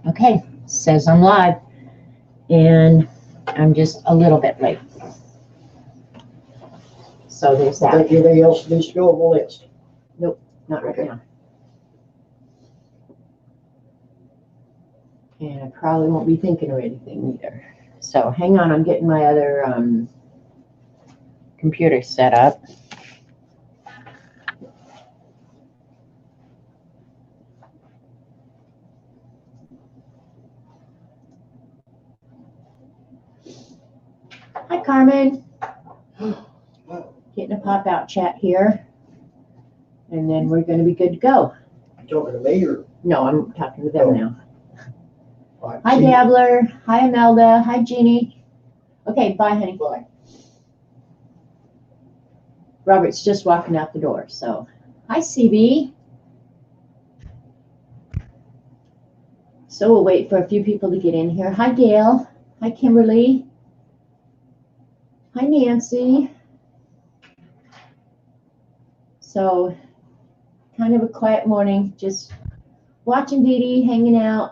Okay, says I'm live, and I'm just a little bit late. So there's that. Think anything else needs to go on the list? Not right Okay. now. And I probably won't be thinking of anything either. So hang on, I'm getting my other computer set up. Hi, Carmen. Getting a pop-out chat here. And then we're going to be good to go. You talking to me or? No, I'm talking to them now. All right, Hi, see you. Dabbler. Hi, Imelda. Hi, Jeannie. Okay, bye, honey. Bye. Robert's just walking out the door, so. Hi, CB. So we'll wait for a few people to get in here. Hi, Gail. Hi, Kimberly. Hi, Nancy. So, kind of a quiet morning, just watching Dee Dee, hanging out.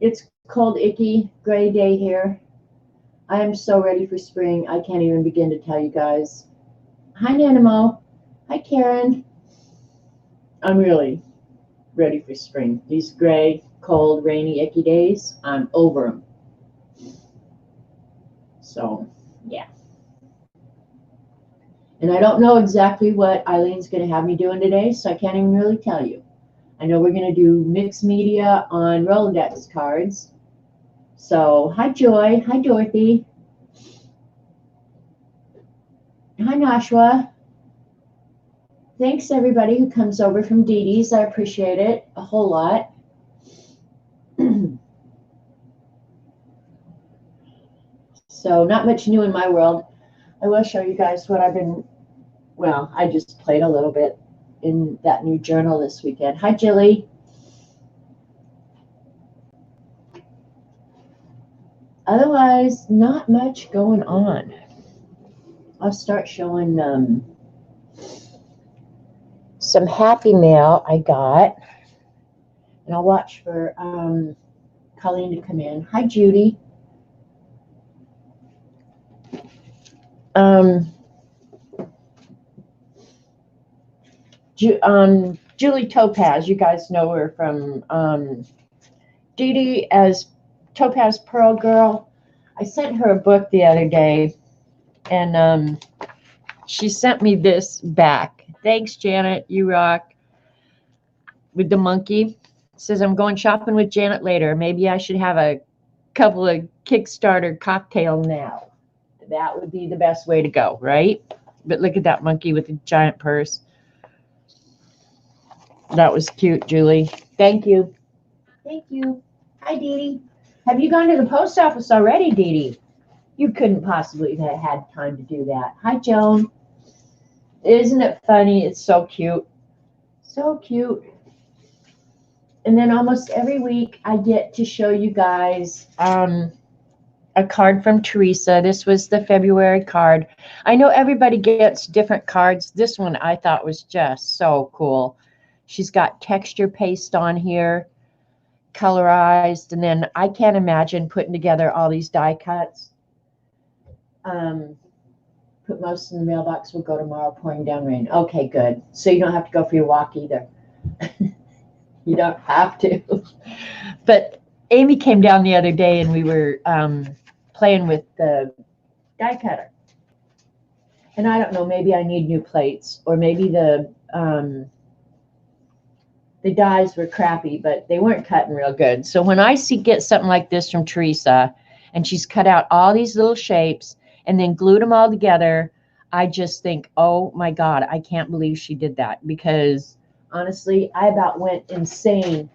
It's cold, icky, gray day here. I am so ready for spring. I can't even begin to tell you guys. Hi, Nanimo. Hi, Karen. I'm really ready for spring. These gray, cold, rainy, icky days, I'm over them. So, yeah. And I don't know exactly what Eileen's going to have me doing today, so I can't even really tell you. I know we're going to do mixed media on Rolodex cards. So, hi, Joy. Hi, Dorothy. Hi, Nashua. Thanks, everybody who comes over from Dee Dee's. I appreciate it a whole lot. So, not much new in my world. I will show you guys what I've been, well, I just played a little bit in that new journal this weekend. Hi, Jilly. Otherwise, not much going on. I'll start showing some happy mail I got. And I'll watch for Colleen to come in. Hi, Judy. Julie Topaz, you guys know her from Dee Dee as Topaz Pearl Girl. I sent her a book the other day, and she sent me this back. Thanks, Janet. You rock. With the monkey. It says, I'm going shopping with Janet later. Maybe I should have a couple of Kickstarter cocktail now. That would be the best way to go, right? But look at that monkey with the giant purse. That was cute, Julie. Thank you. Thank you. Hi, Dee Dee. Have you gone to the post office already, Dee Dee? You couldn't possibly have had time to do that. Hi, Joan. Isn't it funny? It's so cute. So cute. And then almost every week I get to show you guys a card from Teresa. This was the February card. I know everybody gets different cards. This one I thought was just so cool. She's got texture paste on here, colorized, and then I can't imagine putting together all these die cuts. Put most in the mailbox. Will go tomorrow, pouring down rain. Okay, good. So you don't have to go for your walk either. You don't have to. But Amy came down the other day and we were playing with the die cutter. And I don't know, maybe I need new plates, or maybe the dies were crappy, but they weren't cutting real good. So when I get something like this from Teresa, and she's cut out all these little shapes and then glued them all together, I just think, oh my God, I can't believe she did that, because honestly, I about went insane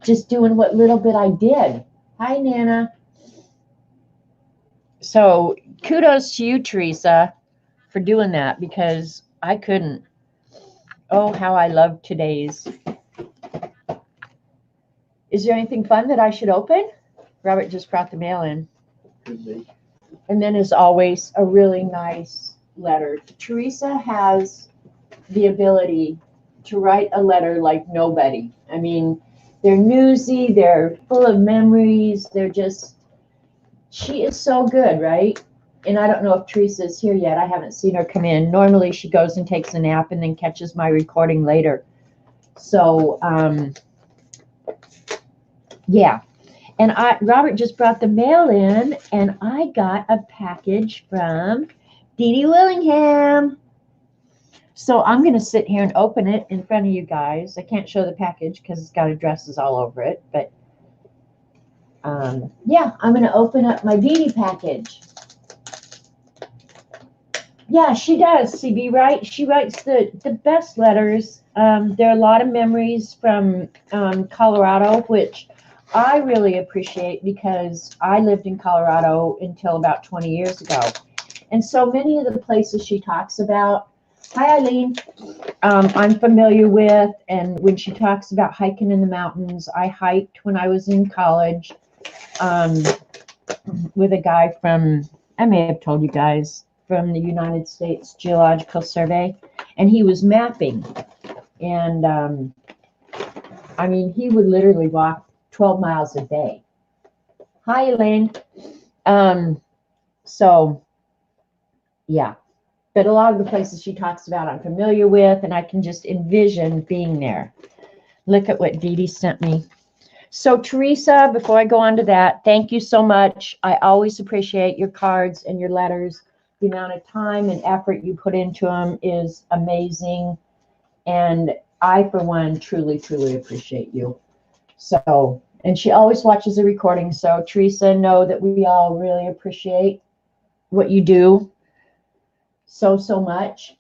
just doing what little bit I did. Hi, Nana. So kudos to you, Teresa, for doing that, because I couldn't. Oh, how I love today's. Is there anything fun that I should open? Robert just brought the mail in. Could be. And then, as always, a really nice letter. Teresa has the ability to write a letter like nobody. I mean, they're newsy, they're full of memories, they're just, she is so good, right? And I don't know if Teresa's here yet. I haven't seen her come in. Normally she goes and takes a nap and then catches my recording later. So, yeah. And Robert just brought the mail in, and I got a package from Dee Dee Willingham. So I'm going to sit here and open it in front of you guys. I can't show the package because it's got addresses all over it. But, yeah, I'm going to open up my Dee Dee package. Yeah, she does, CB, right? She writes the best letters. There are a lot of memories from Colorado, which I really appreciate because I lived in Colorado until about 20 years ago. And so many of the places she talks about, hi Eileen, I'm familiar with. And when she talks about hiking in the mountains, I hiked when I was in college with a guy from, I may have told you guys, from the United States Geological Survey, and he was mapping. And I mean, he would literally walk 12 miles a day. Hi, Elaine. So, yeah. But a lot of the places she talks about I'm familiar with, and I can just envision being there. Look at what Dee Dee sent me. So, Teresa, before I go on to that, thank you so much. I always appreciate your cards and your letters. The amount of time and effort you put into them is amazing. And I, for one, truly, truly appreciate you. So, and she always watches the recording. So, Teresa, know that we all really appreciate what you do so, so much.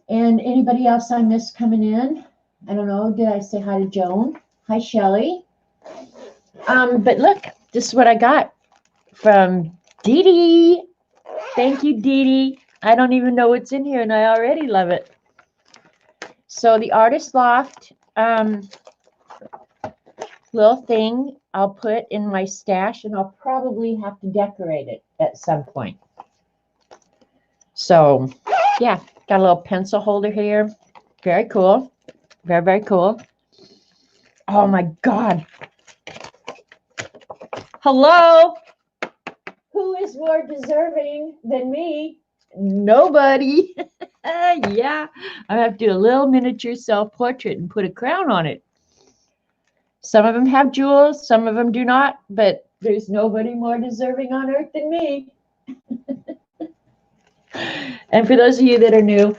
And anybody else I missed coming in? I don't know. Did I say hi to Joan? Hi, Shelly. But look, this is what I got from Dee Dee. Thank you, Dee Dee. I don't even know what's in here, and I already love it. So the Artist Loft little thing I'll put in my stash, and I'll probably have to decorate it at some point. So, yeah, got a little pencil holder here. Very cool. Very, very cool. Oh, my God. Hello? Who is more deserving than me? Nobody. Yeah, I have to do a little miniature self-portrait and put a crown on it. Some of them have jewels, some of them do not, but there's nobody more deserving on earth than me. And for those of you that are new,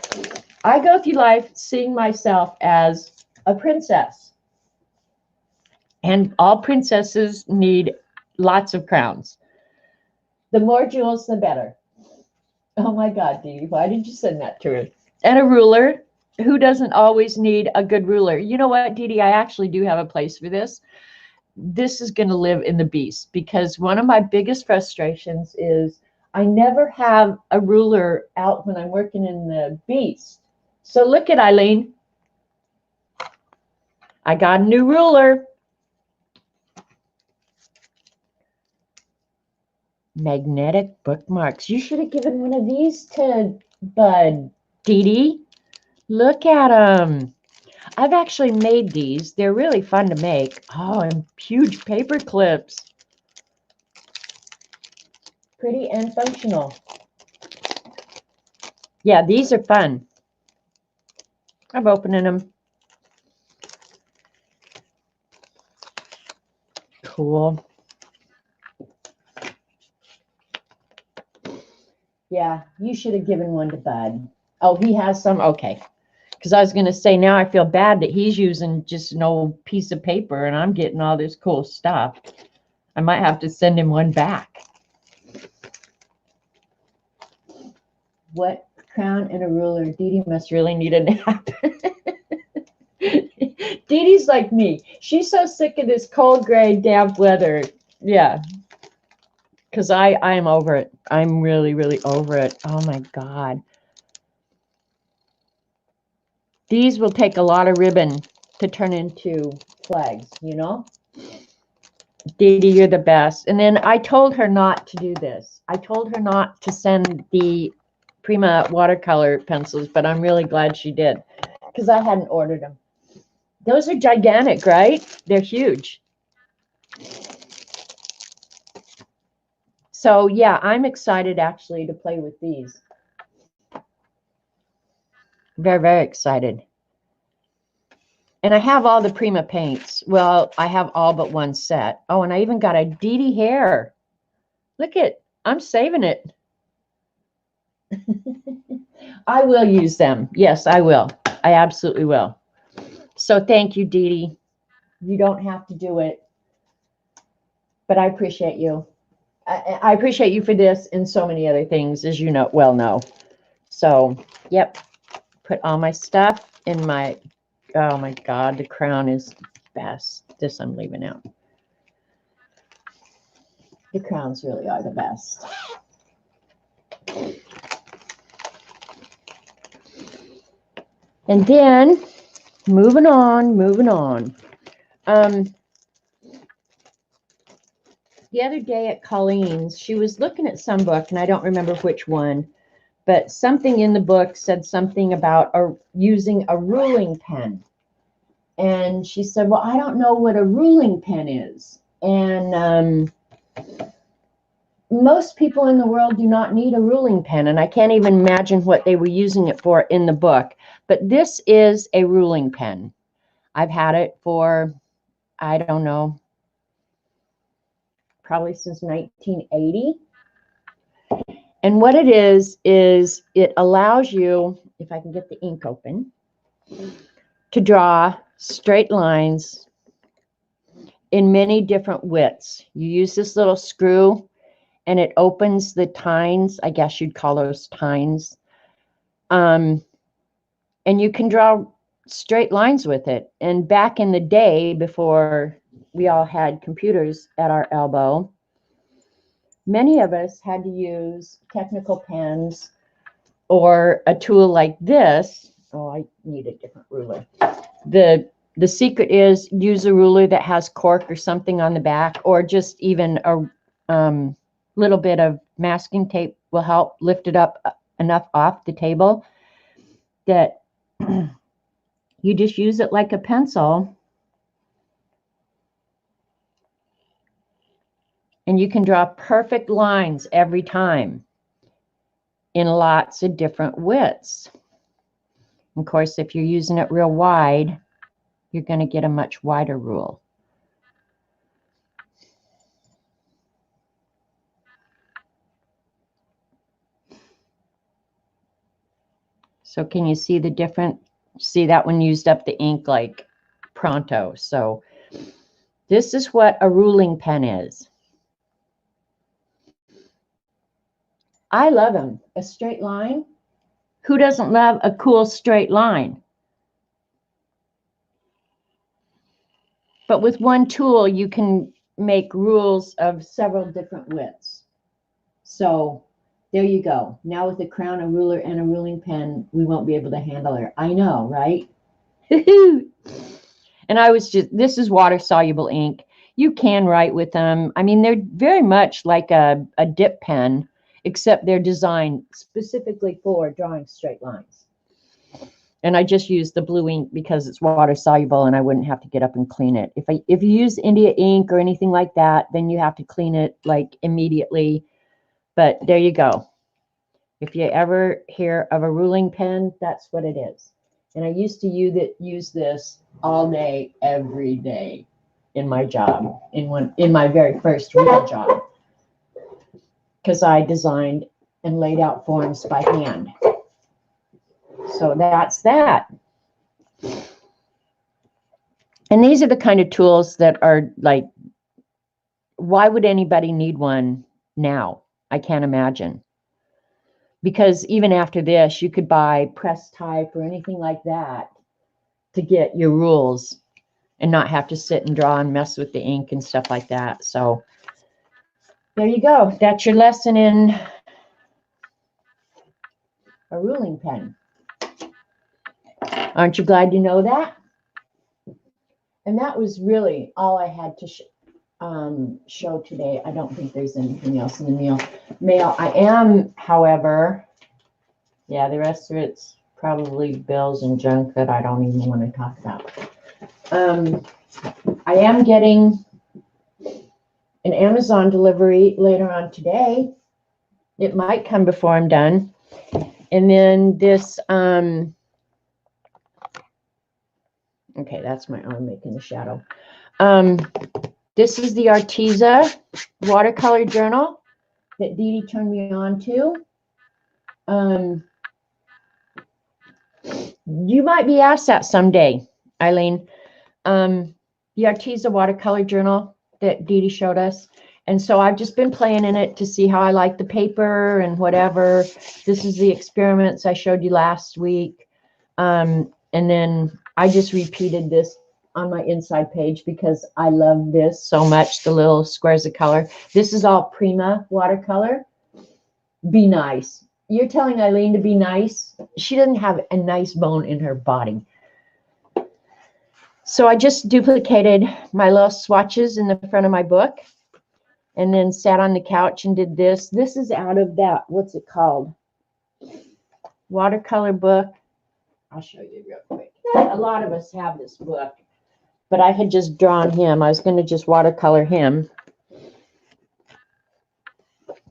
I go through life seeing myself as a princess. And all princesses need lots of crowns. The more jewels, the better. Oh my God, Dee Dee, why did you send that to her? And a ruler. Who doesn't always need a good ruler? You know what, Dee Dee, I actually do have a place for this. This is going to live in the Beast, because one of my biggest frustrations is I never have a ruler out when I'm working in the Beast. So look at Eileen. I got a new ruler. Magnetic bookmarks. You should have given one of these to Bud, Dee Dee. Look at them. I've actually made these. They're really fun to make. Oh, and huge paper clips. Pretty and functional. Yeah, these are fun. I'm opening them. Cool. Yeah, you should have given one to Bud. Oh, he has some? Okay. Because I was going to say, now I feel bad that he's using just an old piece of paper and I'm getting all this cool stuff. I might have to send him one back. What crown and a ruler? Dee Dee must really need a nap. Dee Dee's like me. She's so sick of this cold, gray, damp weather. Yeah. Because I am over it. I'm really, really over it. Oh, my God. These will take a lot of ribbon to turn into flags, you know? Dee Dee, you're the best. And then I told her not to do this. I told her not to send the Prima watercolor pencils, but I'm really glad she did. because I hadn't ordered them. Those are gigantic, right? They're huge. So yeah, I'm excited actually to play with these. Very, very excited. And I have all the Prima paints. Well, I have all but one set. Oh, and I even got a Dee Dee hair. Look at, I'm saving it. I will use them. Yes, I will. I absolutely will. So thank you, Dee Dee. You don't have to do it, but I appreciate you. I appreciate you for this and so many other things, as you know, well know. So, yep, put all my stuff in my, oh my God, the crown is best. This I'm leaving out. The crowns really are the best. And then, moving on. The other day at Colleen's, she was looking at some book, and I don't remember which one, but something in the book said something about using a ruling pen. And she said, well, I don't know what a ruling pen is. And most people in the world do not need a ruling pen, and I can't even imagine what they were using it for in the book. But this is a ruling pen. I've had it for, I don't know, probably since 1980. And what it is it allows you, if I can get the ink open, to draw straight lines in many different widths. You use this little screw and it opens the tines. I guess you'd call those tines. And you can draw straight lines with it. And back in the day, before we all had computers at our elbow, many of us had to use technical pens or a tool like this. Oh, I need a different ruler. The secret is use a ruler that has cork or something on the back, or just even a little bit of masking tape will help lift it up enough off the table that you just use it like a pencil. And you can draw perfect lines every time in lots of different widths. Of course, if you're using it real wide, you're going to get a much wider rule. So can you see the different? See, that one used up the ink like pronto. So this is what a ruling pen is. I love them. A straight line. Who doesn't love a cool straight line? But with one tool, you can make rules of several different widths. So there you go. Now with a crown, a ruler, and a ruling pen, we won't be able to handle her. I know, right? And I was just, this is water-soluble ink. You can write with them. I mean, they're very much like a dip pen, except they're designed specifically for drawing straight lines. And I just use the blue ink because it's water-soluble and I wouldn't have to get up and clean it. If you use India ink or anything like that, then you have to clean it like immediately. But there you go. If you ever hear of a ruling pen, that's what it is. And I used to use this all day, every day in my job, in my very first real job, because I designed and laid out forms by hand. So that's that. And these are the kind of tools that are like, why would anybody need one now? I can't imagine. Because even after this, you could buy press type or anything like that to get your rules and not have to sit and draw and mess with the ink and stuff like that. So there you go. That's your lesson in a ruling pen. Aren't you glad you know that? And that was really all I had to show today. I don't think there's anything else in the mail. I am, however, yeah, the rest of it's probably bills and junk that I don't even want to talk about. I am getting an Amazon delivery later on today. It might come before I'm done. And then this, okay, that's my arm making the shadow. This is the Arteza watercolor journal that Dee Dee turned me on to. You might be asked that someday, Eileen. The Arteza watercolor journal that Dee Dee showed us. And so I've just been playing in it to see how I like the paper and whatever. This is the experiments I showed you last week. And then I just repeated this on my inside page because I love this so much, the little squares of color. This is all Prima watercolor. Be nice. You're telling Eileen to be nice? She doesn't have a nice bone in her body. So I just duplicated my little swatches in the front of my book and then sat on the couch and did this. This is out of that, what's it called? Watercolor book. I'll show you real quick. A lot of us have this book, but I had just drawn him. I was going to just watercolor him.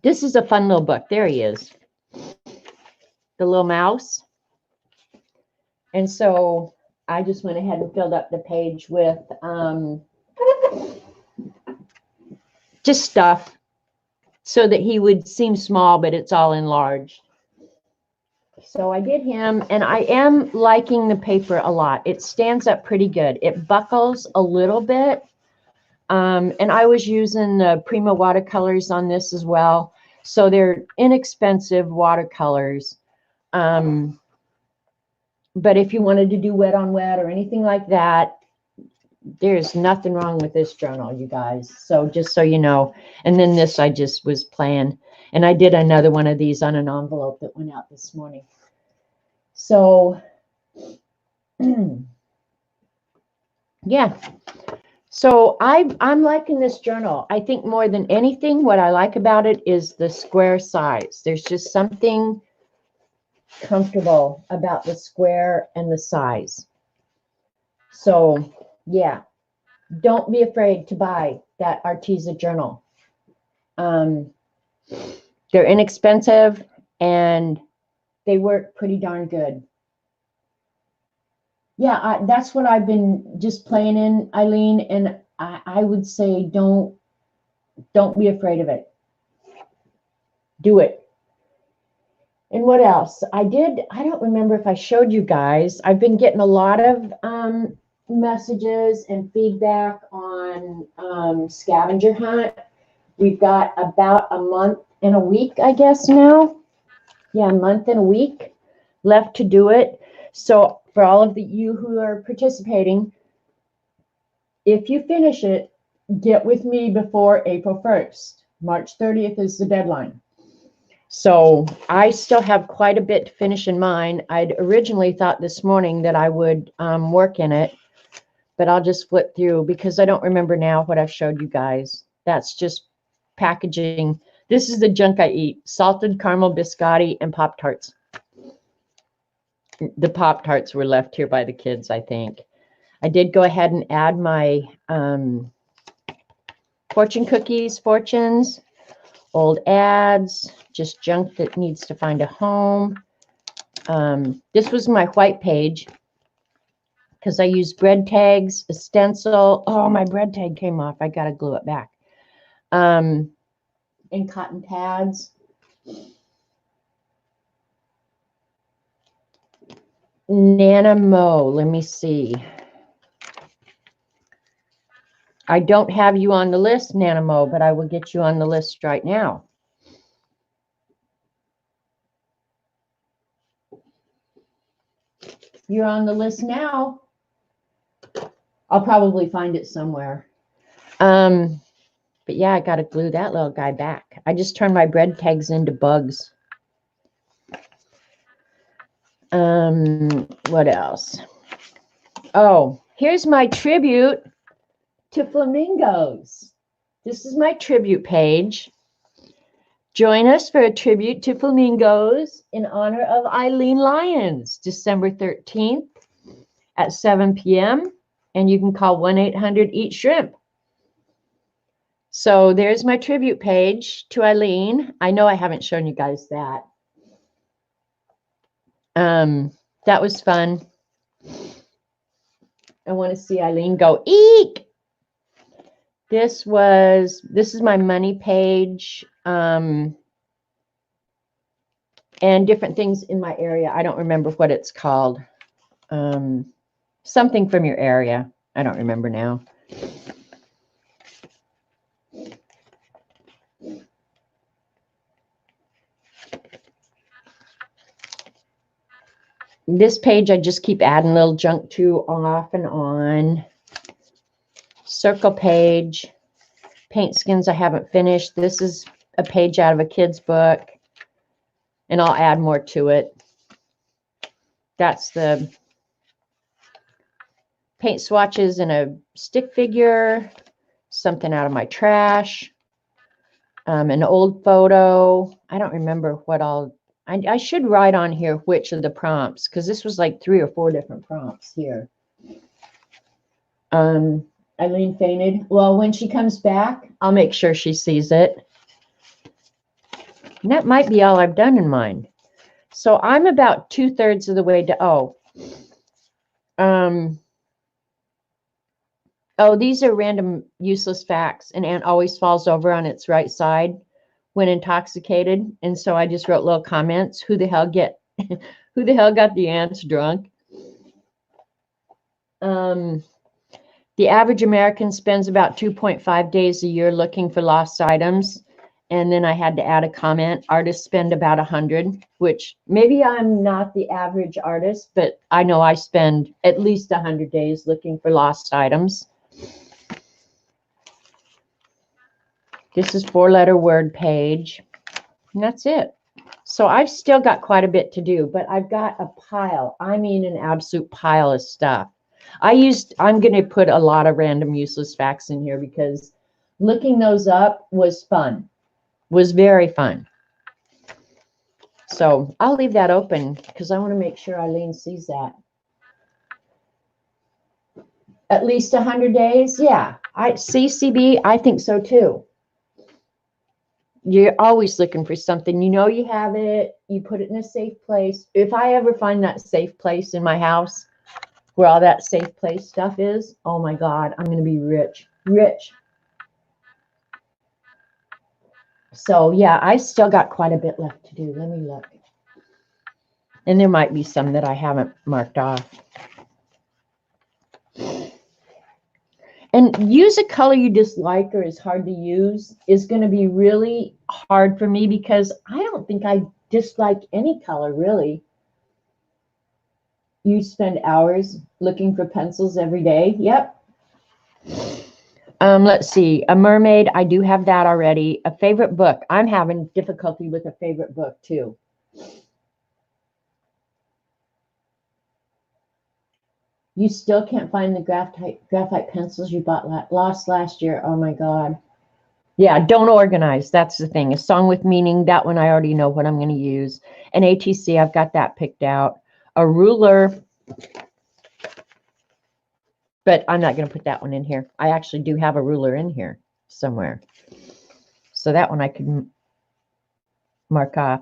This is a fun little book. There he is. The little mouse. And so I just went ahead and filled up the page with just stuff so that he would seem small, but it's all enlarged. So I did him, and I am liking the paper a lot. It stands up pretty good. It buckles a little bit. And I was using the Prima watercolors on this as well. So they're inexpensive watercolors. But if you wanted to do wet on wet or anything like that, there's nothing wrong with this journal, you guys. So just so you know. And then this I just was playing. And I did another one of these on an envelope that went out this morning. So, yeah. So I'm liking this journal. I think more than anything, what I like about it is the square size. There's just something comfortable about the square and the size. So, yeah. Don't be afraid to buy that Arteza journal. They're inexpensive and they work pretty darn good. Yeah, that's what I've been just playing in, Eileen, and I would say don't be afraid of it. Do it. And what else? I don't remember if I showed you guys. I've been getting a lot of messages and feedback on scavenger hunt. We've got about a month and a week, I guess now. Yeah, a month and a week left to do it. So for all of you who are participating, if you finish it, get with me before April 1st. March 30th is the deadline. So I still have quite a bit to finish in mine. I'd originally thought this morning that I would work in it, but I'll just flip through because I don't remember now what I've showed you guys. That's just packaging. This is the junk I eat: salted caramel biscotti and Pop-Tarts. The Pop-Tarts were left here by the kids, I think. I did go ahead and add my fortune cookies, fortunes, old ads, just junk that needs to find a home. This was my white page because I used bread tags, a stencil. Oh, my bread tag came off. I got to glue it back. And cotton pads. Nana Mo, let me see. I don't have you on the list, Nana Mo, but I will get you on the list right now. You're on the list now. I'll probably find it somewhere. But yeah, I got to glue that little guy back. I just turned my bread tags into bugs. What else? Oh, here's my tribute to flamingos. This is my tribute page. Join us for a tribute to flamingos in honor of Eileen Lyons, December 13th at 7 p.m. And you can call 1-800-EAT-SHRIMP. So there's my tribute page to Eileen. I know I haven't shown you guys that. That was fun. I want to see Eileen go, eek! This is my money page. And different things in my area. I don't remember what it's called. Something from your area. I don't remember now. This page I just keep adding little junk to off and on. Circle page. Paint skins I haven't finished. This is a page out of a kid's book. And I'll add more to it. That's the paint swatches in a stick figure. Something out of my trash. An old photo. I don't remember what all. I should write on here which of the prompts, because this was like 3 or 4 different prompts here. Eileen fainted. Well, when she comes back, I'll make sure she sees it. And that might be all I've done in mine. So I'm about 2/3 of the way to, these are random useless facts. An ant always falls over on its right side when intoxicated. And so I just wrote little comments. Who the hell got the ants drunk? The average American spends about 2.5 days a year looking for lost items. And then I had to add a comment. Artists spend about 100, which maybe I'm not the average artist, but I know I spend at least 100 days looking for lost items. This is 4-letter word page. And that's it. So I've still got quite a bit to do, but I've got a pile. I mean, an absolute pile of stuff. I'm going to put a lot of random useless facts in here because looking those up was fun. Was very fun. So I'll leave that open because I want to make sure Eileen sees that. At least 100 days? Yeah. CCB, I think so too. You're always looking for something. You know you have it. You put it in a safe place. If I ever find that safe place in my house where all that safe place stuff is, oh my God, I'm going to be rich. Rich. So, yeah, I still got quite a bit left to do. Let me look. And there might be some that I haven't marked off. And use a color you dislike or is hard to use is going to be really hard for me because I don't think I dislike any color, really. You spend hours looking for pencils every day. Yep. Let's see. A mermaid. I do have that already. A favorite book. I'm having difficulty with a favorite book too. You still can't find the graphite pencils you lost last year. Oh my God. Yeah, don't organize. That's the thing. A song with meaning. That one I already know what I'm going to use. An ATC. I've got that picked out. A ruler. But I'm not going to put that one in here. I actually do have a ruler in here somewhere. So that one I can mark off.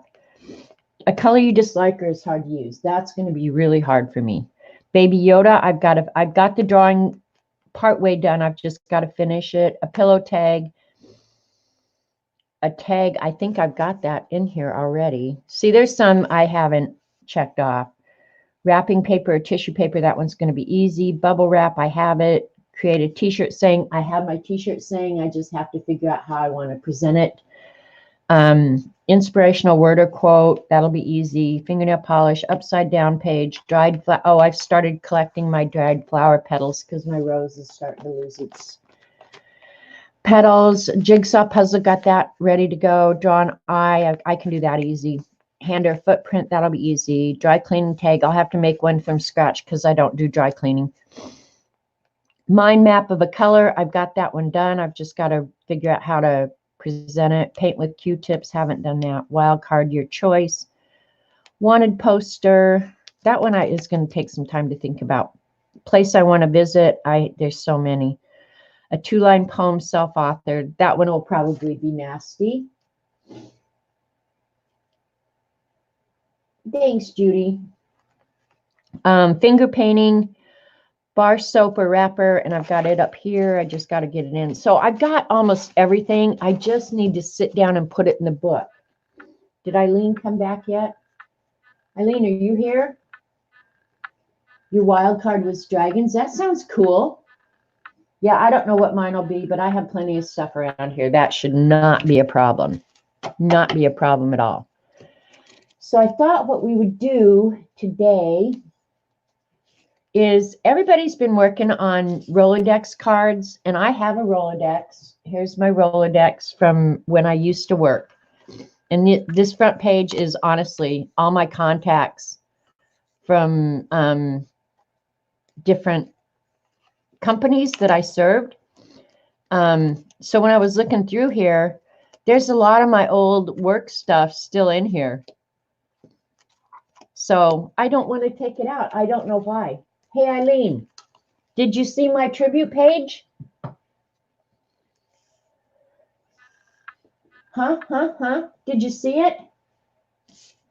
A color you dislike or is hard to use. That's going to be really hard for me. Baby Yoda, I've got the drawing partway done. I've just got to finish it. A pillow tag. A tag, I think I've got that in here already. See, there's some I haven't checked off. Wrapping paper or tissue paper, that one's going to be easy. Bubble wrap, I have it. Create a t-shirt saying, I have my t-shirt saying, I just have to figure out how I want to present it. Inspirational word or quote, that'll be easy. Fingernail polish, upside down page, dried flower. Oh, I've started collecting my dried flower petals because my rose is starting to lose its petals. Jigsaw puzzle, got that ready to go. Draw an eye, I can do that easy. Hand or footprint, that'll be easy. Dry cleaning tag, I'll have to make one from scratch because I don't do dry cleaning. Mind map of a color, I've got that one done. I've just got to figure out how to present it. Paint with Q-tips, haven't done that. Wild card, your choice. Wanted poster. That one is going to take some time to think about. Place I want to visit. There's so many. A 2-line poem, self-authored. That one will probably be nasty. Thanks, Judy. Finger painting, bar soap or wrapper, and I've got it up here. I just got to get it in. So I've got almost everything. I just need to sit down and put it in the book. Did Eileen come back yet? Eileen, are you here? Your wild card was dragons. That sounds cool. Yeah, I don't know what mine will be, but I have plenty of stuff around here. That should not be a problem. Not be a problem at all. So I thought what we would do today is everybody's been working on Rolodex cards, and I have a Rolodex. Here's my Rolodex from when I used to work. And this front page is honestly all my contacts from different companies that I served. So when I was looking through here, there's a lot of my old work stuff still in here. So I don't want to take it out. I don't know why. Hey, Eileen, did you see my tribute page? Huh? Did you see it?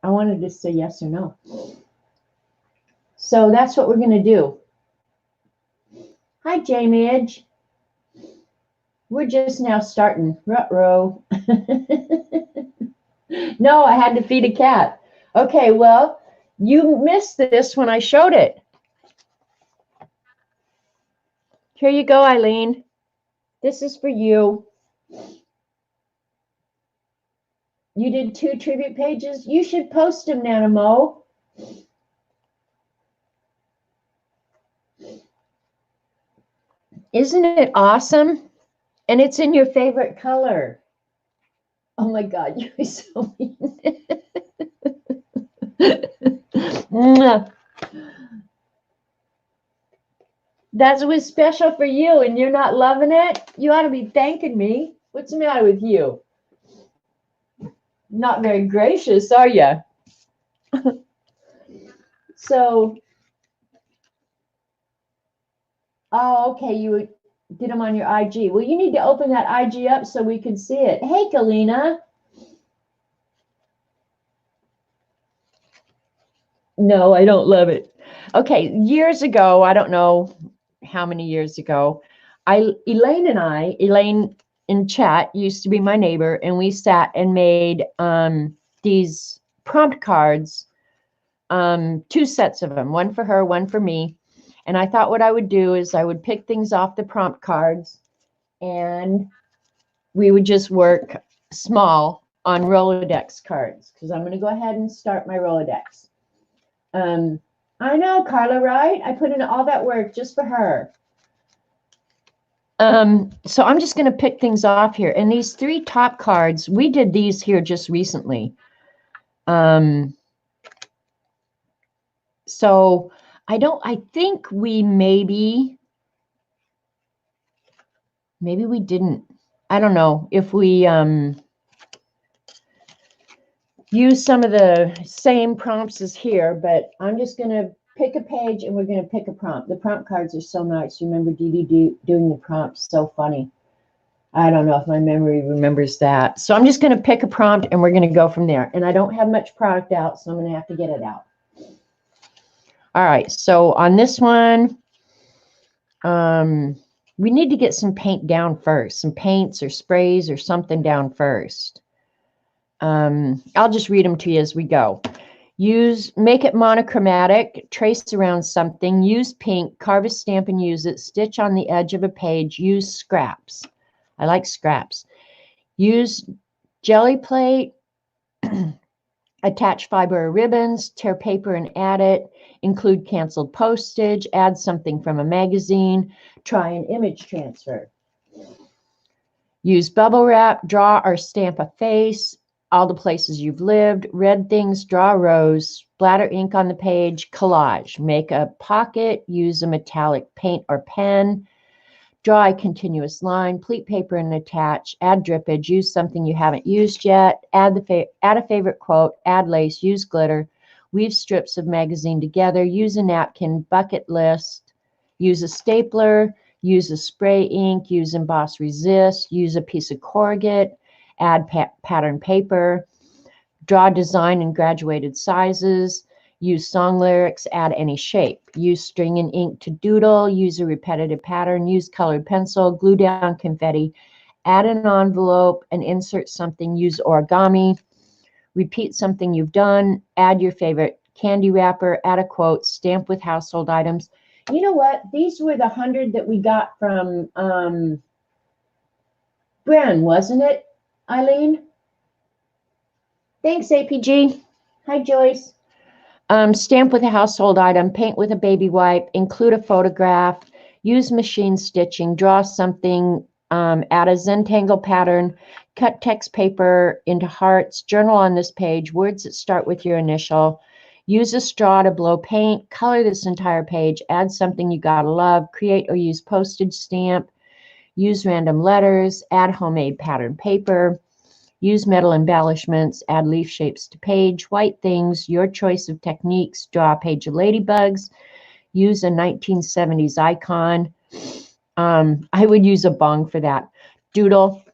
I wanted to say yes or no. So that's what we're going to do. Hi, J-Midge. We're just now starting. Ruh-roh. No, I had to feed a cat. Okay, well, you missed this when I showed it. Here you go, Eileen. This is for you. You did 2 tribute pages. You should post them, Nana Mo. Isn't it awesome? And it's in your favorite color. Oh my God, you're so mean. That was special for you and you're not loving it? You ought to be thanking me. What's the matter with you? Not very gracious, are you? So, oh, okay, you did them on your IG. Well, you need to open that IG up so we can see it. Hey, Kalina. No, I don't love it. Okay, years ago, I don't know how many years ago, Elaine in chat used to be my neighbor, and we sat and made these prompt cards, 2 sets of them, one for her, one for me. And I thought what I would do is I would pick things off the prompt cards and we would just work small on Rolodex cards, because I'm going to go ahead and start my Rolodex. I know, Carla, right? I put in all that work just for her. So I'm just going to pick things off here. And these 3 top cards, we did these here just recently. So I think we maybe we didn't. I don't know if we use some of the same prompts as here, but I'm just going to pick a page and we're going to pick a prompt. The prompt cards are so nice. Remember Dee Dee doing the prompts? So funny. I don't know if my memory remembers that. So I'm just going to pick a prompt and we're going to go from there. And I don't have much product out, so I'm going to have to get it out. All right. So on this one, we need to get some paint down first, some paints or sprays or something down first. I'll just read them to you as we go. Make it monochromatic, trace around something, use pink, carve a stamp and use it, stitch on the edge of a page, use scraps. I like scraps. Use jelly plate, attach fiber or ribbons, tear paper and add it, include canceled postage, add something from a magazine, try an image transfer. Use bubble wrap, draw or stamp a face, all the places you've lived, red things, draw a rose, splatter ink on the page, collage. Make a pocket, use a metallic paint or pen, Draw a continuous line, pleat paper and attach, add drippage, use something you haven't used yet, add a favorite quote, add lace, use glitter, weave strips of magazine together, use a napkin, bucket list, use a stapler, use a spray ink, use emboss resist, use a piece of corrugate, add pattern paper, draw design in graduated sizes, use song lyrics, add any shape, use string and ink to doodle, use a repetitive pattern, use colored pencil, glue down confetti, add an envelope and insert something, use origami, repeat something you've done, add your favorite candy wrapper, add a quote, stamp with household items. You know what? These were the 100 that we got from Bren, wasn't it, Eileen? Thanks, APG. Hi, Joyce. Stamp with a household item, paint with a baby wipe, include a photograph, use machine stitching, draw something, add a Zentangle pattern, cut text paper into hearts, journal on this page, words that start with your initial, use a straw to blow paint, color this entire page, add something you gotta love, create or use postage stamp, use random letters, add homemade pattern paper, use metal embellishments, add leaf shapes to page, white things, your choice of techniques, draw a page of ladybugs, use a 1970s icon. I would use a bong for that. Doodle,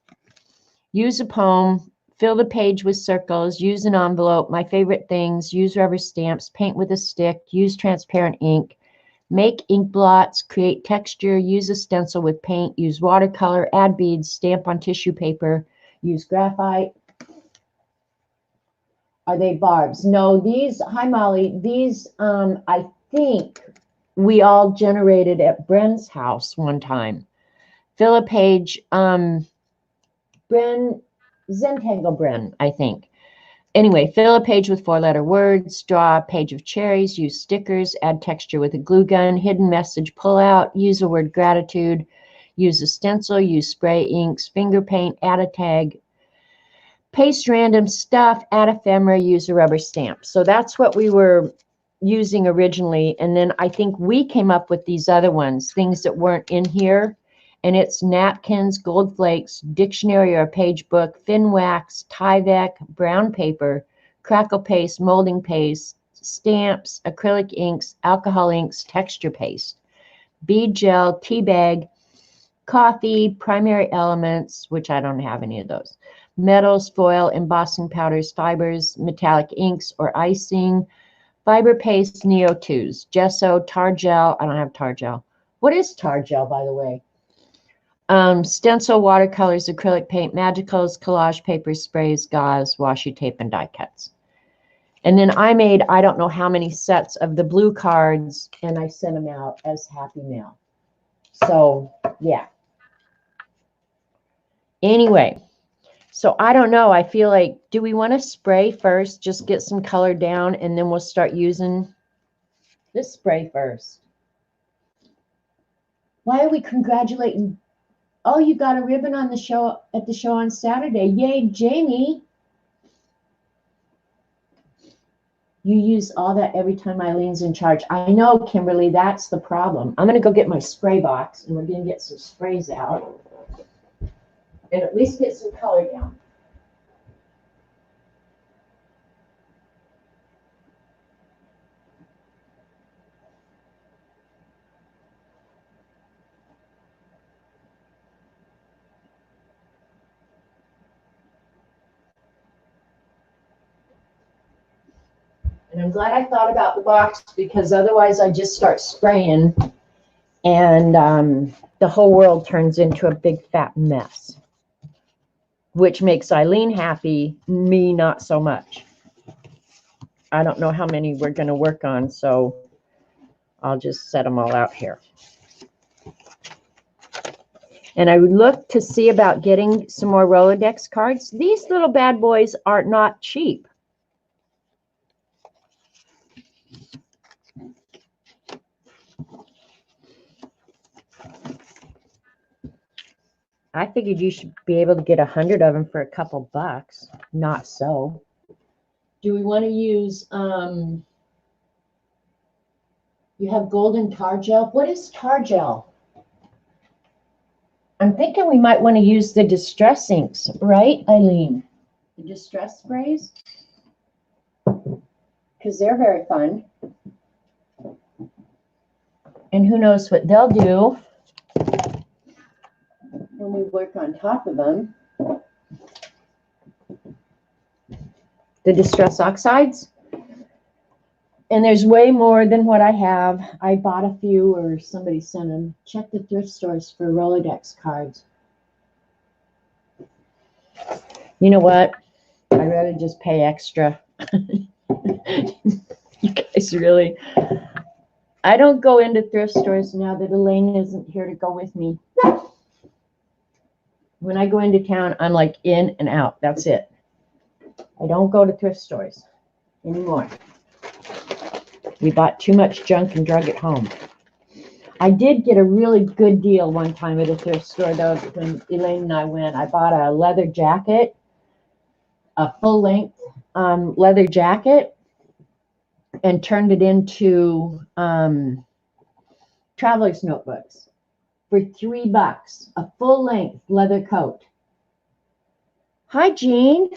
use a poem, fill the page with circles, use an envelope, my favorite things, use rubber stamps, paint with a stick, use transparent ink, make ink blots, create texture, use a stencil with paint, use watercolor, add beads, stamp on tissue paper, use graphite. Are they barbs? No, these, hi Molly, these I think we all generated at Bren's house one time. Fill a page, Bren, Zentangle Bren, I think. Anyway, fill a page with 4-letter words, draw a page of cherries, use stickers, add texture with a glue gun, hidden message, pull out, use the word gratitude, use a stencil, use spray inks, finger paint, add a tag, paste random stuff, add ephemera, use a rubber stamp. So that's what we were using originally. And then I think we came up with these other ones, things that weren't in here. And it's napkins, gold flakes, dictionary or page book, fin wax, Tyvek, brown paper, crackle paste, molding paste, stamps, acrylic inks, alcohol inks, texture paste, bead gel, tea bag, coffee, primary elements, which I don't have any of those, metals, foil, embossing powders, fibers, metallic inks or icing, fiber paste, Neo 2s, gesso, tar gel. I don't have tar gel. What is tar gel, by the way? Stencil, watercolors, acrylic paint, magicals, collage papers, sprays, gauze, washi tape, and die cuts. And then I made, I don't know how many sets of the blue cards, and I sent them out as Happy Mail. So, yeah. Anyway, so I don't know. I feel like, do we want to spray first, just get some color down, and then we'll start using this spray first? Why are we congratulating? Oh, you got a ribbon on the show at the show on Saturday. Yay, Jamie. You use all that every time Eileen's in charge. I know, Kimberly, that's the problem. I'm going to go get my spray box, and we're going to get some sprays out and at least get some color down. And I'm glad I thought about the box, because otherwise I just start spraying and the whole world turns into a big fat mess, which makes Eileen happy, me not so much. I don't know how many we're going to work on, so I'll just set them all out here. And I would look to see about getting some more Rolodex cards. These little bad boys are not cheap. I figured you should be able to get 100 of them for a couple bucks. Not so. Do we want to use, you have golden tar gel? What is tar gel? I'm thinking we might want to use the distress inks, right, Eileen? The distress sprays, because they're very fun. And who knows what they'll do when we work on top of them. The distress oxides. And there's way more than what I have. I bought a few, or somebody sent them. Check the thrift stores for Rolodex cards. You know what? I'd rather just pay extra. You guys really... I don't go into thrift stores now that Elaine isn't here to go with me. When I go into town, I'm like in and out. That's it. I don't go to thrift stores anymore. We bought too much junk and drug it home. I did get a really good deal one time at a thrift store, though, when Elaine and I went. I bought a leather jacket, a full-length leather jacket, and turned it into traveler's notebooks for $3, a full-length leather coat. Hi, Jean.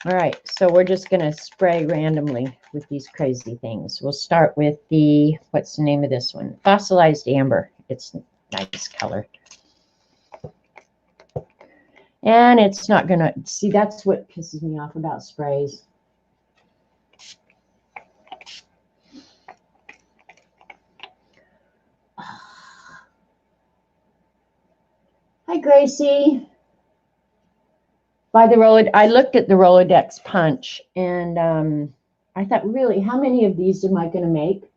All right, so we're just going to spray randomly with these crazy things. We'll start with the, what's the name of this one? Fossilized Amber. It's a nice color. And it's not going to, see, that's what pisses me off about sprays. Hi, Gracie. By the Rolodex, I looked at the Rolodex punch, and I thought, really, how many of these am I going to make?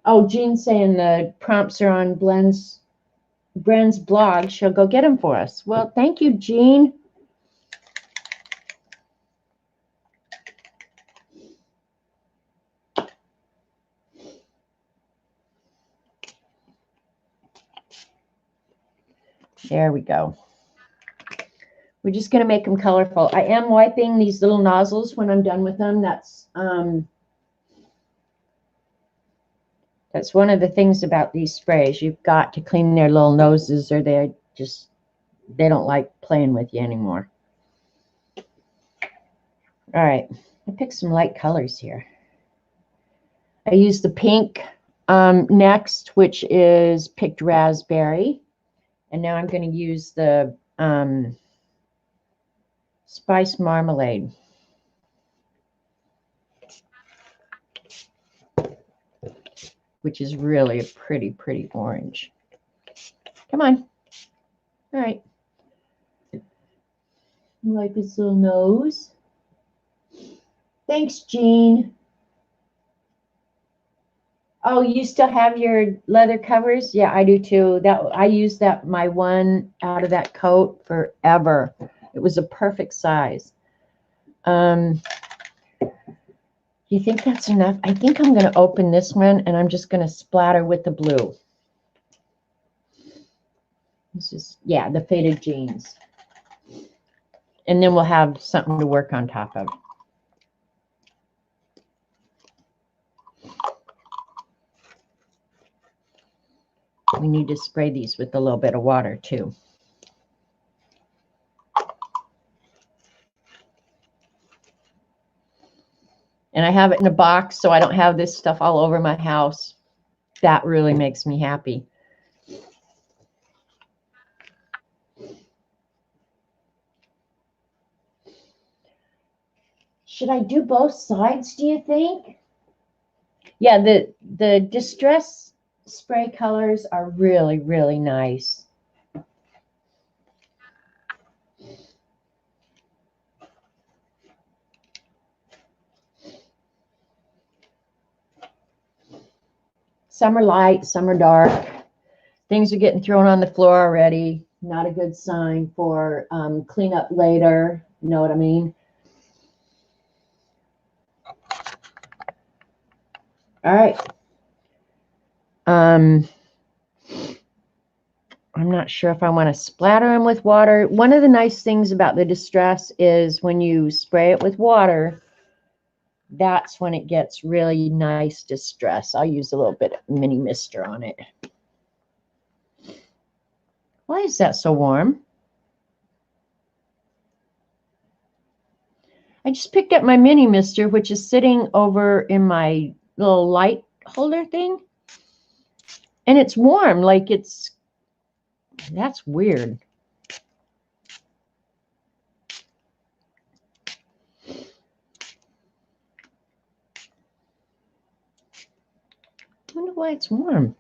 Oh, Jean's saying the prompts are on Bren's blog. She'll go get them for us. Well, thank you, Jean. There we go. We're just going to make them colorful. I am wiping these little nozzles when I'm done with them. That's one of the things about these sprays. You've got to clean their little noses, or they don't like playing with you anymore. All right, I picked some light colors here. I used the pink next, which is picked raspberry. And now I'm going to use the spice marmalade. Which is really a pretty, pretty orange. Come on. All right. Wipe his little nose. Thanks, Jean. Oh, you still have your leather covers? Yeah, I do too. I used my one out of that coat forever. It was a perfect size. You think that's enough? I think I'm going to open this one, and I'm just going to splatter with the blue. This is, yeah, the faded jeans. And then we'll have something to work on top of. We need to spray these with a little bit of water too. And I have it in a box so I don't have this stuff all over my house. That really makes me happy. Should I do both sides, do you think? Yeah, the distress spray colors are really, really nice. Some are light, some are dark. Things are getting thrown on the floor already. Not a good sign for clean up later. You know what I mean? All right. I'm not sure if I want to splatter them with water. One of the nice things about the distress is when you spray it with water, that's when it gets really nice distress. I'll use a little bit of mini mister on it. Why is that so warm? I just picked up my mini mister, which is sitting over in my little light holder thing. And it's warm, like it's, that's weird. I wonder why it's warm.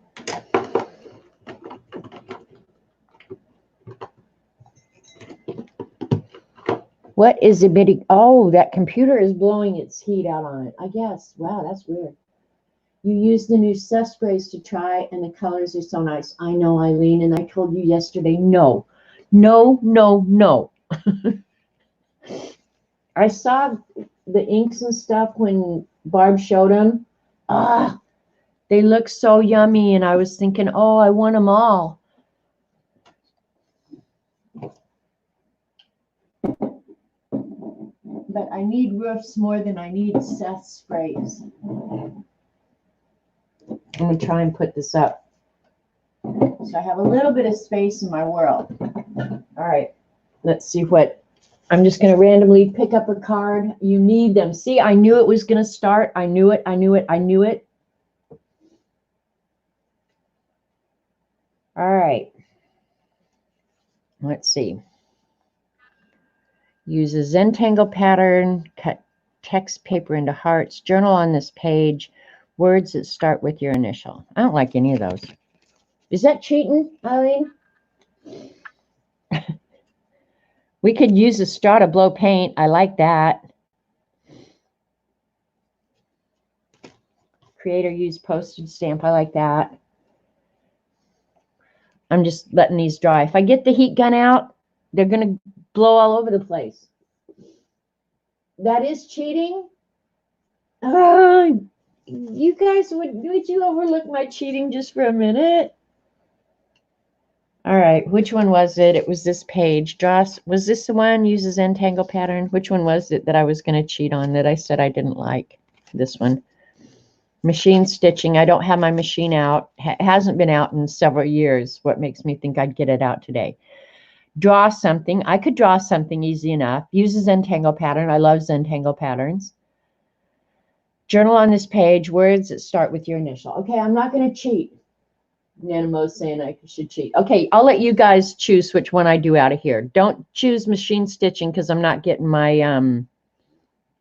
What is emitting? Oh, that computer is blowing its heat out on it, I guess. Wow, that's weird. You use the new Sus sprays to try, and the colors are so nice. I know, Eileen, and I told you yesterday, no. No, no, no. I saw the inks and stuff when Barb showed them. Ah, they look so yummy, and I was thinking, oh, I want them all. But I need roofs more than I need Seth sprays. I'm going to try and put this up. So I have a little bit of space in my world. All right, let's see what. I'm just going to randomly pick up a card. You need them. See, I knew it was going to start. I knew it. I knew it. I knew it. All right. Let's see. Use a Zentangle pattern. Cut text paper into hearts. Journal on this page. Words that start with your initial. I don't like any of those. Is that cheating, Eileen? We could use a straw to blow paint. I like that. Create or use postage stamp. I like that. I'm just letting these dry. If I get the heat gun out, they're going to blow all over the place. That is cheating. You guys, would you overlook my cheating just for a minute? All right, which one was it? It was this page. Dross, was this the one? Uses Zentangle pattern. Which one was it that I was going to cheat on that I said I didn't like? This one. Machine stitching. I don't have my machine out. It hasn't been out in several years. What makes me think I'd get it out today? Draw something. I could draw something easy enough. Use a Zentangle pattern. I love Zentangle patterns. Journal on this page. Words that start with your initial. Okay, I'm not going to cheat. Nanamo's saying I should cheat. Okay, I'll let you guys choose which one I do out of here. Don't choose machine stitching because I'm not getting my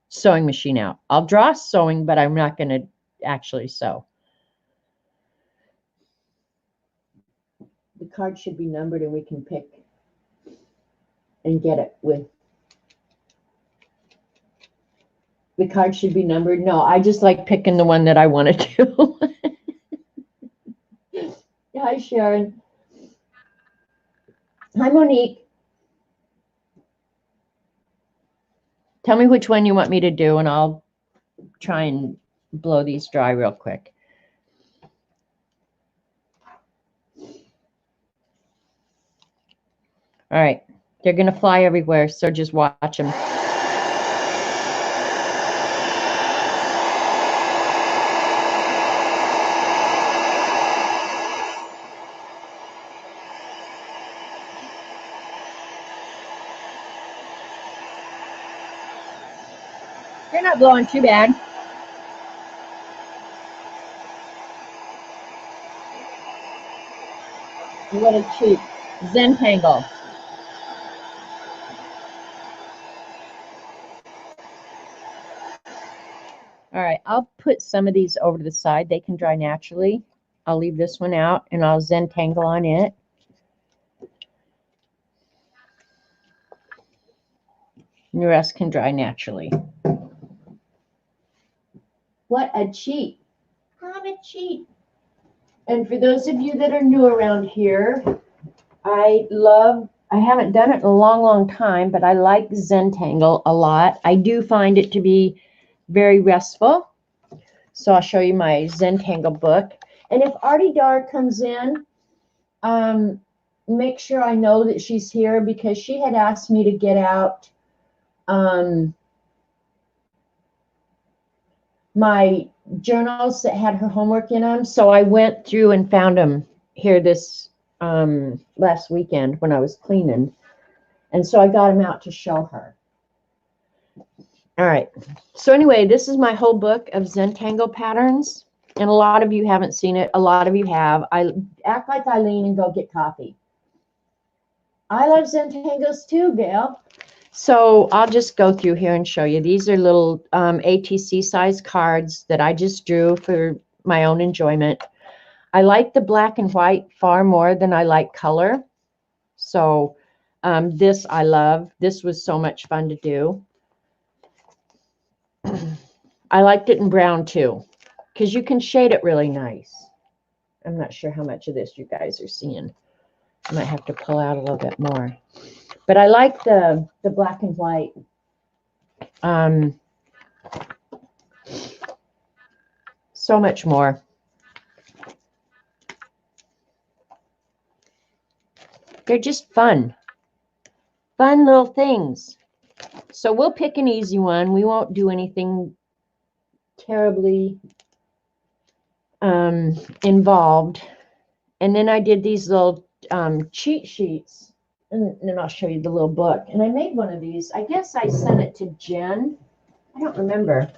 sewing machine out. I'll draw sewing, but I'm not going to actually sew. The card should be numbered and we can pick and get it with. The card should be numbered. No, I just like picking the one that I want to do. Hi, Sharon. Hi, Monique. Tell me which one you want me to do, and I'll try and blow these dry real quick. All right. They're going to fly everywhere, so just watch them. They're not blowing too bad. What a cheap Zentangle. All right, I'll put some of these over to the side. They can dry naturally. I'll leave this one out and I'll Zentangle on it. And the rest can dry naturally. What a cheat. I'm a cheat. And for those of you that are new around here, I haven't done it in a long, long time, but I like Zentangle a lot. I do find it to be very restful. So I'll show you my Zentangle book. And if Artie Dar comes in, make sure I know that she's here because she had asked me to get out my journals that had her homework in them. So I went through and found them here this last weekend when I was cleaning. And so I got them out to show her. All right. So anyway, this is my whole book of Zentangle patterns. And a lot of you haven't seen it. A lot of you have. I act like Eileen and go get coffee. I love Zentangles too, Gail. So I'll just go through here and show you. These are little ATC size cards that I just drew for my own enjoyment. I like the black and white far more than I like color. So this I love. This was so much fun to do. I liked it in brown too, because you can shade it really nice. I'm not sure how much of this you guys are seeing. I might have to pull out a little bit more. But I like the black and white. So much more. They're just fun. Fun little things. So we'll pick an easy one. We won't do anything terribly involved. And then I did these little cheat sheets. And then I'll show you the little book. And I made one of these. I guess I sent it to Jen. I don't remember.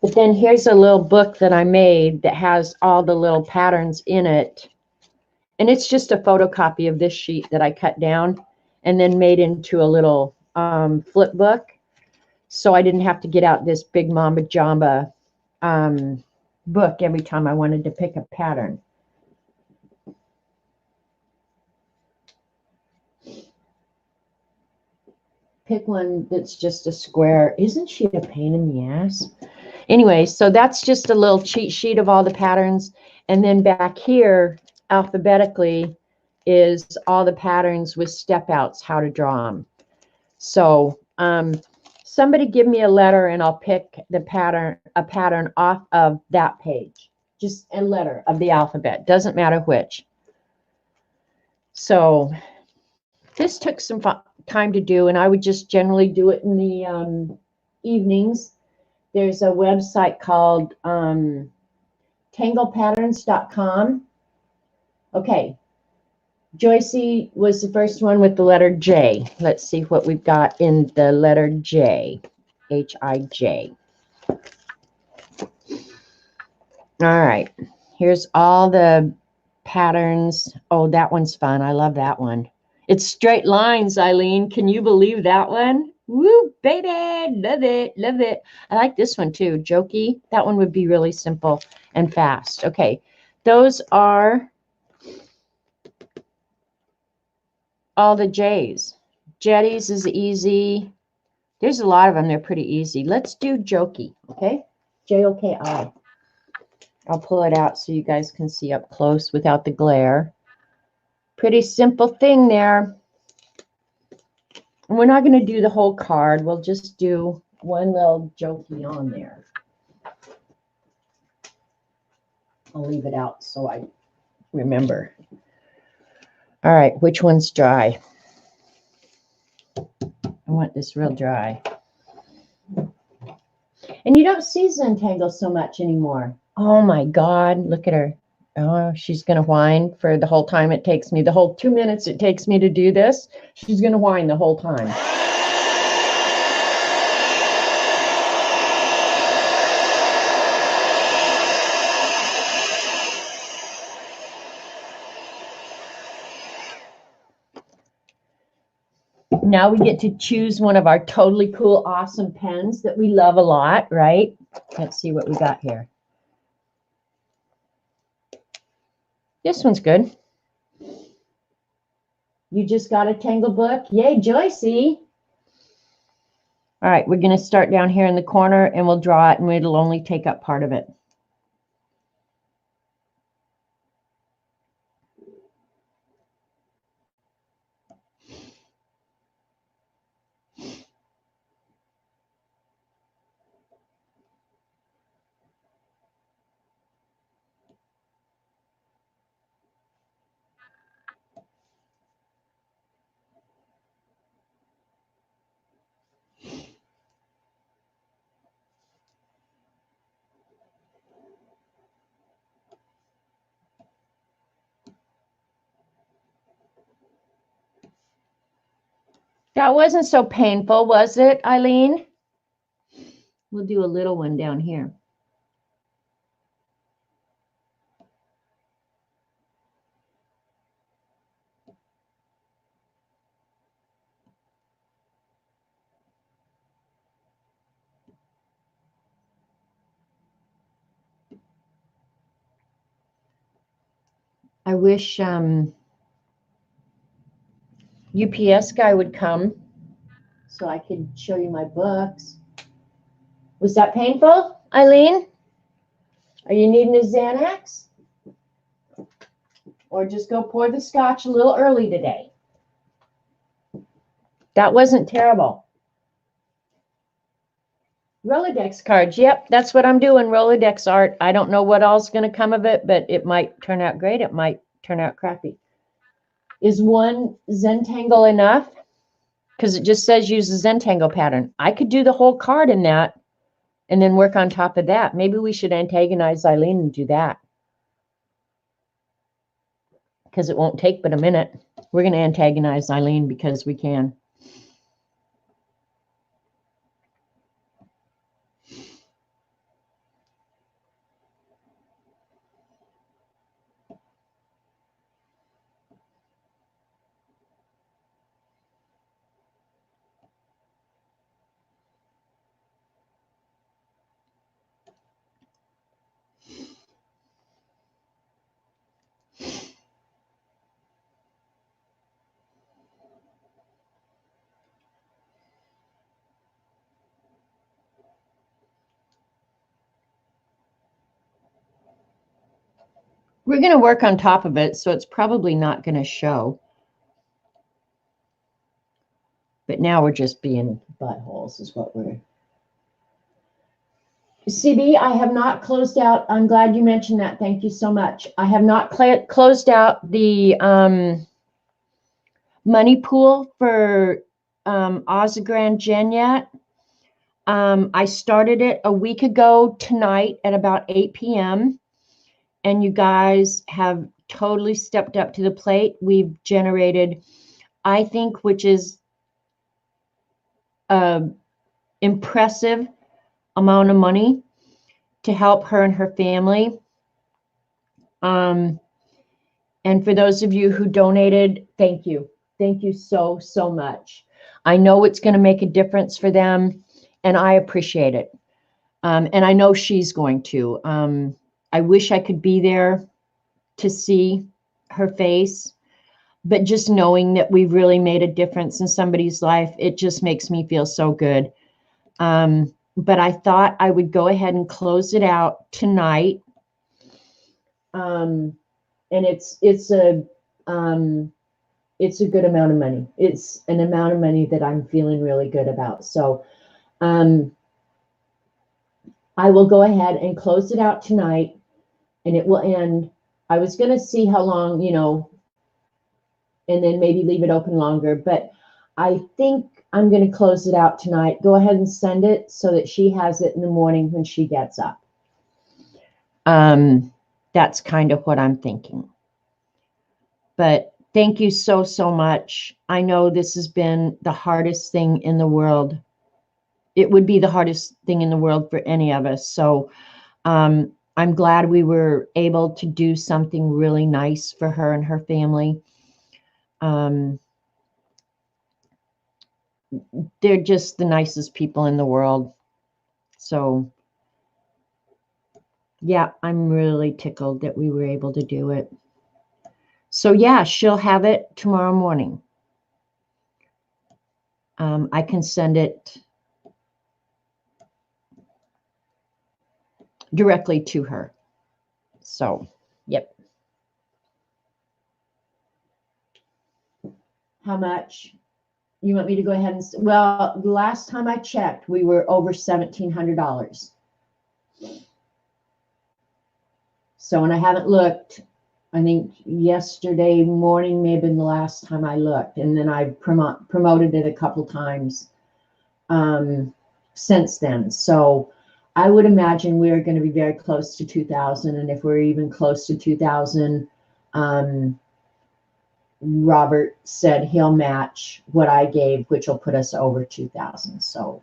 But then here's a little book that I made that has all the little patterns in it. And it's just a photocopy of this sheet that I cut down and then made into a little flip book. So I didn't have to get out this big Mamba Jamba book every time I wanted to pick a pattern. Pick one that's just a square. Isn't she a pain in the ass? Anyway, so that's just a little cheat sheet of all the patterns. And then back here, alphabetically, is all the patterns with step outs, how to draw them. So somebody give me a letter and I'll pick a pattern off of that page. Just a letter of the alphabet. Doesn't matter which. So this took some time to do, and I would just generally do it in the evenings. There's a website called tanglepatterns.com. Okay. Joycey was the first one with the letter J. Let's see what we've got in the letter J. H-I-J. All right. Here's all the patterns. Oh, that one's fun. I love that one. It's straight lines, Eileen. Can you believe that one? Woo, baby. Love it. Love it. I like this one too. Jokey. That one would be really simple and fast. Okay. Those are all the J's. Jetties is easy. There's a lot of them. They're pretty easy. Let's do Jokey. Okay. J-O-K-I. I'll pull it out so you guys can see up close without the glare. Pretty simple thing there. And we're not going to do the whole card. We'll just do one little jokey on there. I'll leave it out so I remember. All right, which one's dry? I want this real dry. And you don't see Zentangle so much anymore. Oh my God, look at her. Oh, she's going to whine for the whole time it takes me. The whole 2 minutes it takes me to do this, she's going to whine the whole time. Now we get to choose one of our totally cool, awesome pens that we love a lot, right? Let's see what we got here. This one's good. You just got a Tangle book? Yay, Joycey. All right, we're going to start down here in the corner and we'll draw it and it'll only take up part of it. That wasn't so painful, was it, Eileen? We'll do a little one down here. I wish UPS guy would come so I could show you my books. Was that painful, Eileen? Are you needing a Xanax? Or just go pour the scotch a little early today? That wasn't terrible. Rolodex cards. Yep, that's what I'm doing, Rolodex art. I don't know what all's going to come of it, but it might turn out great. It might turn out crappy. Is one Zentangle enough? Because it just says use the Zentangle pattern. I could do the whole card in that and then work on top of that. Maybe we should antagonize Eileen and do that. Because it won't take but a minute. We're going to antagonize Eileen because we can. We're going to work on top of it, so it's probably not going to show. But now we're just being buttholes is what we're... CB, I have not closed out. I'm glad you mentioned that. Thank you so much. I have not closed out the money pool for Ozagran Jen yet. I started it a week ago tonight at about 8 p.m. And you guys have totally stepped up to the plate. We've generated, I think, which is an impressive amount of money to help her and her family. And for those of you who donated, thank you. Thank you so, so much. I know it's going to make a difference for them, and I appreciate it. And I know she's going to. I wish I could be there to see her face, but just knowing that we've really made a difference in somebody's life, it just makes me feel so good. But I thought I would go ahead and close it out tonight. And it's a good amount of money. It's an amount of money that I'm feeling really good about. So I will go ahead and close it out tonight, and it will end. I was going to see how long, and then maybe leave it open longer, but I think I'm going to close it out tonight. Go ahead and send it so that she has it in the morning when she gets up. That's kind of what I'm thinking. But thank you so, so much. I know this has been the hardest thing in the world. It would be the hardest thing in the world for any of us. So I'm glad we were able to do something really nice for her and her family. They're just the nicest people in the world. So yeah, I'm really tickled that we were able to do it. So yeah, she'll have it tomorrow morning. I can send it directly to her. So, yep. How much? You want me to go ahead and, well, the last time I checked, we were over $1,700. So, and I haven't looked. I think yesterday morning may have been the last time I looked, and then I promoted it a couple times since then. So I would imagine we're going to be very close to 2,000, and if we're even close to 2,000, Robert said he'll match what I gave, which will put us over 2,000. So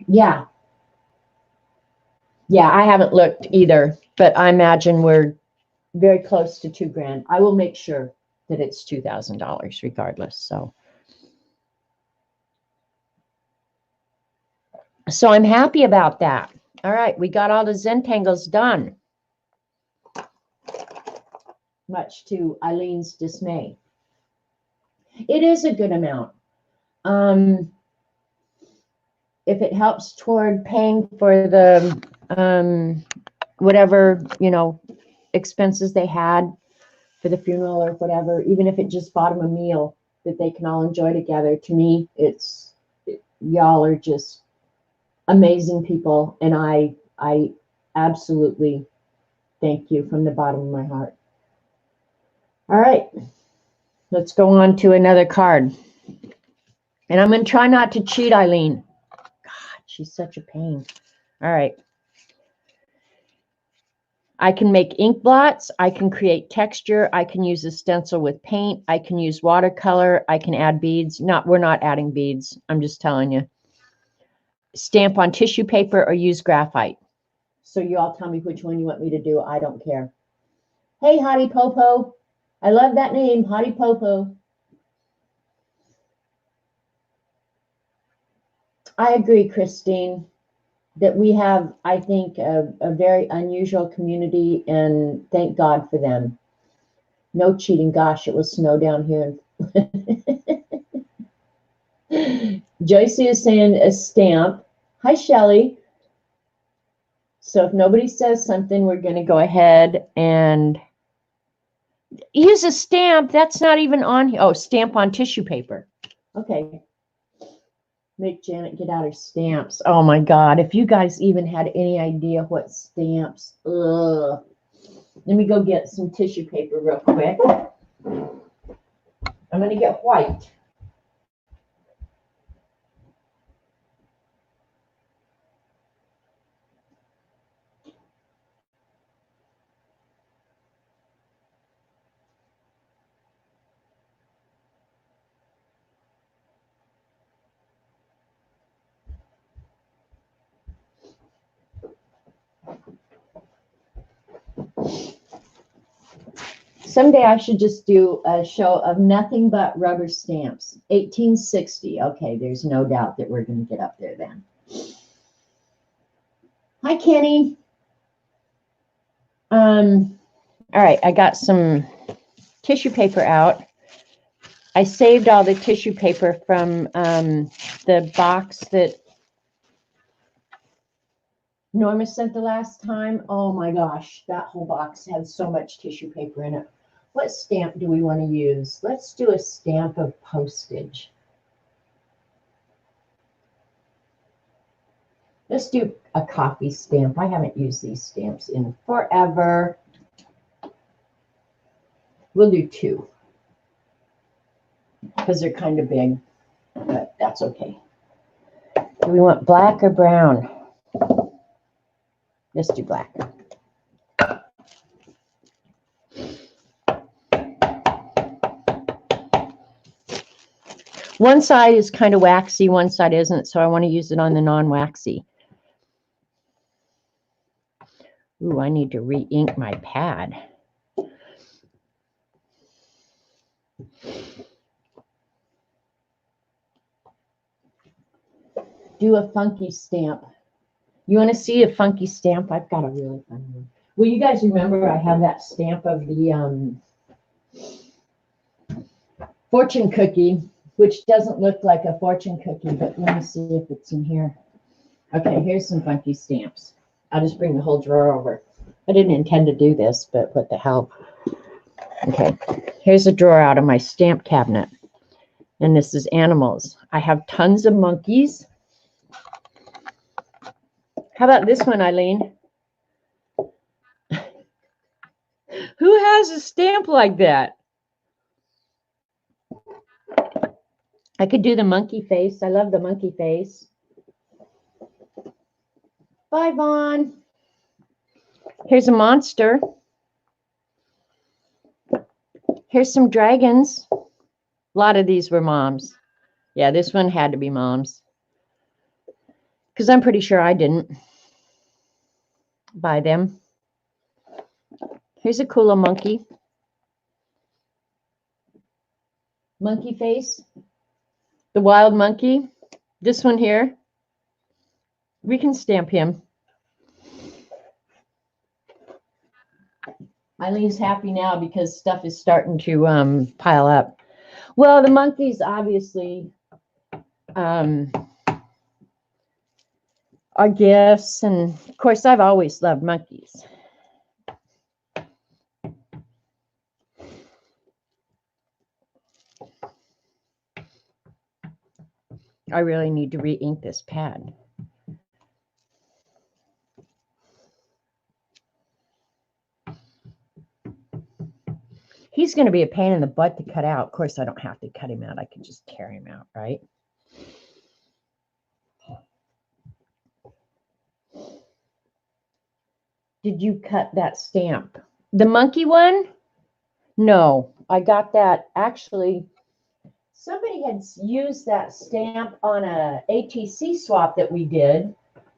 yeah. Yeah, I haven't looked either, but I imagine we're very close to $2,000. I will make sure that it's $2,000 regardless. So I'm happy about that. All right, we got all the Zentangles done, much to Eileen's dismay. It is a good amount. If it helps toward paying for the whatever, expenses they had for the funeral or whatever, even if it just bought them a meal that they can all enjoy together, to me, y'all are just amazing people, and I absolutely thank you from the bottom of my heart. All right, let's go on to another card. And I'm going to try not to cheat, Eileen. God, she's such a pain. All right. I can make ink blots. I can create texture. I can use a stencil with paint. I can use watercolor. I can add beads. We're not adding beads. I'm just telling you. Stamp on tissue paper or use graphite. So you all tell me which one you want me to do. I don't care. Hey, Hottie Popo. I love that name, Hottie Popo. I agree, Christine, that we have, I think, a very unusual community, and thank God for them. No cheating. Gosh, it will snow down here. Joycey is saying a stamp. Hi, Shelly. So if nobody says something, we're going to go ahead and use a stamp. That's not even on here. Oh, stamp on tissue paper. Okay. Make Janet get out her stamps. Oh my God. If you guys even had any idea what stamps. Ugh. Let me go get some tissue paper real quick. I'm going to get white. Someday I should just do a show of nothing but rubber stamps. 1860. Okay, there's no doubt that we're going to get up there then. Hi, Kenny. All right, I got some tissue paper out. I saved all the tissue paper from the box that Norma sent the last time. Oh my gosh, that whole box has so much tissue paper in it. What stamp do we want to use? Let's do a stamp of postage. Let's do a coffee stamp. I haven't used these stamps in forever. We'll do 2 because they're kind of big, but that's okay. Do we want black or brown? Let's do black. One side is kind of waxy, one side isn't, so I want to use it on the non-waxy. Ooh, I need to re-ink my pad. Do a funky stamp. You want to see a funky stamp? I've got a really fun one. Well, you guys remember I have that stamp of the fortune cookie, which doesn't look like a fortune cookie, but let me see if it's in here. Okay, here's some funky stamps. I'll just bring the whole drawer over. I didn't intend to do this, but what the hell. Okay, here's a drawer out of my stamp cabinet. And this is animals. I have tons of monkeys. How about this one, Eileen? Who has a stamp like that? I could do the monkey face. I love the monkey face. Bye, Vaughn. Here's a monster. Here's some dragons. A lot of these were moms. Yeah, this one had to be moms. Because I'm pretty sure I didn't buy them. Here's a cool little monkey. Monkey face. The wild monkey. This one here. We can stamp him. Eileen's happy now because stuff is starting to pile up. Well, the monkeys obviously are gifts, and of course I've always loved monkeys. I really need to re-ink this pad. He's going to be a pain in the butt to cut out. Of course, I don't have to cut him out. I can just tear him out, right? Did you cut that stamp? The monkey one? No, I got that. Actually, somebody had used that stamp on a ATC swap that we did,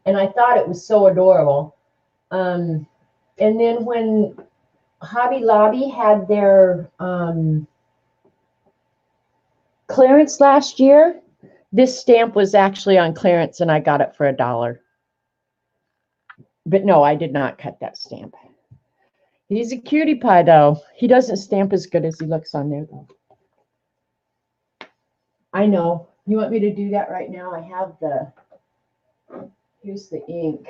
and I thought it was so adorable. And then when Hobby Lobby had their clearance last year, this stamp was actually on clearance, and I got it for $1. But no, I did not cut that stamp. He's a cutie pie, though. He doesn't stamp as good as he looks on there, though. I know. You want me to do that right now? I have here's the ink.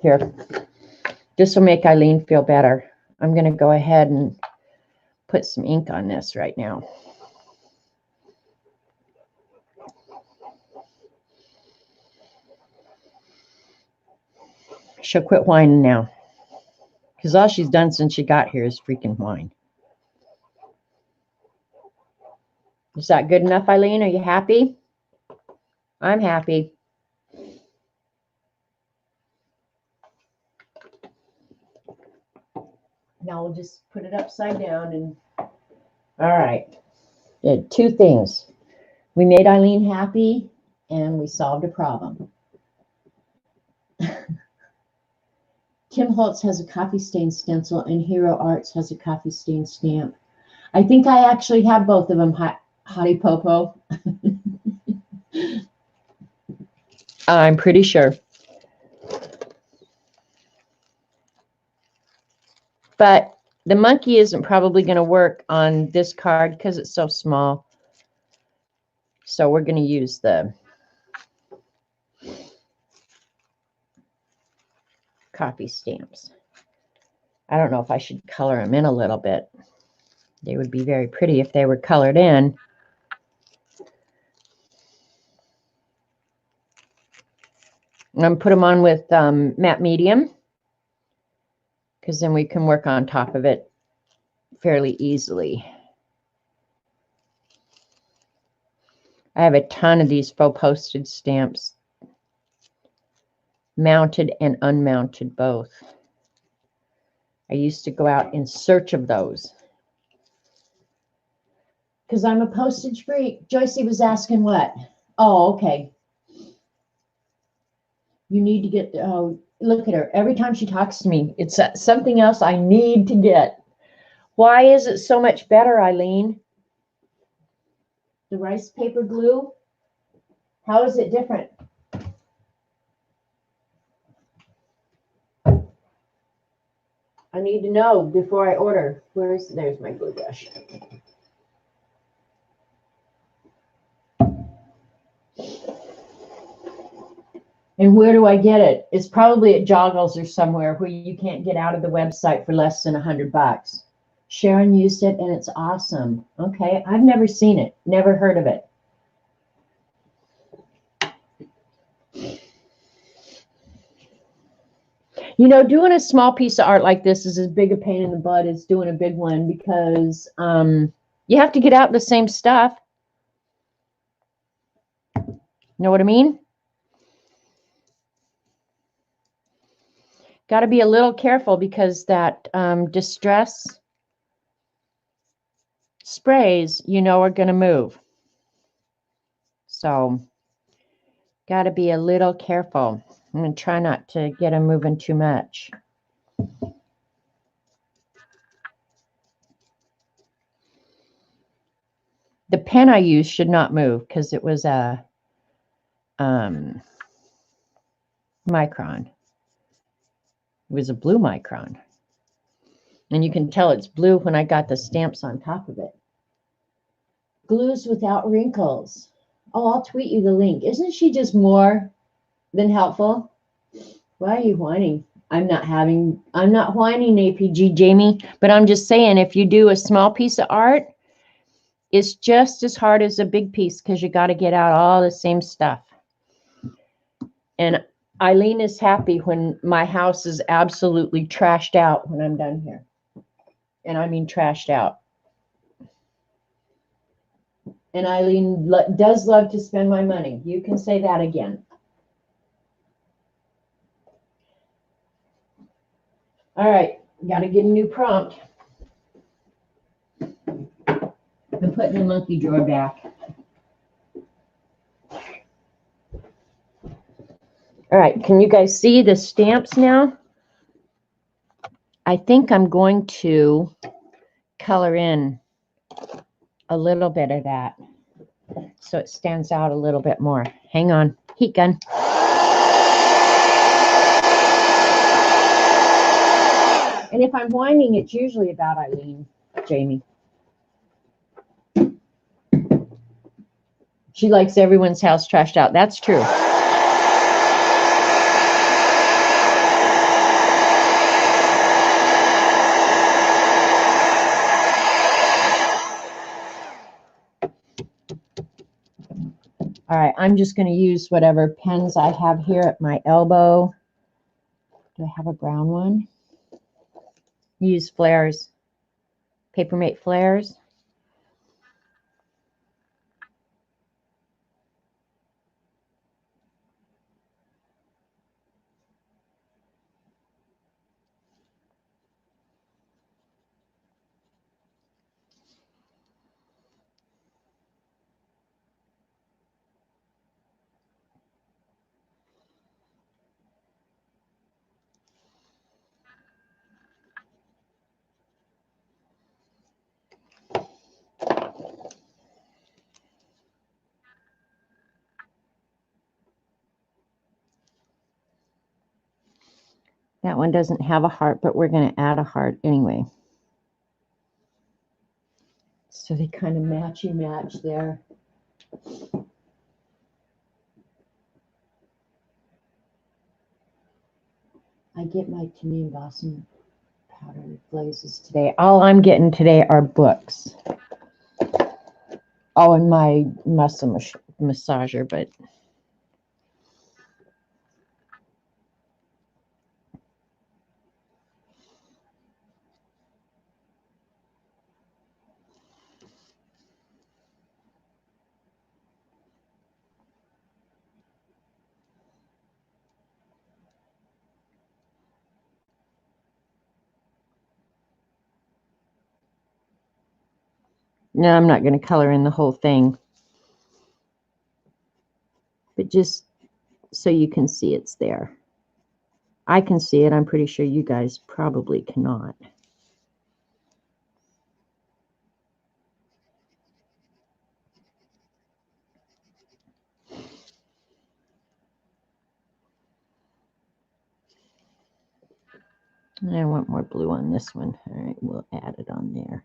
Here. This will make Eileen feel better. I'm going to go ahead and put some ink on this right now. She'll quit whining now. Because all she's done since she got here is freaking whine. Is that good enough, Eileen? Are you happy? I'm happy. Now we'll just put it upside down and all right. Did two things. We made Eileen happy and we solved a problem. Kim Holtz has a coffee stain stencil and Hero Arts has a coffee stain stamp. I think I actually have both of them, Hottie Popo. I'm pretty sure. But the monkey isn't probably going to work on this card because it's so small. So we're going to use the coffee stamps. I don't know if I should color them in a little bit. They would be very pretty if they were colored in. I'm going to put them on with matte medium because then we can work on top of it fairly easily. I have a ton of these faux postage stamps, mounted and unmounted both. I used to go out in search of those because I'm a postage freak. Joycey was asking what? Oh, okay. You need to get, oh, look at her. Every time she talks to me, it's something else I need to get. Why is it so much better, Eileen? The rice paper glue? How is it different? I need to know before I order. There's my glue brush. And where do I get it? It's probably at Joggles or somewhere where you can't get out of the website for less than $100. Sharon used it and it's awesome. Okay, I've never seen it, never heard of it. You know, doing a small piece of art like this is as big a pain in the butt as doing a big one because you have to get out the same stuff. Know what I mean? Got to be a little careful because that distress sprays, you know, are going to move. So, got to be a little careful. I'm going to try not to get them moving too much. The pen I used should not move because it was a micron. It was a blue micron. And you can tell it's blue when I got the stamps on top of it. Glues without wrinkles. Oh, I'll tweet you the link. Isn't she just more than helpful? Why are you whining? I'm not whining, APG Jamie, but I'm just saying if you do a small piece of art, it's just as hard as a big piece because you got to get out all the same stuff. And Eileen is happy when my house is absolutely trashed out when I'm done here. And I mean trashed out. And Eileen does love to spend my money. You can say that again. All right, got to get a new prompt. I'm putting the monkey drawer back. All right, can you guys see the stamps now? I think I'm going to color in a little bit of that so it stands out a little bit more. Hang on, heat gun. And if I'm whining, it's usually about Eileen, Jamie. She likes everyone's house trashed out. That's true. All right, I'm just going to use whatever pens I have here at my elbow. Do I have a brown one? Use flares, Papermate flares. That one doesn't have a heart, but we're going to add a heart anyway. So they kind of match there. I get my Timmy embossing powder glazes today. All I'm getting today are books. Oh, and my muscle massager, but no, I'm not going to color in the whole thing. But just so you can see it's there. I can see it. I'm pretty sure you guys probably cannot. I want more blue on this one. All right, we'll add it on there.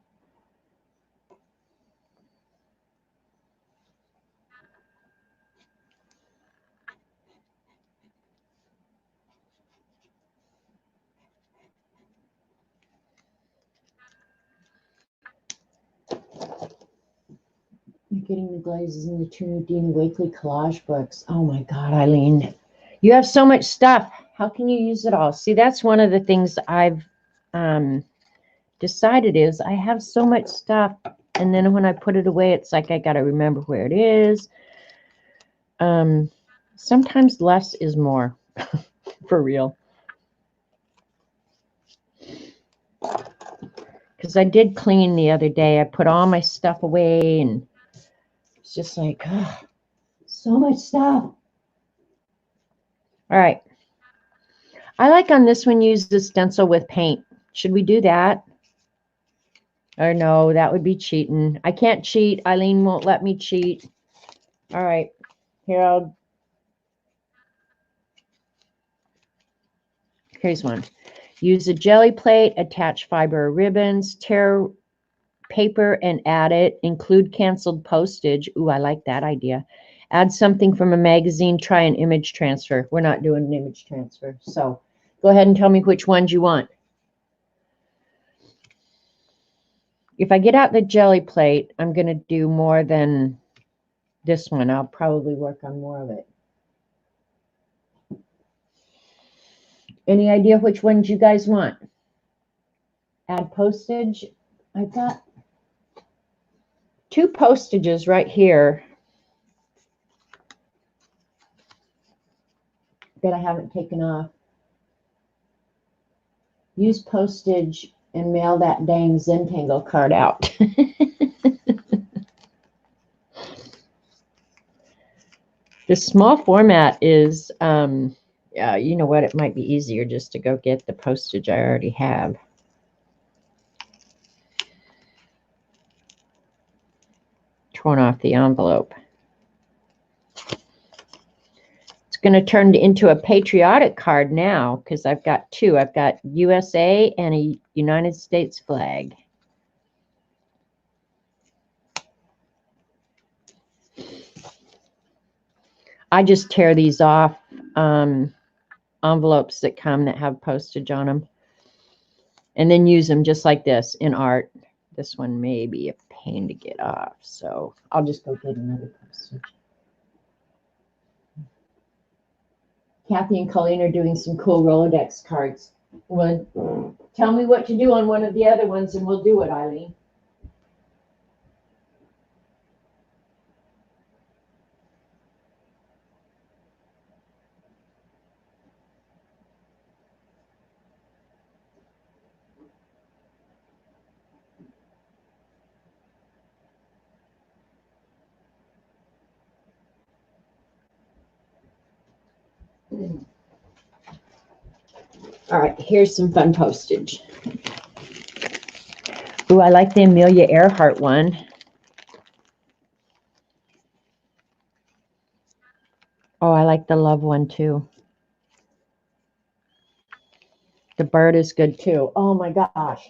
You're getting the glazes in the two new Dean Wakely collage books. Oh my God, Eileen. You have so much stuff. How can you use it all? See, that's one of the things I've decided is I have so much stuff. And then when I put it away, it's like I got to remember where it is. Sometimes less is more, for real. Because I did clean the other day. I put all my stuff away and it's just like, so much stuff. All right. I like on this one, use the stencil with paint. Should we do that? Or no, that would be cheating. I can't cheat. Eileen won't let me cheat. All right. Here, here's one. Use a jelly plate, attach fiber or ribbons, tear paper and add it. Include canceled postage. Ooh, I like that idea. Add something from a magazine. Try an image transfer. We're not doing an image transfer. So go ahead and tell me which ones you want. If I get out the jelly plate, I'm going to do more than this one. I'll probably work on more of it. Any idea which ones you guys want? Add postage. I've got 2 postages right here that I haven't taken off. Use postage and mail that dang Zentangle card out. The small format is, yeah, you know what? It might be easier just to go get the postage I already have. Torn off the envelope. It's going to turn into a patriotic card now because I've got 2. I've got USA and a United States flag. I just tear these off envelopes that come that have postage on them and then use them just like this in art. This one may be a pain to get off, so I'll just go get another postage. Kathy and Colleen are doing some cool Rolodex cards. Well, tell me what to do on one of the other ones and we'll do it, Eileen. All right, here's some fun postage. Ooh, I like the Amelia Earhart one. Oh, I like the love one too. The bird is good too. Oh my gosh.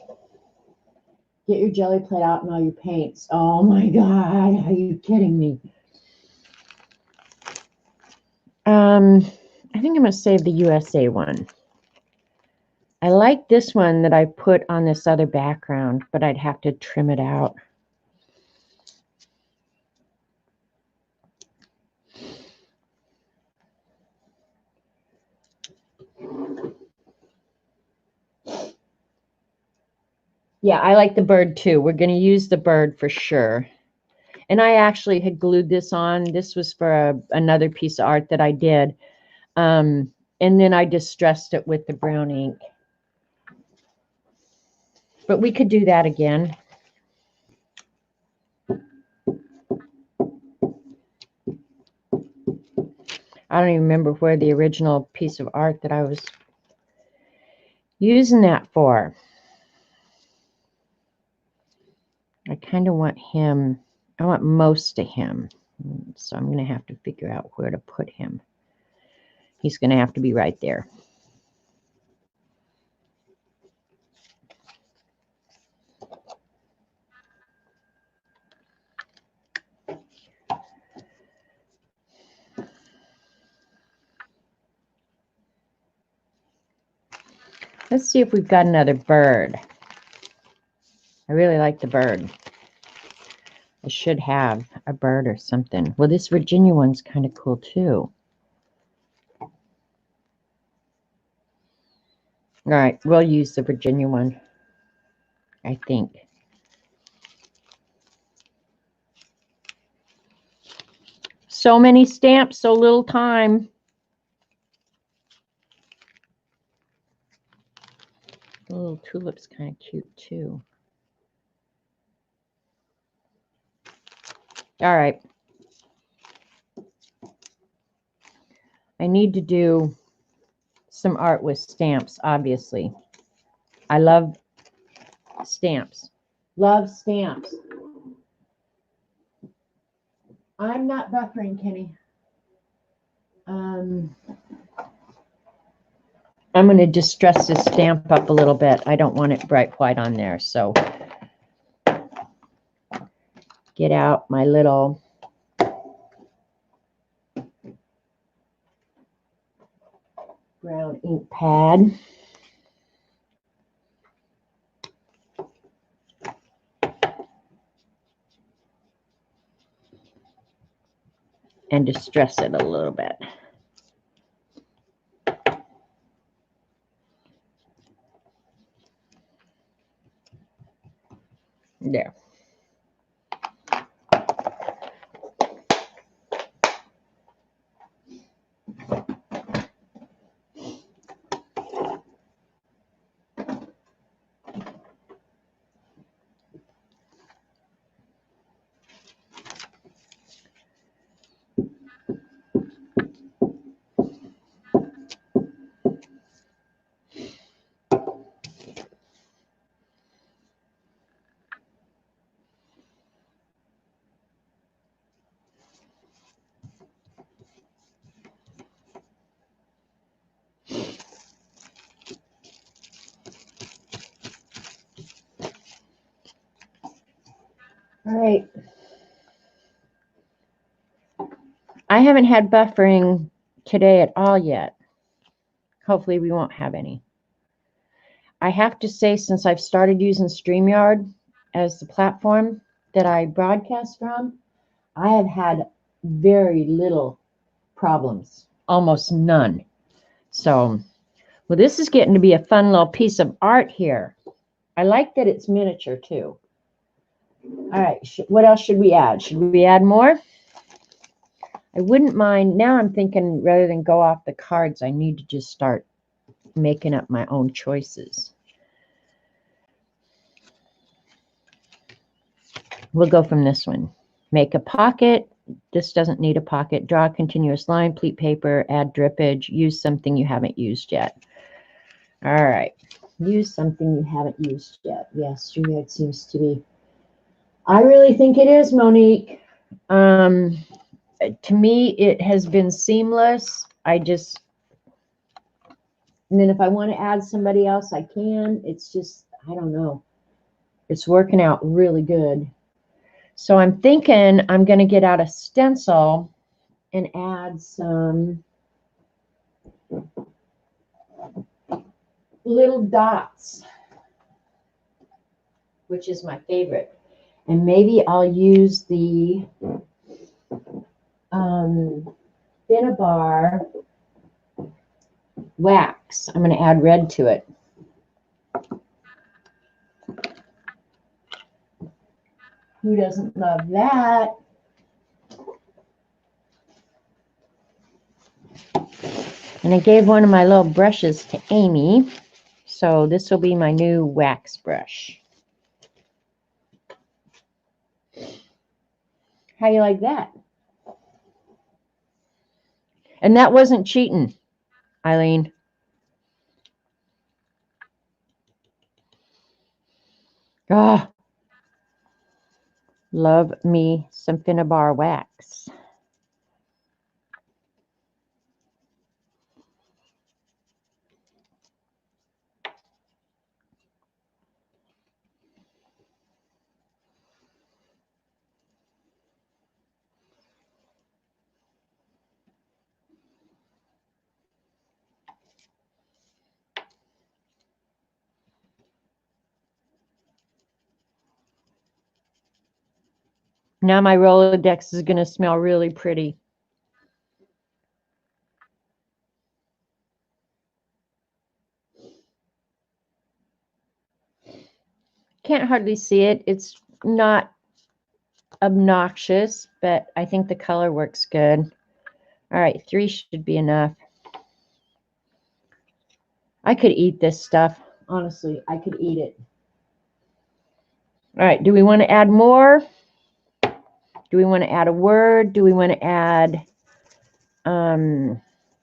Get your jelly plate out and all your paints. Oh my God, are you kidding me? I think I'm going to save the USA one. I like this one that I put on this other background, but I'd have to trim it out. Yeah, I like the bird too. We're going to use the bird for sure. And I actually had glued this on. This was for another piece of art that I did. And then I distressed it with the brown ink. But we could do that again. I don't even remember where the original piece of art that I was using that for. I kind of want him, I want most of him. So I'm going to have to figure out where to put him. He's going to have to be right there. Let's see if we've got another bird. I really like the bird. I should have a bird or something. Well, this Virginia one's kind of cool too. All right, we'll use the Virginia one, I think. So many stamps, so little time. The little tulip's kind of cute too. All right. I need to do some art with stamps, obviously. I love stamps. Love stamps. I'm not buffering, Kenny. I'm going to distress this stamp up a little bit. I don't want it bright white on there. So get out my little brown ink pad. And distress it a little bit. There. All right. I haven't had buffering today at all yet. Hopefully we won't have any. I have to say, since I've started using StreamYard as the platform that I broadcast from, I have had very little problems, almost none. So, well, this is getting to be a fun little piece of art here. I like that it's miniature too. All right, what else should we add? Should we add more? I wouldn't mind. Now I'm thinking rather than go off the cards, I need to just start making up my own choices. We'll go from this one. Make a pocket. This doesn't need a pocket. Draw a continuous line, pleat paper, add drippage, use something you haven't used yet. All right. Use something you haven't used yet. Yes, StreamYard seems to be. I really think it is, Monique. To me, it has been seamless. And then if I want to add somebody else, I can. It's just, I don't know. It's working out really good. So I'm thinking I'm going to get out a stencil and add some little dots, which is my favorite. And maybe I'll use the Cinnabar wax. I'm going to add red to it. Who doesn't love that? And I gave one of my little brushes to Amy. So this will be my new wax brush. How you like that? And that wasn't cheating, Eileen. Ah, love me some Cinnabar wax. Now my Rolodex is going to smell really pretty. Can't hardly see it. It's not obnoxious, but I think the color works good. All right, 3 should be enough. I could eat this stuff. Honestly, I could eat it. All right, do we want to add more? Do we want to add a word? Do we want to add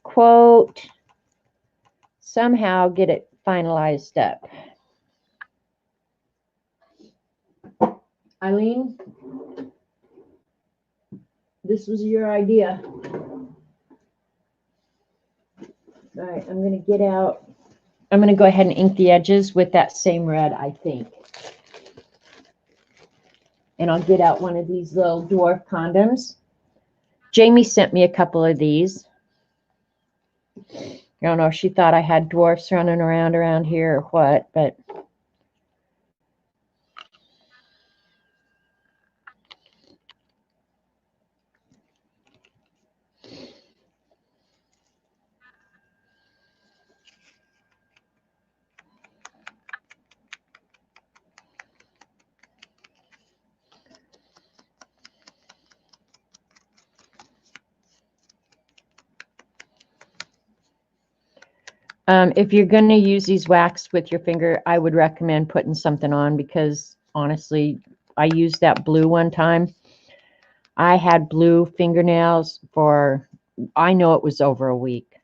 quote? Somehow get it finalized up. Eileen, this was your idea. All right, I'm going to get out. I'm going to go ahead and ink the edges with that same red, I think. And I'll get out one of these little dwarf condoms. Jamie sent me a couple of these. I don't know if she thought I had dwarfs running around here or what, but if you're going to use these wax with your finger, I would recommend putting something on because honestly, I used that blue one time. I had blue fingernails for, I know it was over a week.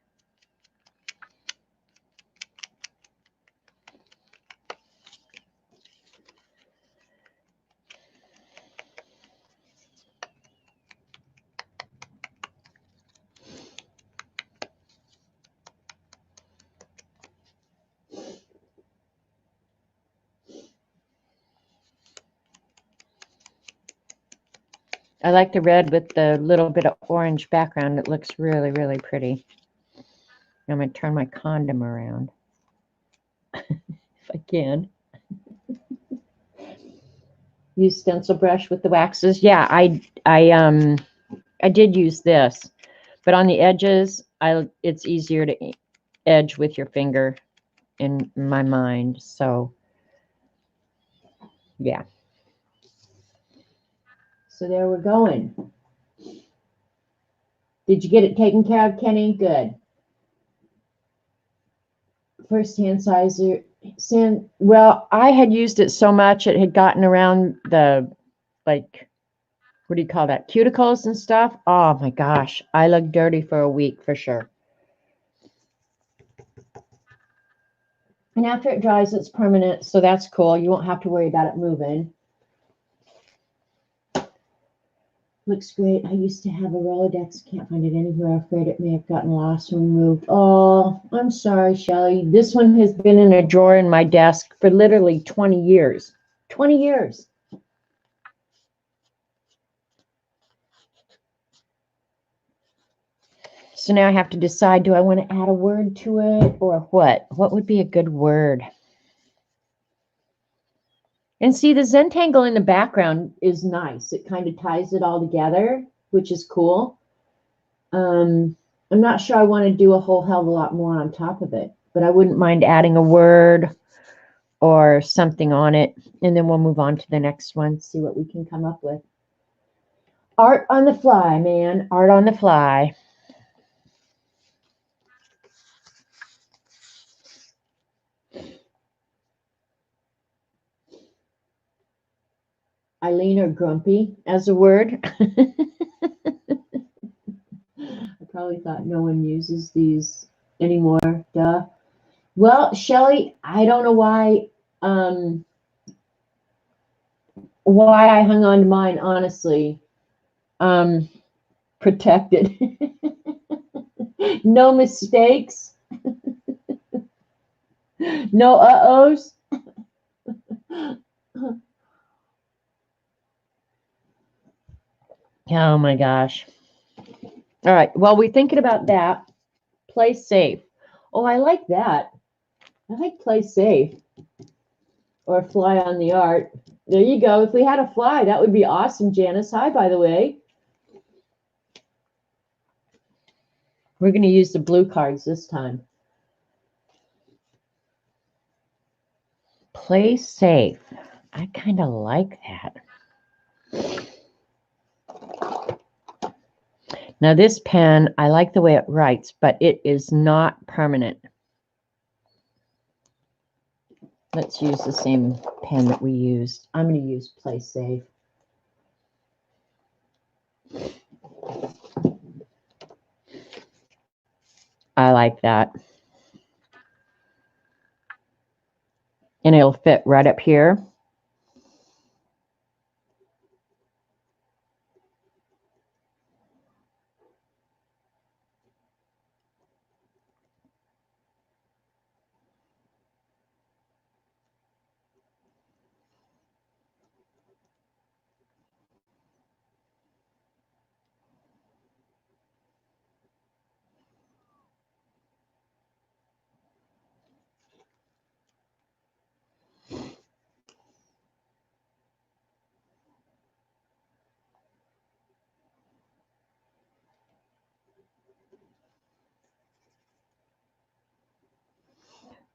I like the red with the little bit of orange background. It looks really, really pretty. I'm going to turn my condom around if I can. Use stencil brush with the waxes. Yeah, I did use this, but on the edges, it's easier to edge with your finger in my mind. So, yeah. So there we're going. Did you get it taken care of, Kenny? Good. First hand sizer. Well, I had used it so much it had gotten around the, like, what do you call that? Cuticles and stuff. Oh my gosh. I look dirty for a week for sure. And after it dries, it's permanent. So that's cool. You won't have to worry about it moving. Looks great. I used to have a Rolodex. Can't find it anywhere. Afraid it may have gotten lost when moved. Oh, I'm sorry, Shelly. This one has been in a drawer in my desk for literally 20 years. 20 years. So now I have to decide, do I want to add a word to it or what? What would be a good word? And see, the Zentangle in the background is nice. It kind of ties it all together, which is cool. I'm not sure I want to do a whole hell of a lot more on top of it, but I wouldn't mind adding a word or something on it. And then we'll move on to the next one, see what we can come up with. Art on the fly, man. Art on the fly. Eileen or grumpy as a word. I probably thought no one uses these anymore. Duh. Well, Shelly, I don't know why I hung on to mine, honestly. Protected. No mistakes. No uh-ohs. Oh my gosh. All right. Well, we're thinking about that. Play safe. Oh, I like that. I like play safe. Or fly on the art. There you go. If we had a fly, that would be awesome, Janice. Hi, by the way. We're going to use the blue cards this time. Play safe. I kind of like that. Now this pen, I like the way it writes, but it is not permanent. Let's use the same pen that we used. I'm going to use Play Safe. like that. And it'll fit right up here.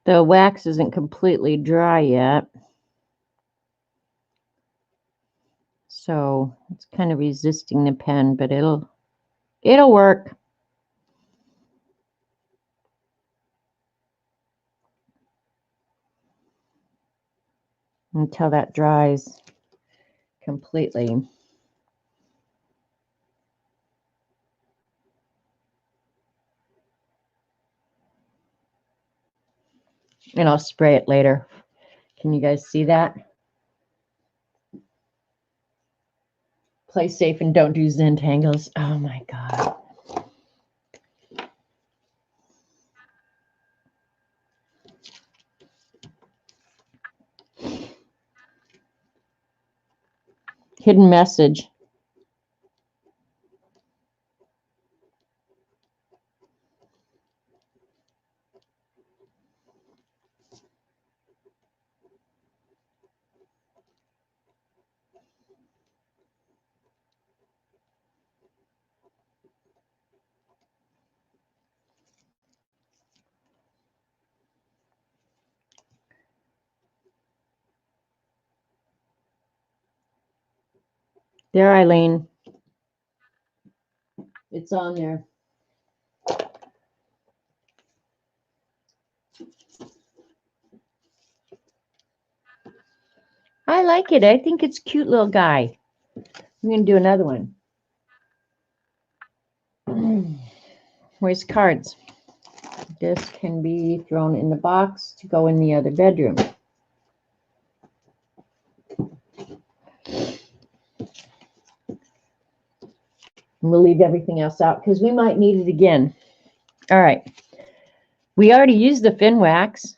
The wax isn't completely dry yet. So it's kind of resisting the pen, but it'll work. Until that dries completely. And I'll spray it later. Can you guys see that? Play safe and don't do Zentangles. Oh my God. Hidden message. There, Eileen. It's on there. I like it. I think it's a cute little guy. I'm going to do another one. Where's cards? This can be thrown in the box to go in the other bedroom. And we'll leave everything else out because we might need it again. All right. We already used the fin wax.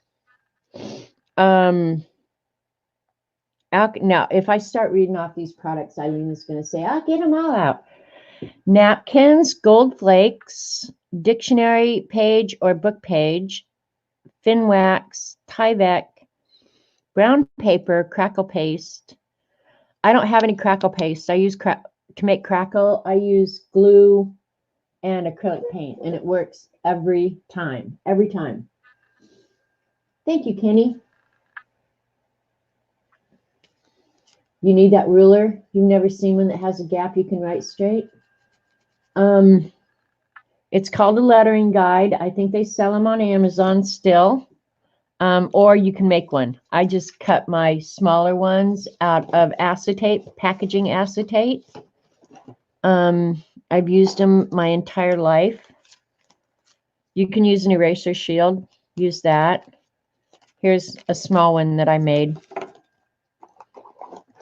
Now, if I start reading off these products, Eileen is going to say, I'll get them all out. Napkins, gold flakes, dictionary page or book page, fin wax, Tyvek, brown paper, crackle paste. I don't have any crackle paste. I use to make crackle. I use glue and acrylic paint, and it works every time. Every time. Thank you, Kenny. You need that ruler. You've never seen one that has a gap you can write straight. It's called a lettering guide. I think they sell them on Amazon still. Or you can make one. I just cut my smaller ones out of acetate, packaging acetate. I've used them my entire life. You can use an eraser shield. Use that. Here's a small one that I made.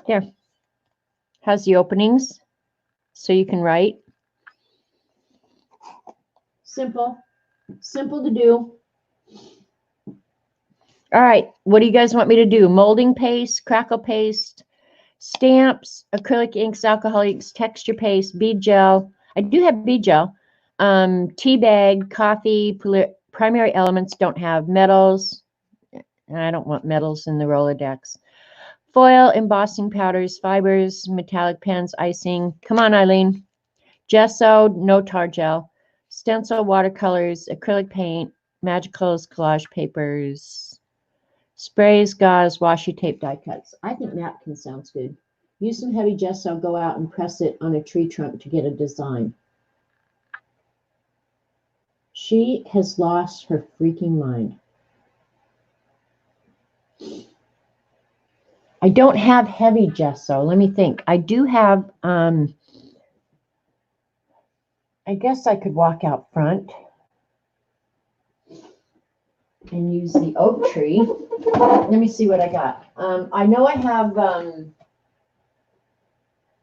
Here. Has the openings so you can write. Simple. Simple to do. All right. What do you guys want me to do? Molding paste, crackle paste, stamps, acrylic inks, alcohol inks, texture paste, bead gel. I do have bead gel. Tea bag, coffee, primary elements don't have metals. I don't want metals in the Rolodex. Foil, embossing powders, fibers, metallic pens, icing. Come on, Eileen. Gesso, no tar gel. Stencil, watercolors, acrylic paint, magicals, collage papers, sprays, gauze, washi tape, die cuts. I think napkin sounds good. Use some heavy gesso, go out and press it on a tree trunk to get a design. She has lost her freaking mind. I don't have heavy gesso. Let me think. I do have, I guess I could walk out front. and use the oak tree. Let me see what I got. I know I have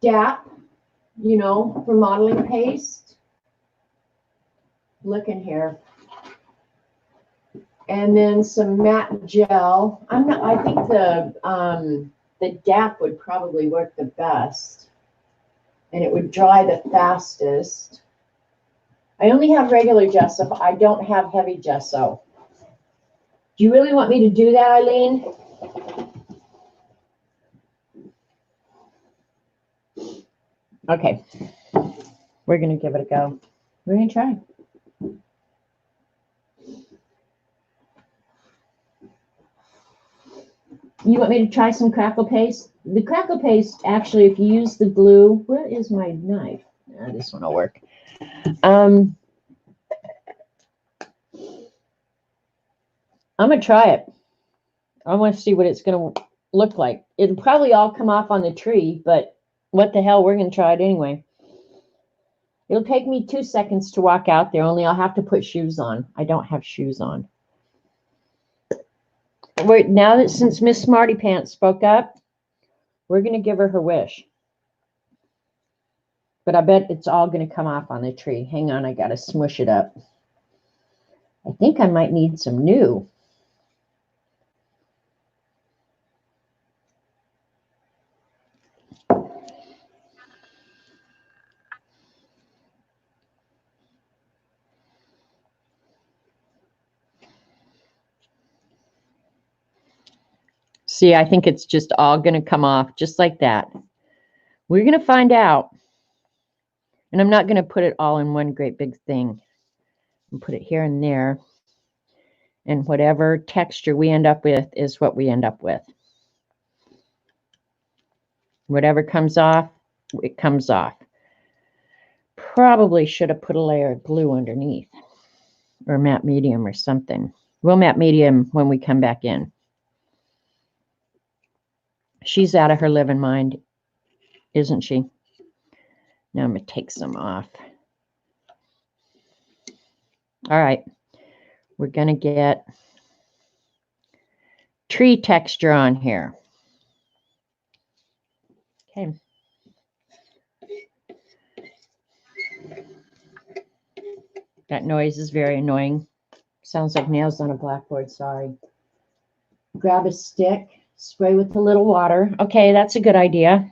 DAP, you know, for modeling paste. Look in here. And then some matte gel. I think the DAP would probably work the best. And it would dry the fastest. I only have regular gesso. I don't have heavy gesso. Do you really want me to do that, Eileen? Okay. We're going to give it a go. We're going to try. You want me to try some crackle paste? The crackle paste, actually, if you use the glue, where is my knife? This one will work. I'm going to try it. I want to see what it's going to look like. It'll probably all come off on the tree, but what the hell, we're going to try it anyway. It'll take me 2 seconds to walk out there, only I'll have to put shoes on. I don't have shoes on. Now that since Miss Smarty Pants spoke up, we're going to give her wish. But I bet it's all going to come off on the tree. Hang on, I got to smush it up. I think I might need some new. See, I think it's just all going to come off just like that. We're going to find out. And I'm not going to put it all in one great big thing. And put it here and there. And whatever texture we end up with is what we end up with. Whatever comes off, it comes off. Probably should have put a layer of glue underneath. Or matte medium or something. We'll matte medium when we come back in. She's out of her living mind, isn't she? Now I'm going to take some off. All right. We're going to get tree texture on here. Okay. That noise is very annoying. Sounds like nails on a blackboard, sorry. Grab a stick, spray with a little water. Okay, that's a good idea.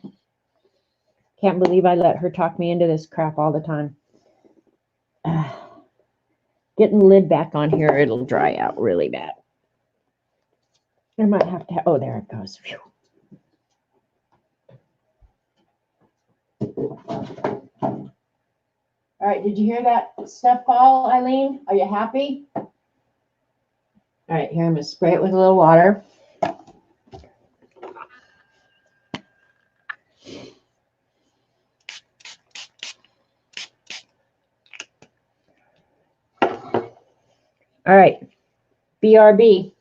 Can't believe I let her talk me into this crap all the time. Getting the lid back on here, it'll dry out really bad. I might have to, oh, there it goes. Phew. All right, did you hear that stuff fall, Eileen? Are you happy? All right, here I'm going to spray it with a little water. All right, BRB.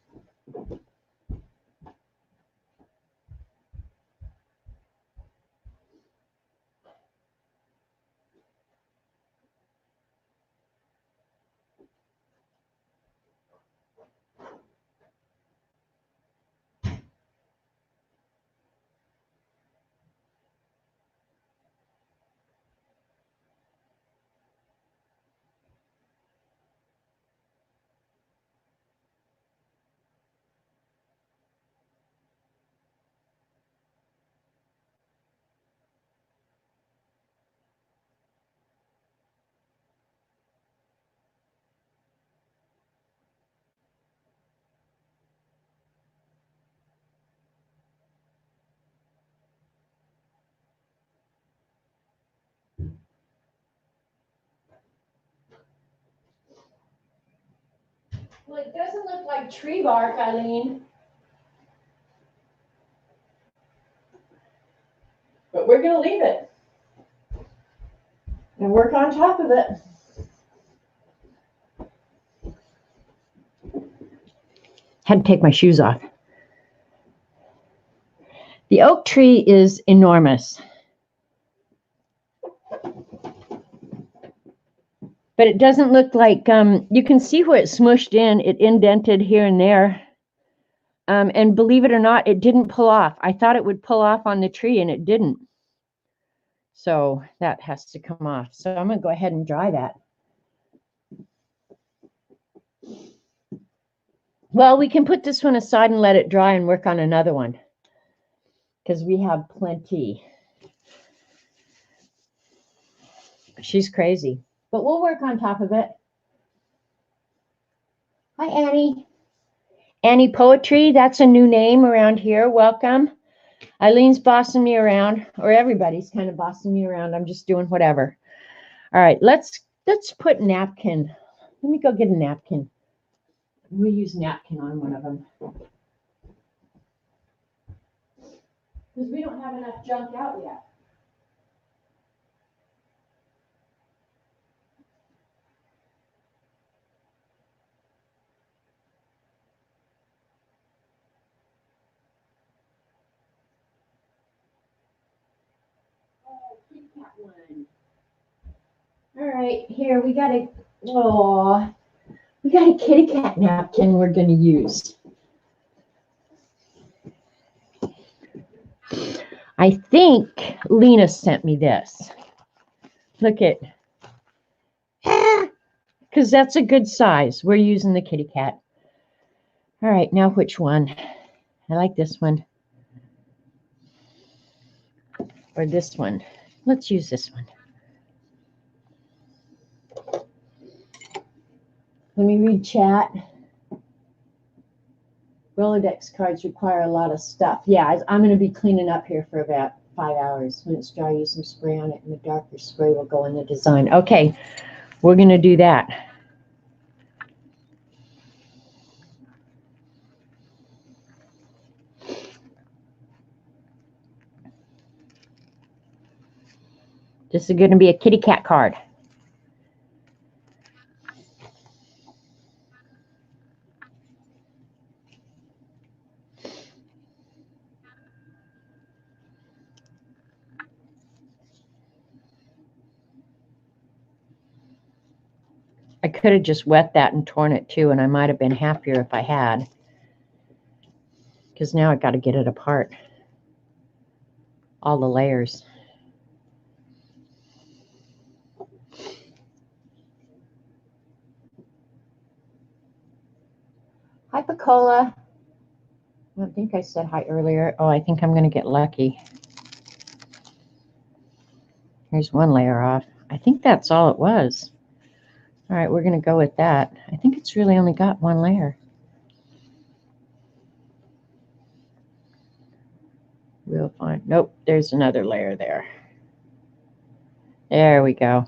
Well, it doesn't look like tree bark, Eileen. But we're going to leave it. And work on top of it. Had to take my shoes off. The oak tree is enormous. But it doesn't look like, you can see where it smushed in. It indented here and there. And believe it or not, it didn't pull off. I thought it would pull off on the tree and it didn't. So that has to come off. So I'm going to go ahead and dry that. Well, we can put this one aside and let it dry and work on another one, because we have plenty. She's crazy, but we'll work on top of it. Hi, Annie. Annie Poetry, that's a new name around here. Welcome. Eileen's bossing me around, or everybody's kind of bossing me around. I'm just doing whatever. All right, let's put napkin. Let me go get a napkin. We'll use napkin on one of them. Because we don't have enough junk out yet. Oh, kitty cat one. All right, here we got a kitty cat napkin we're going to use. I think Lena sent me this. Look at, because that's a good size. We're using the kitty cat. All right, now which one? I like this one. Or this one. Let's use this one. Let me read chat. Rolodex cards require a lot of stuff. Yeah, I'm going to be cleaning up here for about 5 hours. When it's dry, use some spray on it, and the darker spray will go in the design. Okay, we're going to do that. This is going to be a kitty cat card. I could have just wet that and torn it too, and I might have been happier if I had. Because now I got to get it apart. All the layers. Hi, Picola. I don't think I said hi earlier. Oh, I think I'm going to get lucky. Here's one layer off. I think that's all it was. All right, we're going to go with that. I think it's really only got one layer. We'll find. Nope, there's another layer there. There we go.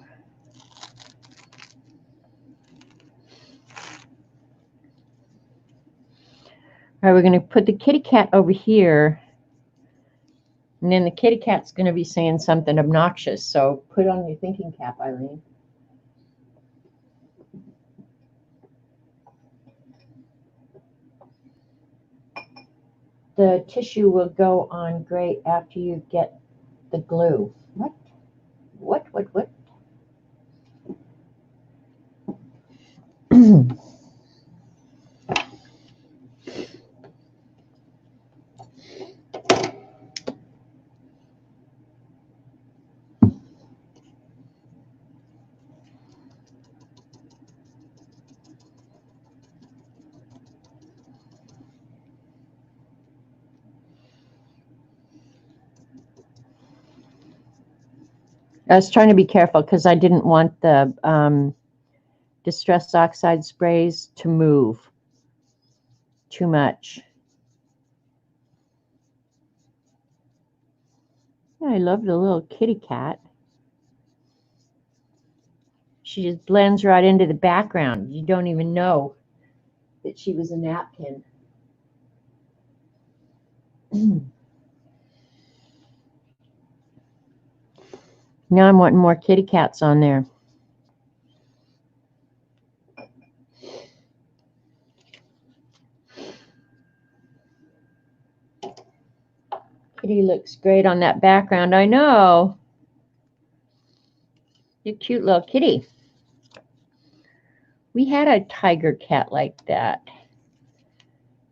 All right, we're going to put the kitty cat over here. And then the kitty cat's going to be saying something obnoxious. So put on your thinking cap, Eileen. The tissue will go on great after you get the glue. What? What? I was trying to be careful because I didn't want the Distress Oxide sprays to move too much. Yeah, I love the little kitty cat. She just blends right into the background. You don't even know that she was a napkin. Now I'm wanting more kitty cats on there. Kitty looks great on that background. I know. You're a cute little kitty. We had a tiger cat like that.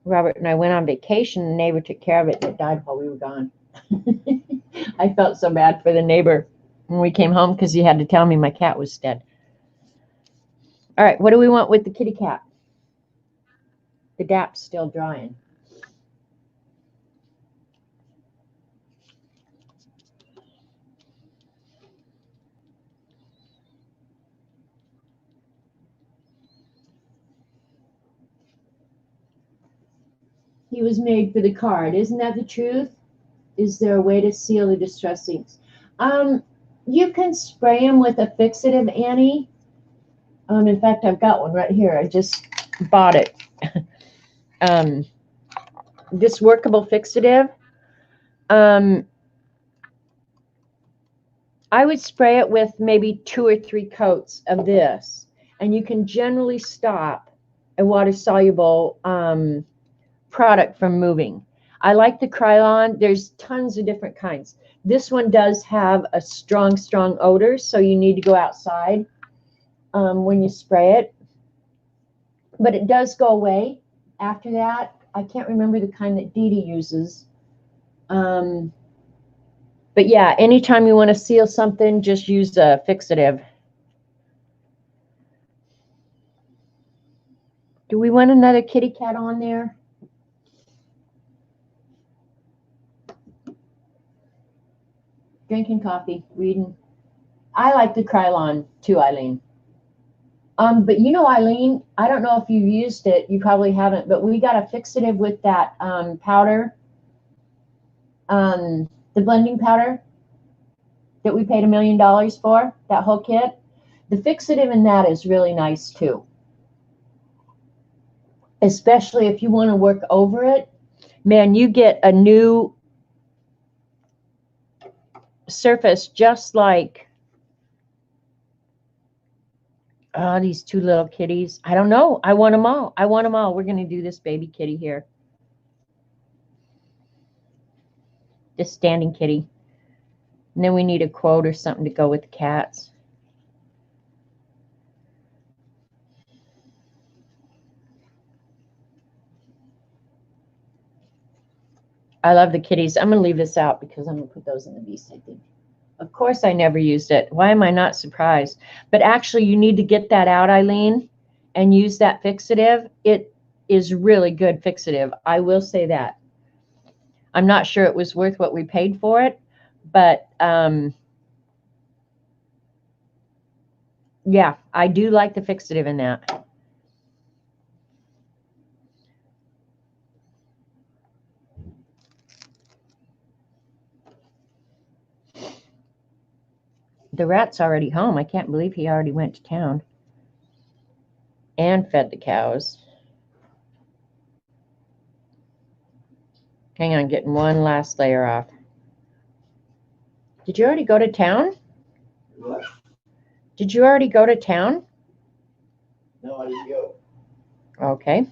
Robert and I went on vacation. The neighbor took care of it, and it died while we were gone. I felt so bad for the neighbor when we came home because he had to tell me my cat was dead. All right, what do we want with the kitty cat? The DAP's still drying. He was made for the card. Isn't that the truth? Is there a way to seal the distress inks? You can spray them with a fixative, Annie. In fact, I've got one right here. I just bought it. This workable fixative. I would spray it with maybe 2 or 3 coats of this, and you can generally stop a water-soluble product from moving. I like the Krylon. There's tons of different kinds. This one does have a strong, strong odor, so you need to go outside when you spray it. But it does go away after that. I can't remember the kind that Dee Dee uses. But yeah, anytime you want to seal something, just use a fixative. Do we want another kitty cat on there? Drinking coffee, reading. I like the Krylon too, Eileen. But you know, Eileen, I don't know if you've used it. You probably haven't, but we got a fixative with that powder, the blending powder that we paid $1 million for, that whole kit. The fixative in that is really nice too. Especially if you want to work over it. Man, you get a new surface just like these 2 little kitties. I don't know. I want them all. I want them all. We're going to do this baby kitty here. This standing kitty. And then we need a quote or something to go with the cats. I love the kitties. I'm going to leave this out because I'm going to put those in the beast, I think. Of course, I never used it. Why am I not surprised? But actually, you need to get that out, Eileen, and use that fixative. It is really good fixative. I will say that. I'm not sure it was worth what we paid for it, but yeah, I do like the fixative in that. The rat's already home. I can't believe he already went to town and fed the cows. Hang on, getting one last layer off. Did you already go to town? What? Did you already go to town? No, I didn't go. Okay.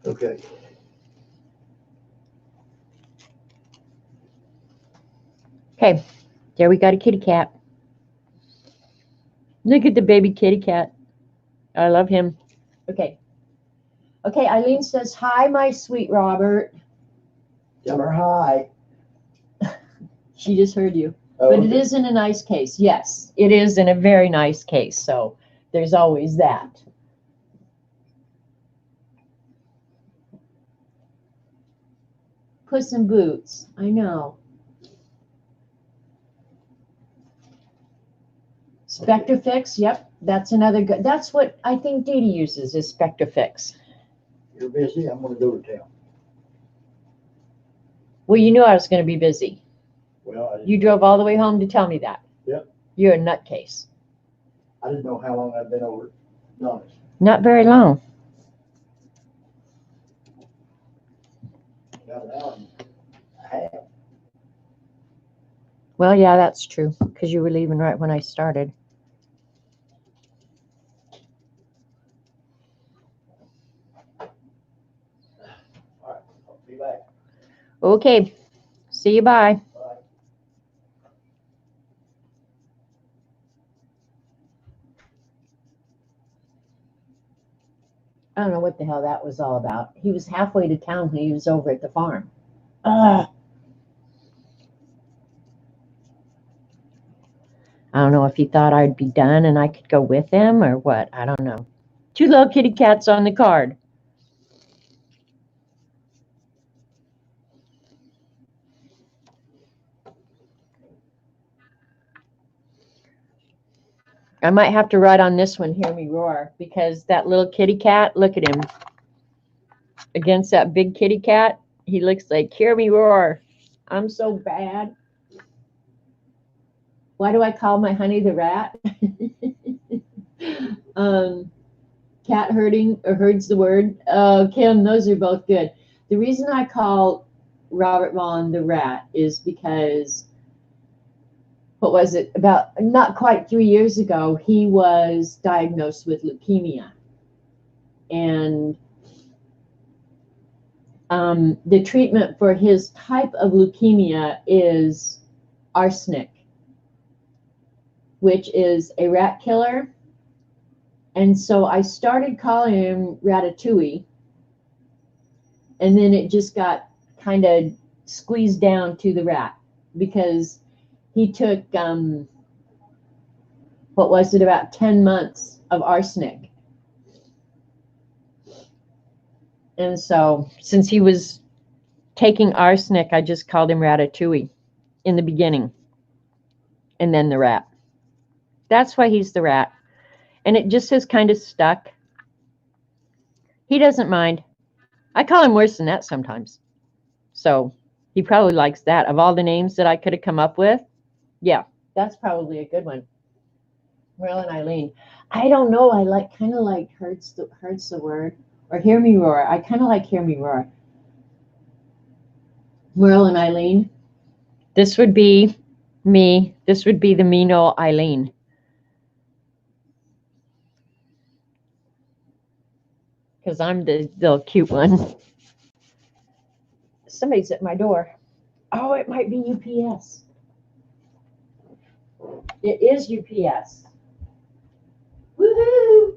Okay. Okay, there we got a kitty cat. Look at the baby kitty cat. I love him. Okay. Okay, Eileen says, hi, my sweet Robert. Tell her hi. She just heard you. Oh, But okay. it is in a nice case. Yes, it is in a very nice case. So there's always that. Puss in Boots. I know. Spectre Fix. Yep, that's another good. That's what I think Dee Dee uses is Spectre Fix. You're busy. I'm going to go to town. Well, you knew I was going to be busy. Well, I didn't, You drove all the way home to tell me that. Yep. You're a nutcase. I didn't know how long I've been over. To be honest. Not very long. About an hour and a half. Well, yeah, that's true because you were leaving right when I started. All right. I'll be back. Okay. See you. Bye. Bye. I don't know what the hell that was all about. He was halfway to town when he was over at the farm. Ugh. I don't know if he thought I'd be done and I could go with him or what. I don't know. 2 little kitty cats on the card. I might have to write on this one, Hear Me Roar, because that little kitty cat, look at him. Against that big kitty cat, he looks like Hear Me Roar. I'm so bad. Why do I call my honey the rat? Cat herding or herds the word. Kim, those are both good. The reason I call Robert Vaughn the rat is because, what was it, about not quite 3 years ago, he was diagnosed with leukemia. And the treatment for his type of leukemia is arsenic, which is a rat killer. And so I started calling him Ratatouille, and then it just got kind of squeezed down to the rat, because he took, what was it, about 10 months of arsenic. And so since he was taking arsenic, I just called him Ratatouille in the beginning, and then the rat. That's why he's the rat. And it just has kind of stuck. He doesn't mind. I call him worse than that sometimes. So he probably likes that. Of all the names that I could have come up with, yeah, that's probably a good one. Merle and Eileen. I don't know. I kind of like herds the word, or Hear Me Roar. I kind of like Hear Me Roar. Merle and Eileen. This would be me. This would be the mean old Eileen. Because I'm the little cute one. Somebody's at my door. Oh, it might be UPS. It is UPS. Woohoo!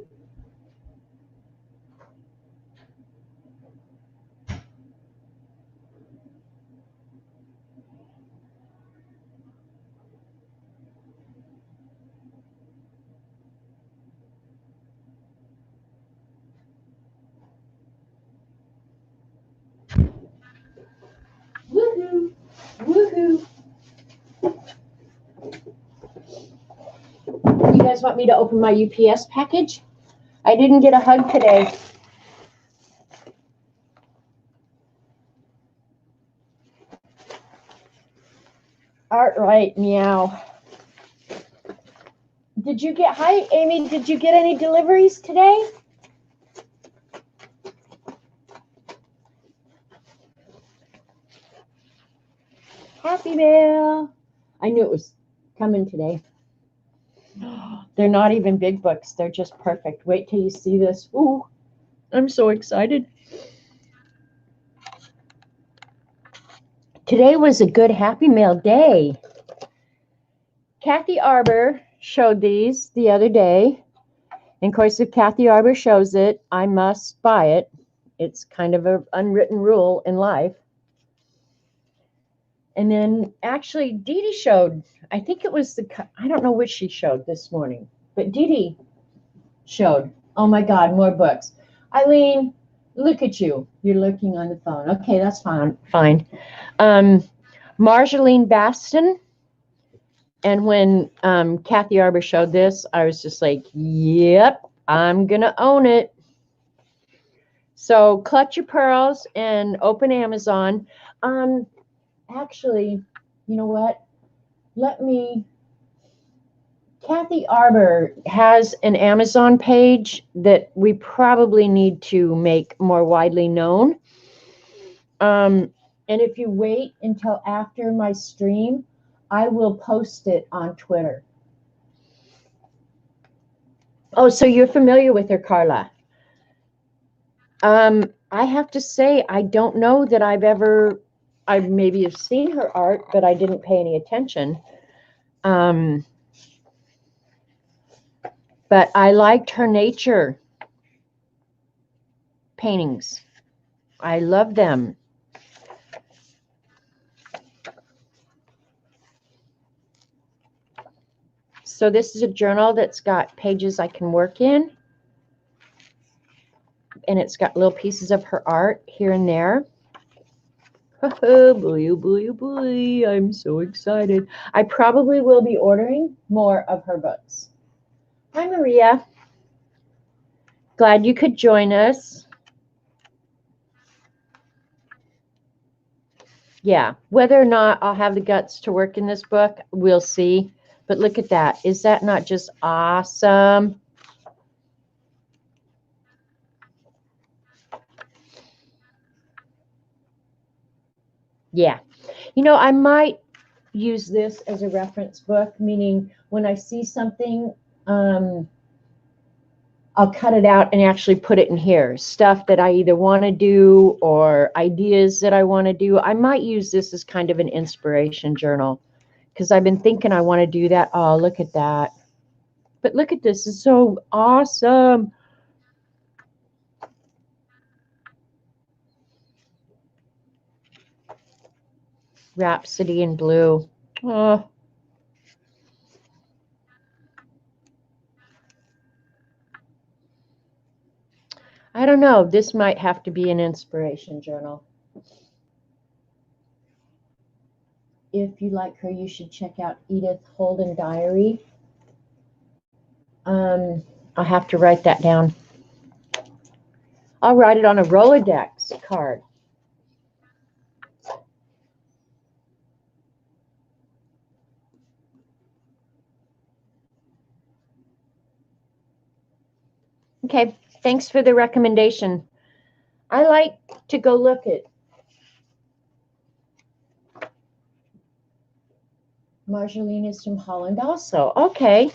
Woohoo! Woohoo! You guys want me to open my UPS package? I didn't get a hug today. All right, meow. Hi, Amy, did you get any deliveries today? Happy Mail. I knew it was coming today. They're not even big books. They're just perfect. Wait till you see this. Ooh, I'm so excited. Today was a good Happy Mail day. Kathy Arbor showed these the other day. And of course, if Kathy Arbor shows it, I must buy it. It's kind of an unwritten rule in life. And then actually Dee Dee showed, I think it was I don't know which she showed this morning, but Dee Dee showed. Oh my God, more books. Eileen, look at you. You're looking on the phone. Okay, that's fine. Marjolaine Baston. And when Kathy Arbor showed this, I was just like, yep, I'm going to own it. So clutch your pearls and open Amazon. Actually, you know what? Kathy Arbor has an Amazon page that we probably need to make more widely known. And if you wait until after my stream, I will post it on Twitter. Oh, so you're familiar with her, Carla? I have to say, I don't know that I maybe have seen her art, but I didn't pay any attention. But I liked her nature. paintings. I love them. So this is a journal that's got pages I can work in. And it's got little pieces of her art here and there. Oh, boy, oh boy, oh boy. I'm so excited. I probably will be ordering more of her books. Hi, Maria. Glad you could join us. Yeah, whether or not I'll have the guts to work in this book, we'll see. But look at that. Is that not just awesome? Yeah. You know, I might use this as a reference book, meaning when I see something, I'll cut it out and actually put it in here. Stuff that I either want to do or ideas that I want to do. I might use this as kind of an inspiration journal because I've been thinking I want to do that. Oh, look at that. But look at this. It's so awesome. Rhapsody in Blue. Oh. I don't know. This might have to be an inspiration journal. If you like her, you should check out Edith Holden Diary. I'll have to write that down. I'll write it on a Rolodex card. Okay, thanks for the recommendation. I like to go look at Marjolaine is from Holland also. Okay.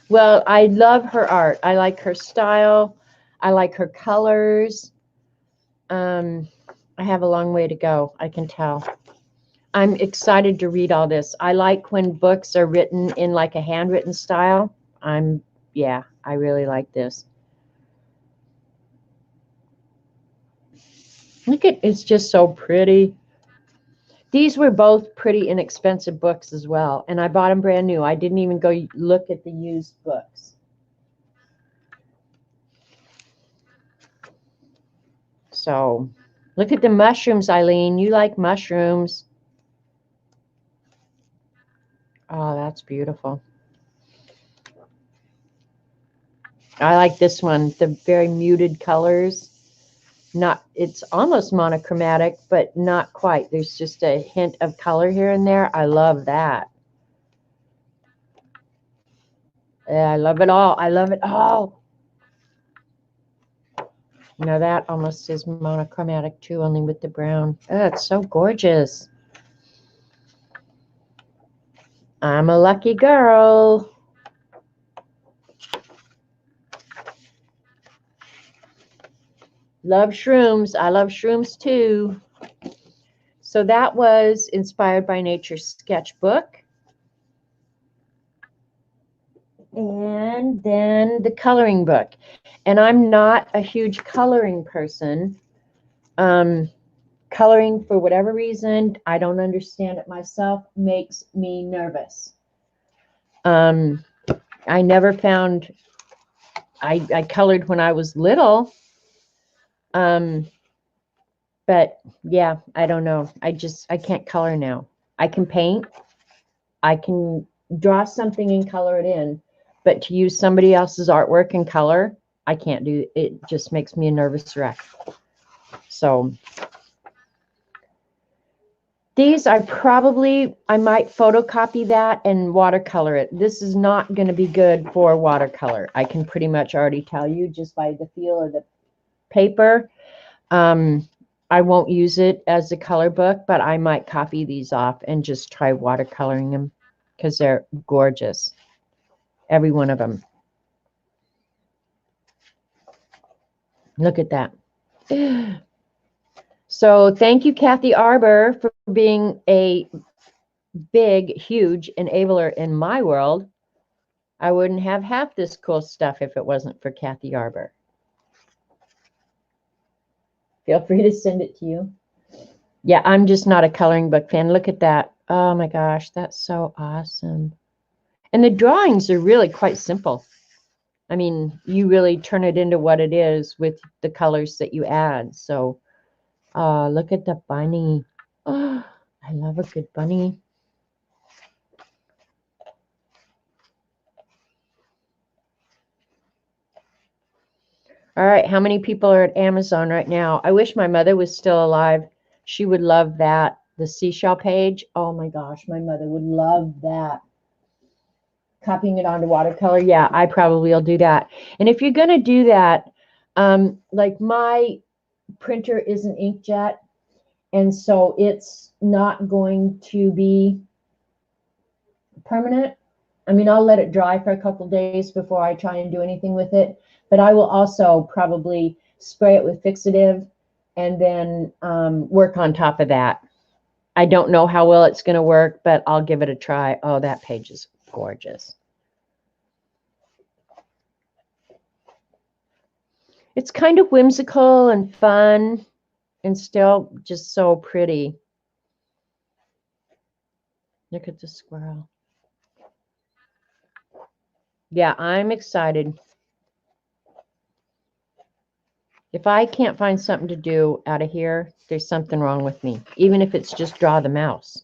Well, I love her art. I like her style. I like her colors. I have a long way to go, I can tell. I'm excited to read all this. I like when books are written in like a handwritten style. Yeah, I really like this. Look at, it's just so pretty. These were both pretty inexpensive books as well, and I bought them brand new. I didn't even go look at the used books. So, look at the mushrooms, Eileen. You like mushrooms. Oh, that's beautiful. I like this one, the very muted colors. It's almost monochromatic, but not quite. There's just a hint of color here and there. I love that. Yeah, I love it all. I love it all. Now that almost is monochromatic too, only with the brown. Oh, it's so gorgeous. I'm a lucky girl. Love shrooms. I love shrooms too. So that was Inspired by Nature sketchbook. And then the coloring book. And I'm not a huge coloring person. Coloring, for whatever reason, I don't understand it myself, makes me nervous. I never found, I colored when I was little. But yeah, I don't know. I can't color now. I can paint. I can draw something and color it in. But to use somebody else's artwork in color, I can't do it. It just makes me a nervous wreck. So these I might photocopy that and watercolor it. This is not going to be good for watercolor. I can pretty much already tell you just by the feel of the paper. I won't use it as a color book, but I might copy these off and just try watercoloring them because they're gorgeous. Every one of them. Look at that. So thank you, Kathy Arbor, for being a big, huge enabler in my world. I wouldn't have half this cool stuff if it wasn't for Kathy Arbor. Feel free to send it to you. Yeah, I'm just not a coloring book fan. Look at that. Oh my gosh, that's so awesome. And the drawings are really quite simple. I mean, you really turn it into what it is with the colors that you add. So look at the bunny. Oh, I love a good bunny. All right, how many people are at Amazon right now? I wish my mother was still alive. She would love that. The seashell page. Oh my gosh, my mother would love that. Copying it onto watercolor. Yeah, I probably will do that. And if you're going to do that, like my printer is an inkjet, and so it's not going to be permanent. I mean, I'll let it dry for a couple days before I try and do anything with it, but I will also probably spray it with fixative and then work on top of that. I don't know how well it's going to work, but I'll give it a try. Oh, that page is gorgeous. It's kind of whimsical and fun and still just so pretty. Look at the squirrel. Yeah, I'm excited. If I can't find something to do out of here, there's something wrong with me, even if it's just draw the mouse.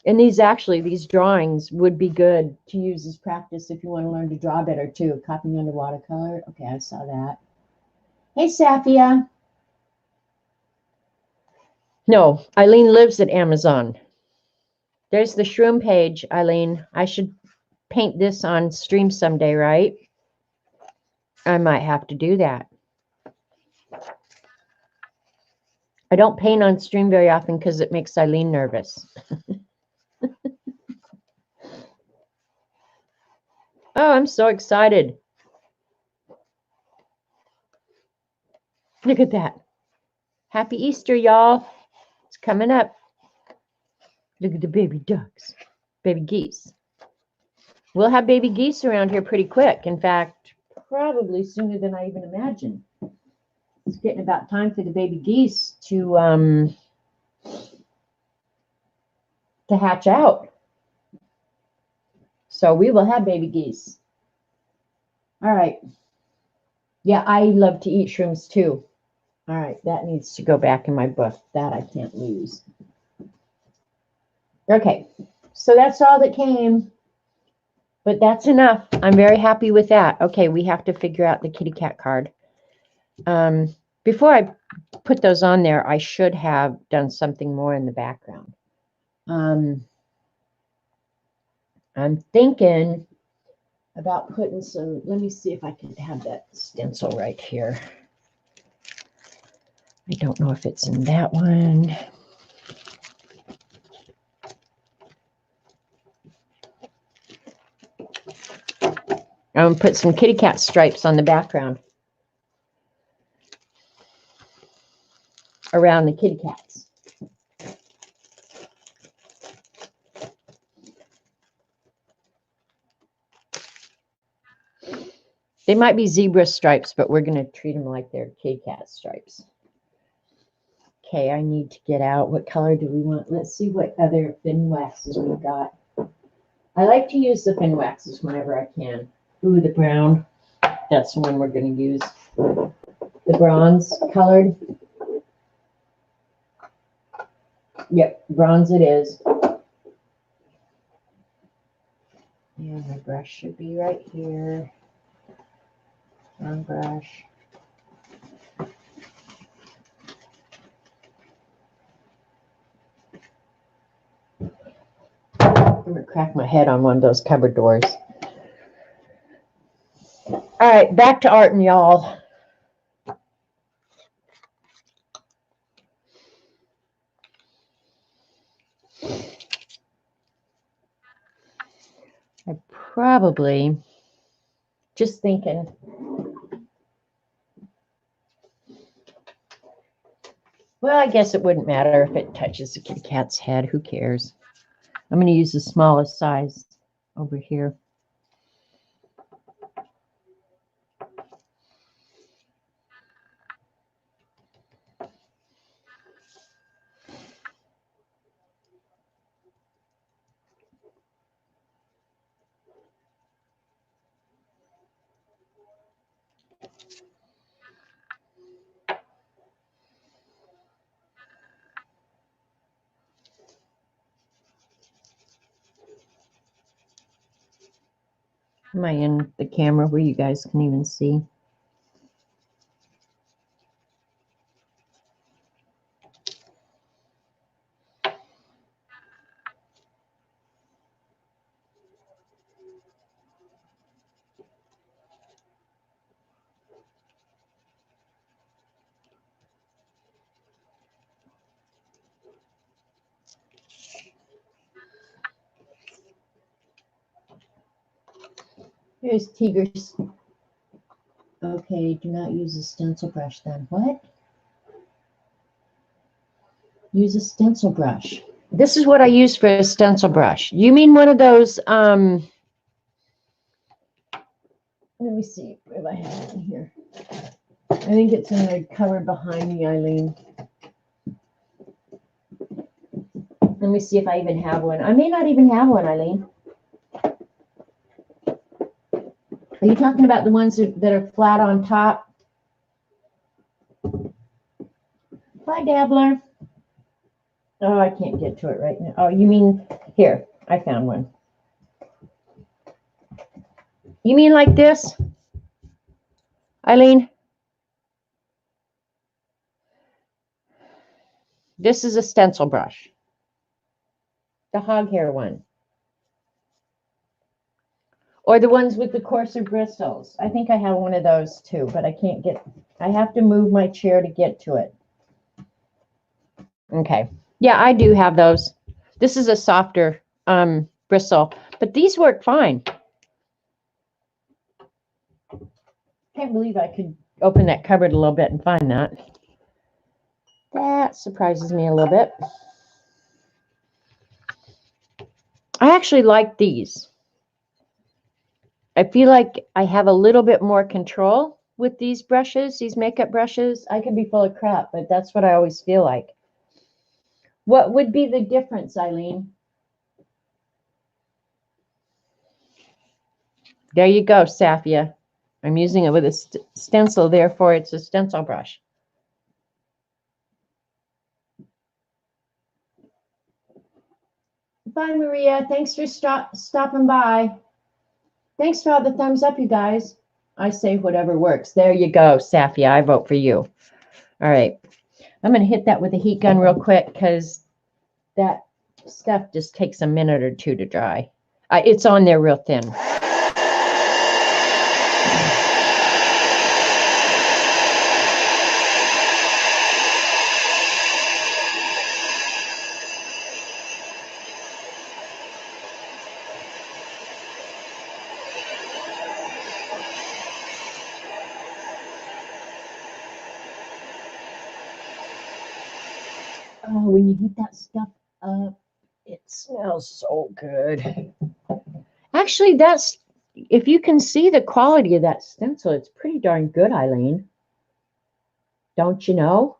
And these drawings would be good to use as practice if you want to learn to draw better too. Copying under watercolor. Okay, I saw that. Hey, Safia. No, Eileen lives at Amazon. There's the shroom page, Eileen. I should paint this on stream someday, right? I might have to do that. I don't paint on stream very often because it makes Eileen nervous. Oh, I'm so excited. Look at that. Happy Easter, y'all. It's coming up. Look at the baby ducks, baby geese. We'll have baby geese around here pretty quick. In fact, probably sooner than I even imagined. It's getting about time for the baby geese to hatch out. So we will have baby geese. All right. Yeah, I love to eat shrooms too. All right, that needs to go back in my book. That I can't lose. Okay, so that's all that came. But that's enough. I'm very happy with that. Okay, we have to figure out the kitty cat card. Before I put those on there, I should have done something more in the background. I'm thinking about putting some, let me see if I can have that stencil right here. I don't know if it's in that one. I'm going to put some kitty cat stripes on the background around the kitty cats. They might be zebra stripes, but we're going to treat them like they're kitty cat stripes. Okay, I need to get out. What color do we want? Let's see what other thin waxes we've got. I like to use the thin waxes whenever I can. Ooh, the brown. That's the one we're going to use. The bronze colored. Yep, bronze it is. And my brush should be right here. Brown brush. I'm going to crack my head on one of those cupboard doors. All right, back to art, y'all. I probably, just thinking, well, I guess it wouldn't matter if it touches the kitty cat's head. Who cares? I'm going to use the smallest size over here. Am I in the camera where you guys can even see? Here's Tiger's. Okay, do not use a stencil brush then. What? Use a stencil brush. This is what I use for a stencil brush. You mean one of those, let me see if I have it in here. I think it's in the cupboard behind me, Eileen. Let me see if I even have one. I may not even have one, Eileen. Are you talking about the ones that are flat on top? Bye, Dabbler. Oh, I can't get to it right now. Oh, you mean, here, I found one. You mean like this, Eileen? This is a stencil brush. The hog hair one. Or the ones with the coarser bristles. I think I have one of those too, but I can't get, I have to move my chair to get to it. Okay. Yeah, I do have those. This is a softer bristle, but these work fine. Can't believe I could open that cupboard a little bit and find that. That surprises me a little bit. I actually like these. I feel like I have a little bit more control with these brushes, these makeup brushes. I could be full of crap, but that's what I always feel like. What would be the difference, Eileen? There you go, Safia. I'm using it with a stencil, therefore it's a stencil brush. Bye, Maria. Thanks for stopping by. Thanks for all the thumbs up, you guys. I say whatever works. There you go, Safia. I vote for you. All right. I'm going to hit that with a heat gun real quick because that stuff just takes a minute or two to dry. It's on there real thin. Oh, when you heat that stuff up, it smells so good. Actually, that's, if you can see the quality of that stencil, it's pretty darn good, Eileen. Don't you know?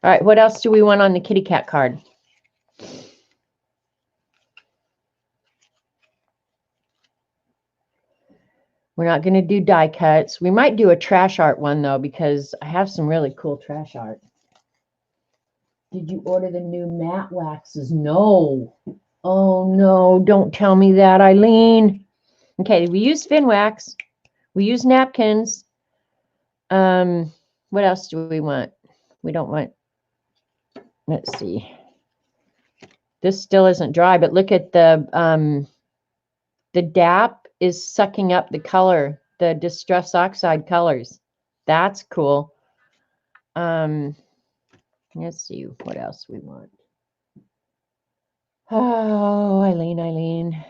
All right, what else do we want on the kitty cat card? We're not going to do die cuts. We might do a trash art one, though, because I have some really cool trash art. Did you order the new matte waxes? No. Oh, no. Don't tell me that, Eileen. Okay, we use fin wax. We use napkins. What else do we want? We don't want, let's see. This still isn't dry, but look at the DAP is sucking up the color, the Distress Oxide colors. That's cool. Let's see what else we want. Oh, Eileen.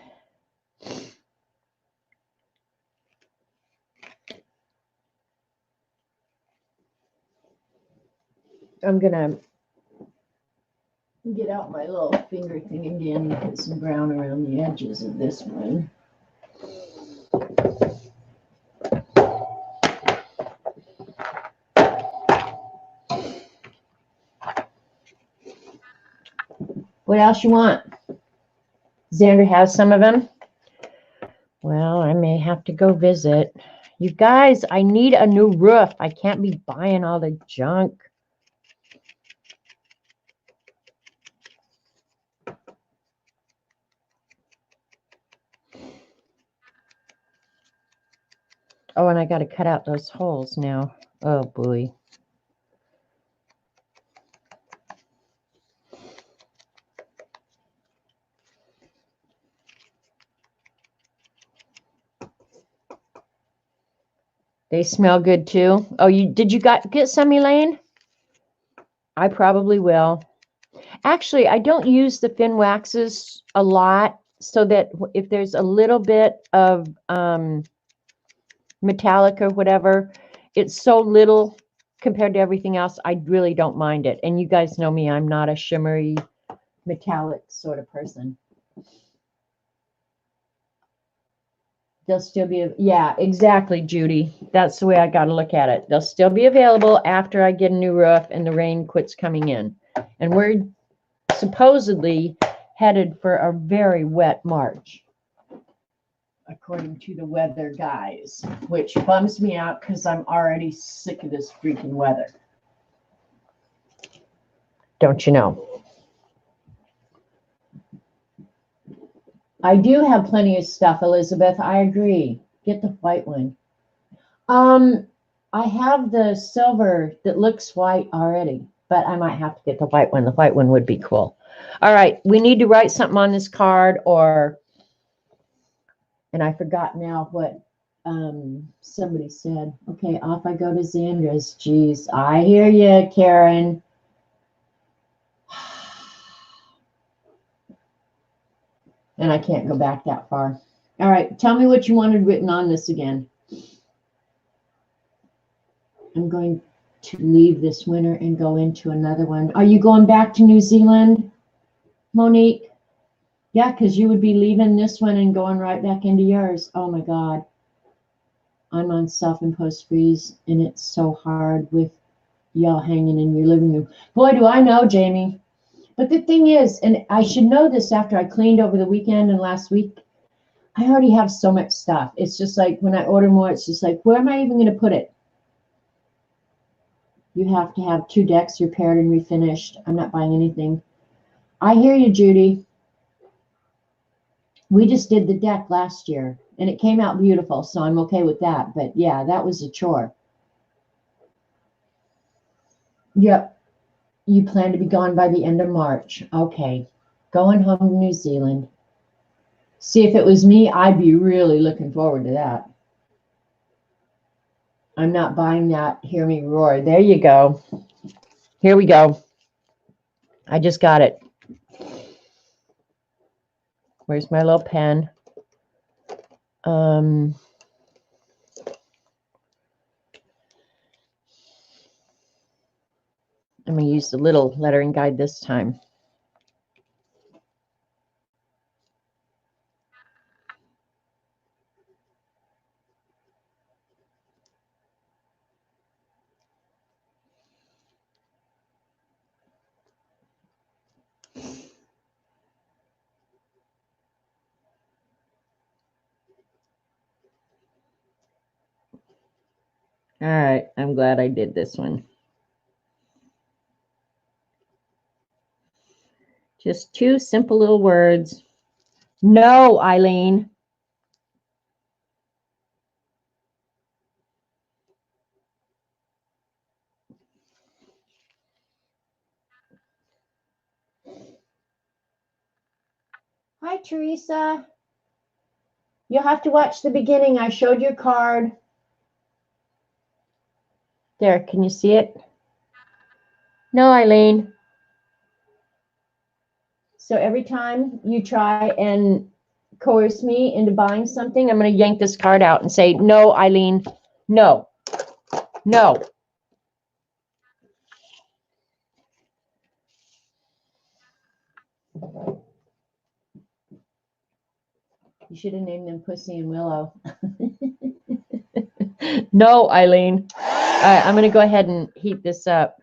I'm gonna get out my little finger thing again and put some brown around the edges of this one. What else you want? Xander has some of them. Well, I may have to go visit. You guys, I need a new roof. I can't be buying all the junk. Oh, and I got to cut out those holes now. Oh, boy. They smell good too. Oh, did you get some, Elaine? I probably will. Actually, I don't use the thin waxes a lot, so that if there's a little bit of metallic or whatever, it's so little compared to everything else, I really don't mind it. And you guys know me, I'm not a shimmery metallic sort of person. They'll still be, yeah, exactly, Judy. That's the way I got to look at it. They'll still be available after I get a new roof and the rain quits coming in. And we're supposedly headed for a very wet March, according to the weather guys, which bums me out because I'm already sick of this freaking weather. Don't you know? I do have plenty of stuff, Elizabeth. I agree. Get the white one. I have the silver that looks white already, but I might have to get the white one. The white one would be cool. All right, we need to write something on this card, and I forgot now what somebody said. Okay, off I go to Xandra's. Geez, I hear you, Karen. And I can't go back that far. All right, tell me what you wanted written on this again. I'm going to leave this winter and go into another one. Are you going back to New Zealand, Monique? Yeah, because you would be leaving this one and going right back into yours. Oh my God. I'm on self-imposed freeze, and it's so hard with y'all hanging in your living room. Boy, do I know, Jamie. But the thing is, and I should know this after I cleaned over the weekend and last week, I already have so much stuff. It's just like when I order more, it's just like, where am I even going to put it? You have to have 2 decks repaired and refinished. I'm not buying anything. I hear you, Judy. We just did the deck last year, and it came out beautiful, so I'm okay with that. But yeah, that was a chore. Yep. You plan to be gone by the end of March. Okay. Going home to New Zealand. See, if it was me, I'd be really looking forward to that. I'm not buying that. Hear me roar. There you go. Here we go. I just got it. Where's my little pen? I'm going to use the little lettering guide this time. All right, I'm glad I did this one. Just 2 simple little words. No, Eileen. Hi, Teresa. You'll have to watch the beginning. I showed your card. There, can you see it? No, Eileen. So every time you try and coerce me into buying something, I'm going to yank this card out and say, no, Eileen, no, no. You should have named them Pussy and Willow. No, Eileen. All right, I'm going to go ahead and heat this up.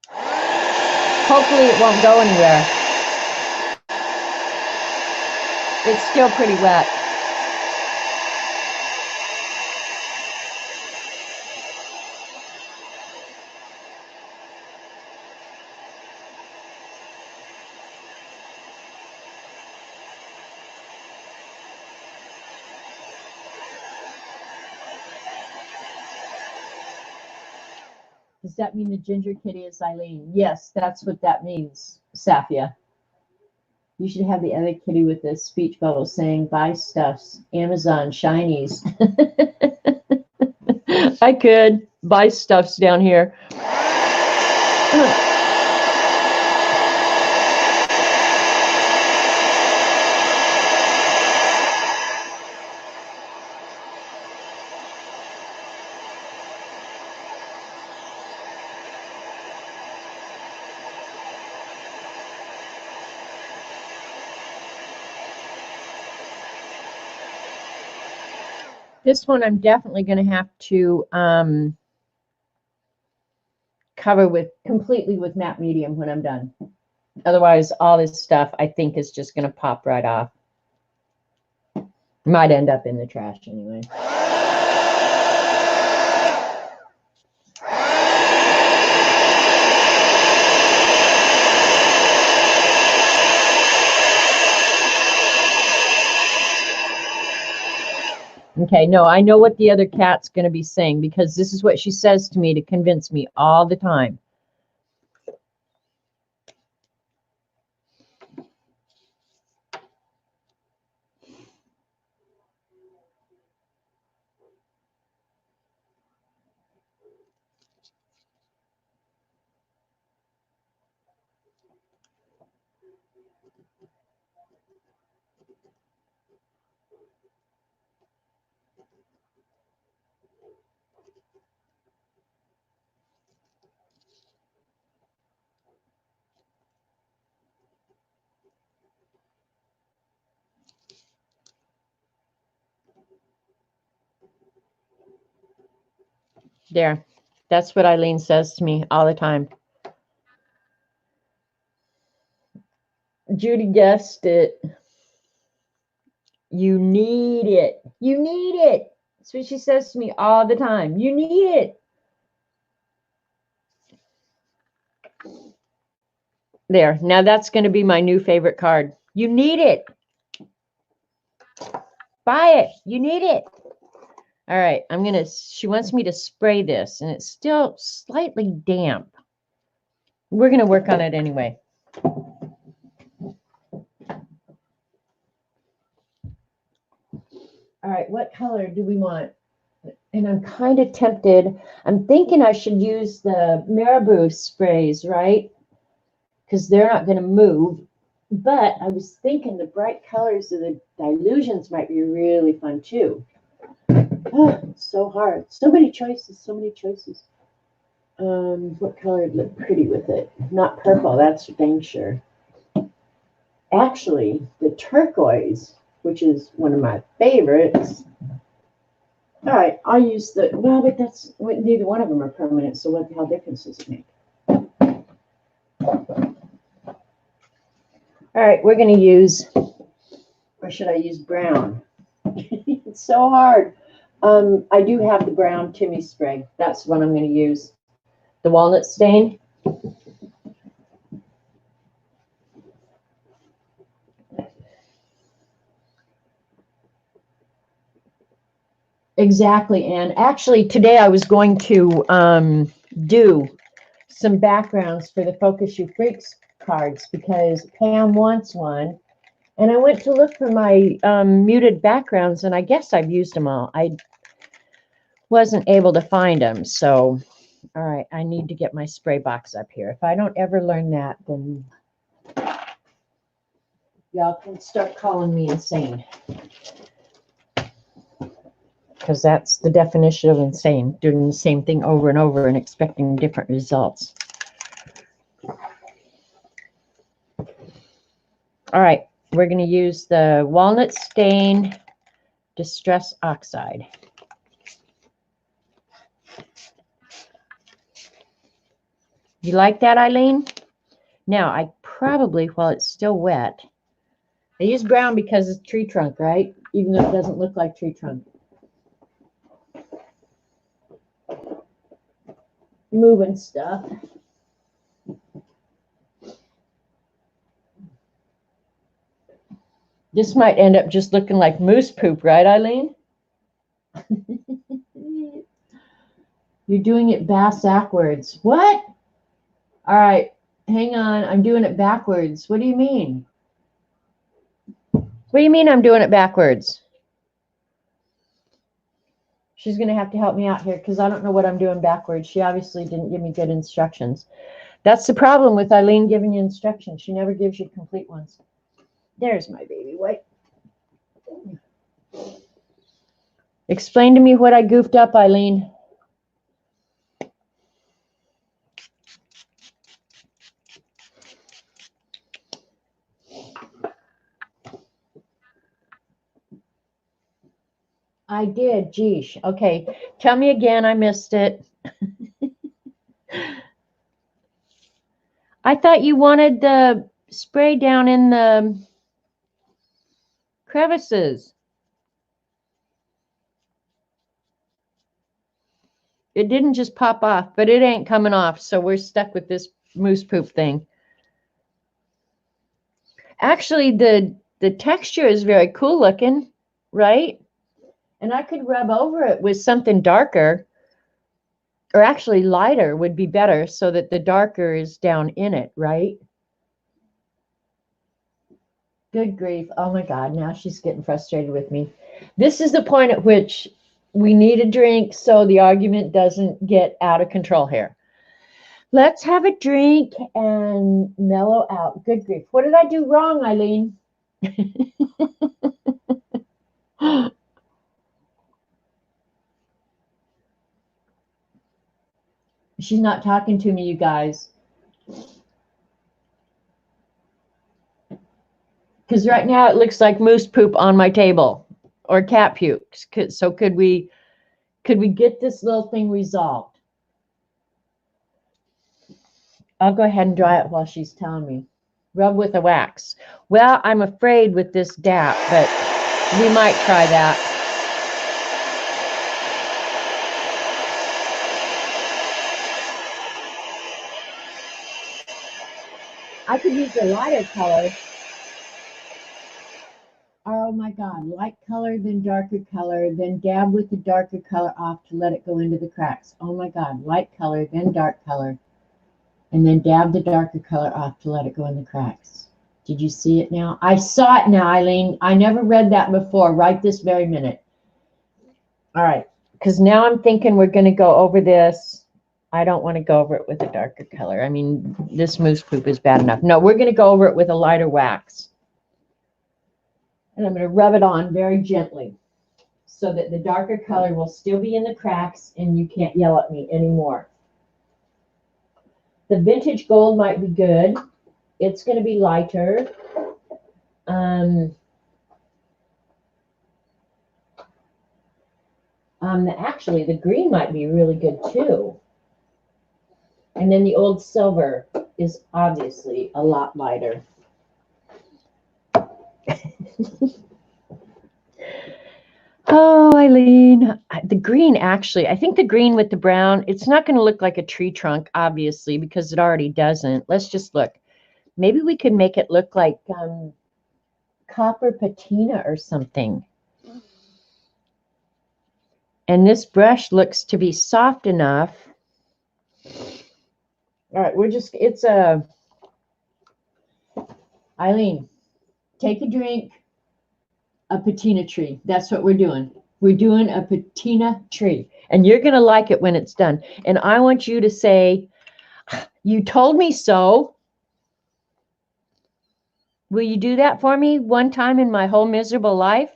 Hopefully it won't go anywhere. It's still pretty wet. Does that mean the ginger kitty is Eileen? Yes, that's what that means, Safia. You should have the other kitty with the speech bubble saying, buy stuffs, Amazon, shinies. I could buy stuffs down here. This one I'm definitely going to have to cover completely with matte medium when I'm done. Otherwise, all this stuff I think is just going to pop right off. Might end up in the trash anyway. Okay, no, I know what the other cat's going to be saying because this is what she says to me to convince me all the time. There. That's what Eileen says to me all the time. Judy guessed it. You need it. You need it. That's what she says to me all the time. You need it. There. Now that's going to be my new favorite card. You need it. Buy it. You need it. All right. She wants me to spray this, and it's still slightly damp. We're going to work on it anyway. All right. What color do we want? And I'm kind of tempted. I'm thinking I should use the Marabou sprays, right? Because they're not going to move. But I was thinking the bright colors of the Dilutions might be really fun too. Oh, it's so hard. So many choices, so many choices. What color would look pretty with it? Not purple, that's for dang sure. Actually, the turquoise, which is one of my favorites. All right, I'll use the, well, but neither one of them are permanent, so what the hell difference does it make? All right, we're going to use, or should I use brown? It's so hard. I do have the brown Timmy spray. That's what I'm going to use. The walnut stain. Exactly, and actually today I was going to do some backgrounds for the Focus You Freaks cards because Pam wants one. And I went to look for my muted backgrounds, and I guess I've used them all. I wasn't able to find them, so all right, I need to get my spray box up here. If I don't ever learn that, then y'all can start calling me insane. Because that's the definition of insane, doing the same thing over and over and expecting different results. All right, we're going to use the Walnut Stain Distress Oxide. You like that, Eileen? Now, I probably, while it's still wet, I use brown because it's tree trunk, right? Even though it doesn't look like tree trunk. Moving stuff. This might end up just looking like moose poop, right, Eileen? You're doing it backwards. What? All right, hang on. I'm doing it backwards. What do you mean? What do you mean I'm doing it backwards? She's going to have to help me out here because I don't know what I'm doing backwards. She obviously didn't give me good instructions. That's the problem with Eileen giving you instructions. She never gives you complete ones. There's my baby white. Explain to me what I goofed up, Eileen. I did, geesh. Okay, tell me again. I missed it. I thought you wanted the spray down in the crevices. It didn't just pop off, but it ain't coming off, so we're stuck with this moose poop thing. Actually, the texture is very cool looking, right? And I could rub over it with something darker, or actually lighter would be better so that the darker is down in it, right? Good grief. Oh my God, now she's getting frustrated with me. This is the point at which we need a drink so the argument doesn't get out of control here. Let's have a drink and mellow out. Good grief. What did I do wrong, Eileen? She's not talking to me, you guys. Because right now it looks like moose poop on my table or cat puke. So could we get this little thing resolved? I'll go ahead and dry it while she's telling me. Rub with a wax. Well, I'm afraid with this DAP, but we might try that. I could use a lighter color. Oh my God, light color, then darker color, then dab with the darker color off to let it go into the cracks. Oh my God, light color, then dark color, and then dab the darker color off to let it go in the cracks. Did you see it now? I saw it now, Eileen. I never read that before, right this very minute. All right, because now I'm thinking we're going to go over this. I don't want to go over it with a darker color. I mean, this moose poop is bad enough. No, we're going to go over it with a lighter wax. And I'm going to rub it on very gently so that the darker color will still be in the cracks and you can't yell at me anymore. The vintage gold might be good. It's going to be lighter. Actually, the green might be really good too. And then the old silver is obviously a lot lighter. Oh, Eileen, the green actually, I think the green with the brown, it's not going to look like a tree trunk, obviously, because it already doesn't. Let's just look. Maybe we could make it look like copper patina or something. And this brush looks to be soft enough. All right, it's a, Eileen, take a drink, a patina tree. That's what we're doing. We're doing a patina tree. And you're going to like it when it's done. And I want you to say, you told me so. Will you do that for me one time in my whole miserable life?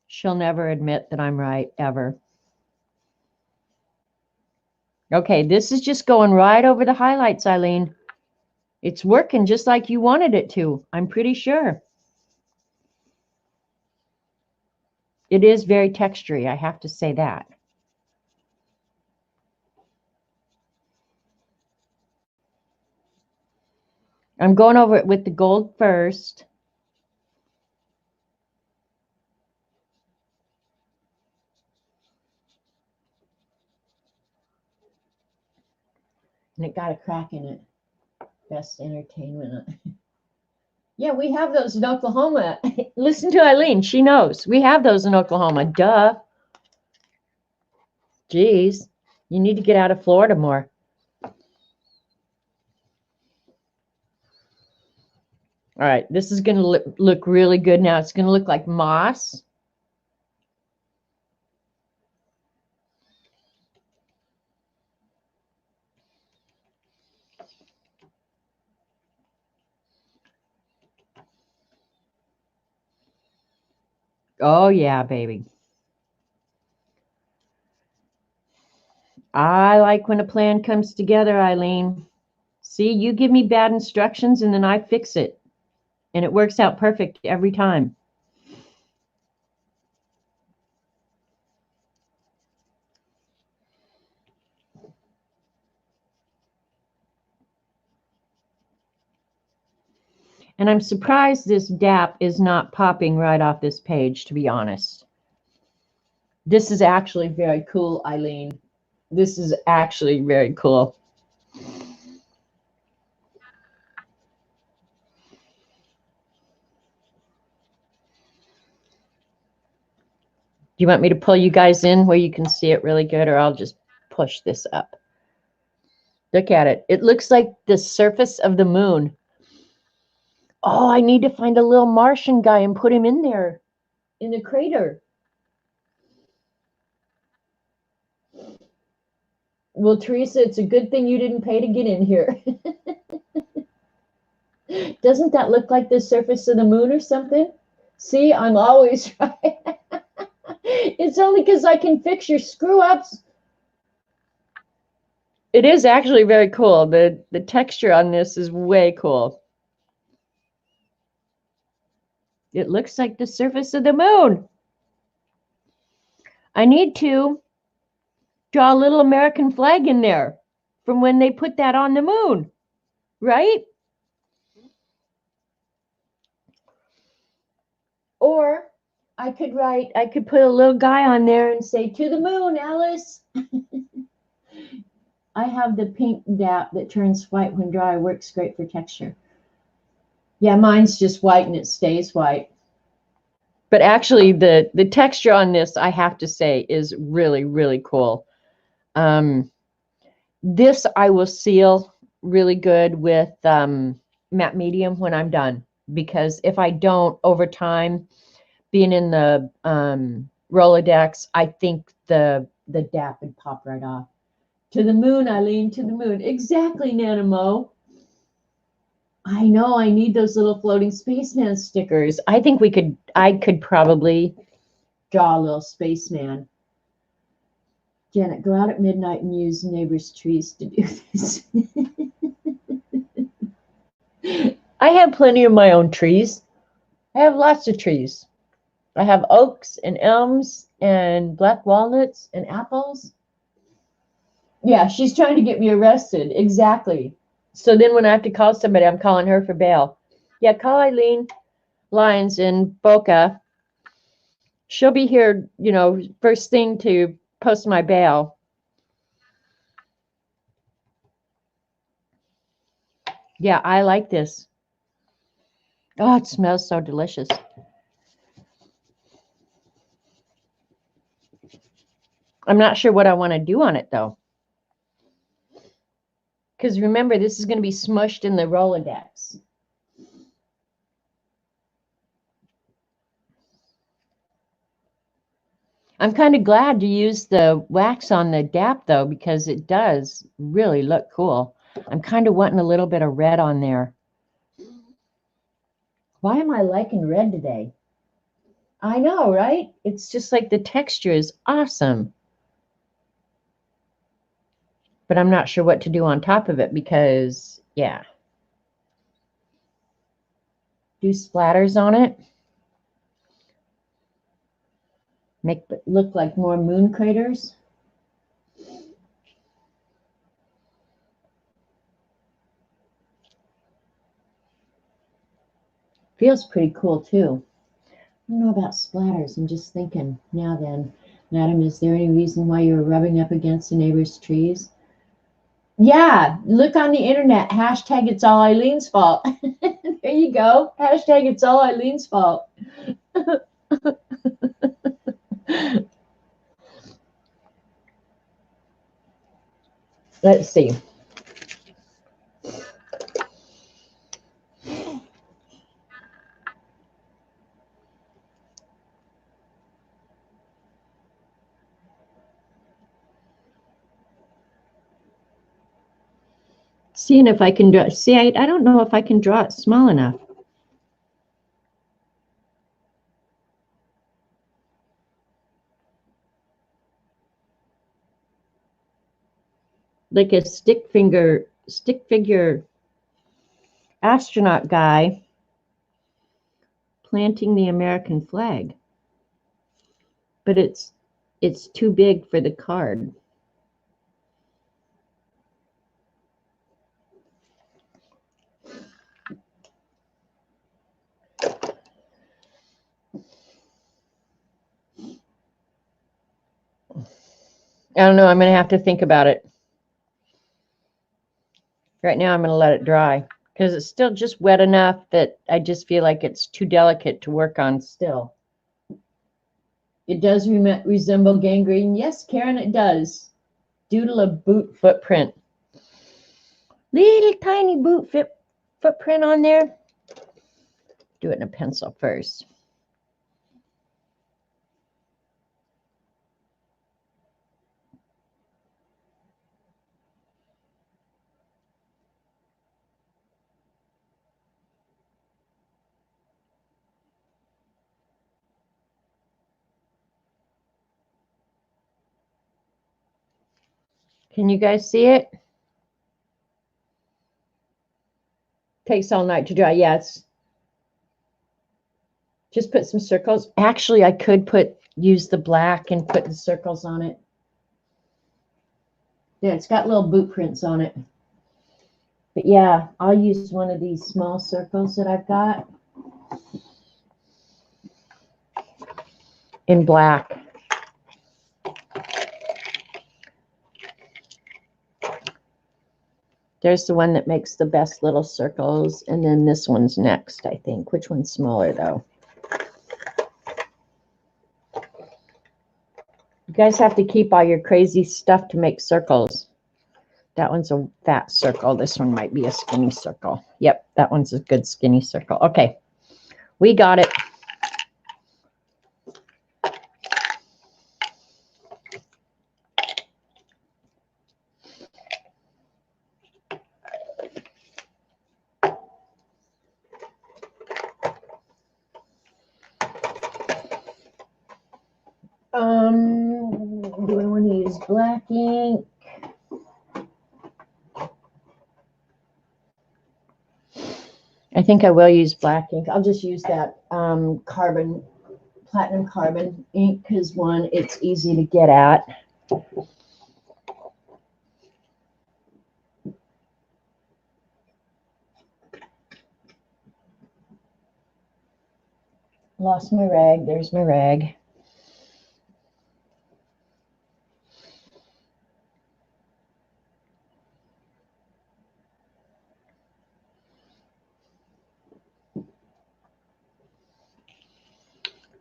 She'll never admit that I'm right, ever. Okay, this is just going right over the highlights, Eileen. It's working just like you wanted it to, I'm pretty sure. It is very textury, I have to say that. I'm going over it with the gold first. And it got a crack in it. Best entertainment. Yeah, we have those in Oklahoma. Listen to Eileen. She knows. We have those in Oklahoma. Duh. Jeez. You need to get out of Florida more. All right. This is going to look really good now. It's going to look like moss. Oh, yeah, baby. I like when a plan comes together, Eileen. See, you give me bad instructions and then I fix it. And it works out perfect every time. And I'm surprised this DAP is not popping right off this page, to be honest. This is actually very cool, Eileen. This is actually very cool. Do you want me to pull you guys in where you can see it really good, or I'll just push this up? Look at it. It looks like the surface of the moon. Oh, I need to find a little Martian guy and put him in there in the crater. Well, Teresa, it's a good thing you didn't pay to get in here. Doesn't that look like the surface of the moon or something? See, I'm always right. It's only because I can fix your screw-ups. It is actually very cool. The texture on this is way cool. It looks like the surface of the moon. I need to draw a little American flag in there from when they put that on the moon, right? Or I could put a little guy on there and say, "To the moon, Alice." I have the pink DAP that turns white when dry. Works great for texture. Yeah, mine's just white and it stays white. But actually, the texture on this, I have to say, is really, really cool. This I will seal really good with matte medium when I'm done. Because if I don't, over time, being in the Rolodex, I think the DAP would pop right off. To the moon, Eileen, to the moon. Exactly, Nanamo. I know, I need those little floating spaceman stickers. I think I could probably draw a little spaceman. Janet, go out at midnight and use neighbors' trees to do this. I have plenty of my own trees. I have lots of trees. I have oaks and elms and black walnuts and apples. Yeah, she's trying to get me arrested. Exactly. So then when I have to call somebody, I'm calling her for bail. Yeah, call Eileen Lyons in Boca. She'll be here, first thing to post my bail. Yeah, I like this. Oh, it smells so delicious. I'm not sure what I want to do on it, though. Because remember, this is going to be smushed in the Rolodex. I'm kind of glad to use the wax on the DAP, though, because it does really look cool. I'm kind of wanting a little bit of red on there. Why am I liking red today? I know, right? It's just like the texture is awesome. But I'm not sure what to do on top of it because, yeah. Do splatters on it. Make it look like more moon craters. Feels pretty cool too. I don't know about splatters. I'm just thinking. Now then, Madam, is there any reason why you're rubbing up against the neighbor's trees? Yeah, look on the internet. Hashtag it's all Eileen's fault. There you go. Hashtag it's all Eileen's fault. Let's see. Seeing if I can draw. See, I don't know if I can draw it small enough. Like a stick figure astronaut guy planting the American flag. But it's too big for the card. I don't know. I'm going to have to think about it. Right now, I'm going to let it dry because it's still just wet enough that I just feel like it's too delicate to work on still. It does resemble gangrene. Yes, Karen, it does. Doodle a boot footprint. Little tiny boot footprint on there. Do it in a pencil first. Can you guys see it? Takes all night to dry. Yeah, it's just put some circles. Actually, I could use the black and put the circles on it. Yeah, it's got little boot prints on it. But yeah, I'll use one of these small circles that I've got in black. There's the one that makes the best little circles, and then this one's next, I think. Which one's smaller, though? You guys have to keep all your crazy stuff to make circles. That one's a fat circle. This one might be a skinny circle. Yep, that one's a good skinny circle. Okay, we got it. Do I want to use black ink? I think I will use black ink. I'll just use that platinum carbon ink because one, it's easy to get at. Lost my rag. There's my rag.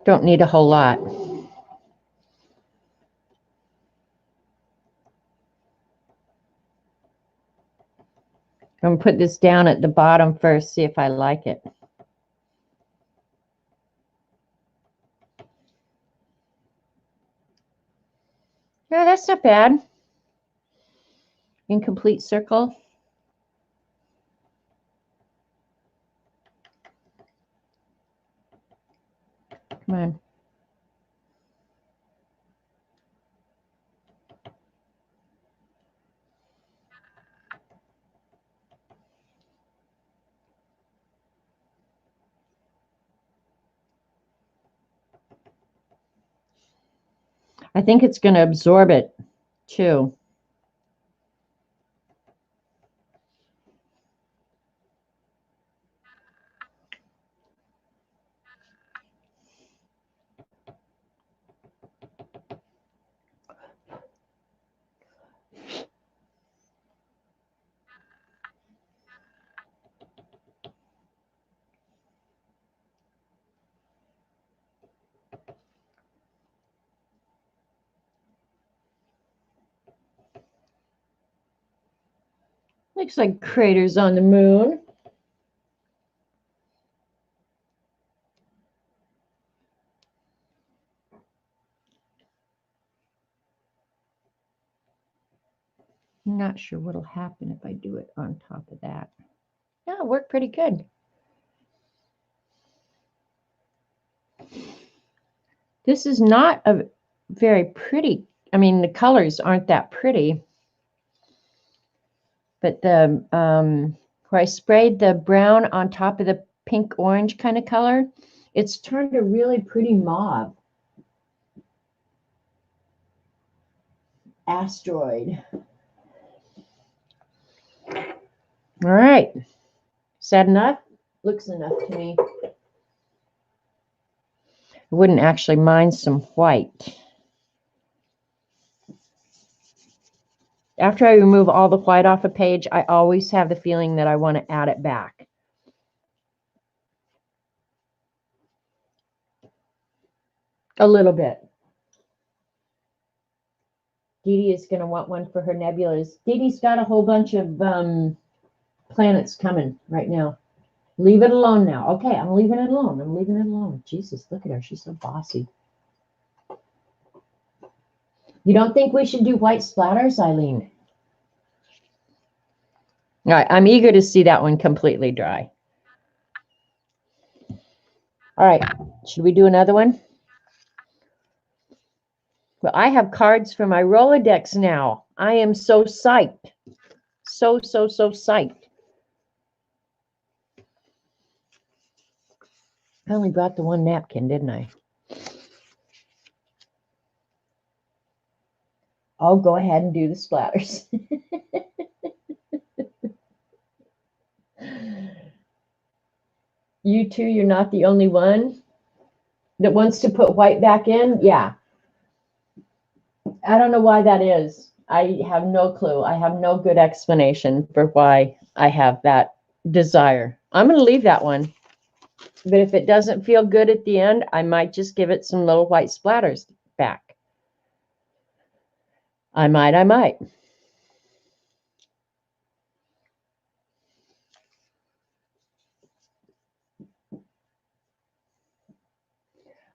Don't need a whole lot. I'm going to put this down at the bottom first, see if I like it. Yeah, that's not bad. Incomplete circle. Come on. I think it's going to absorb it too. Looks like craters on the moon. I'm not sure what'll happen if I do it on top of that. Yeah, it worked pretty good. This is not a very pretty, I mean, the colors aren't that pretty. But the where I sprayed the brown on top of the pink orange kind of color, it's turned a really pretty mauve. Asteroid. All right. Is that enough? Looks enough to me. I wouldn't actually mind some white. After I remove all the white off a page, I always have the feeling that I want to add it back. A little bit. Dee Dee is going to want one for her nebulas. Dee Dee's got a whole bunch of planets coming right now. Leave it alone now. Okay, I'm leaving it alone. I'm leaving it alone. Jesus, look at her. She's so bossy. You don't think we should do white splatters, Eileen? All right, I'm eager to see that one completely dry. All right, should we do another one? Well, I have cards for my Rolodex now. I am so psyched. So psyched. I only brought the one napkin, didn't I? I'll go ahead and do the splatters. You too, you're not the only one that wants to put white back in. Yeah. I don't know why that is. I have no clue. I have no good explanation for why I have that desire. I'm going to leave that one. But if it doesn't feel good at the end, I might just give it some little white splatters back. I might.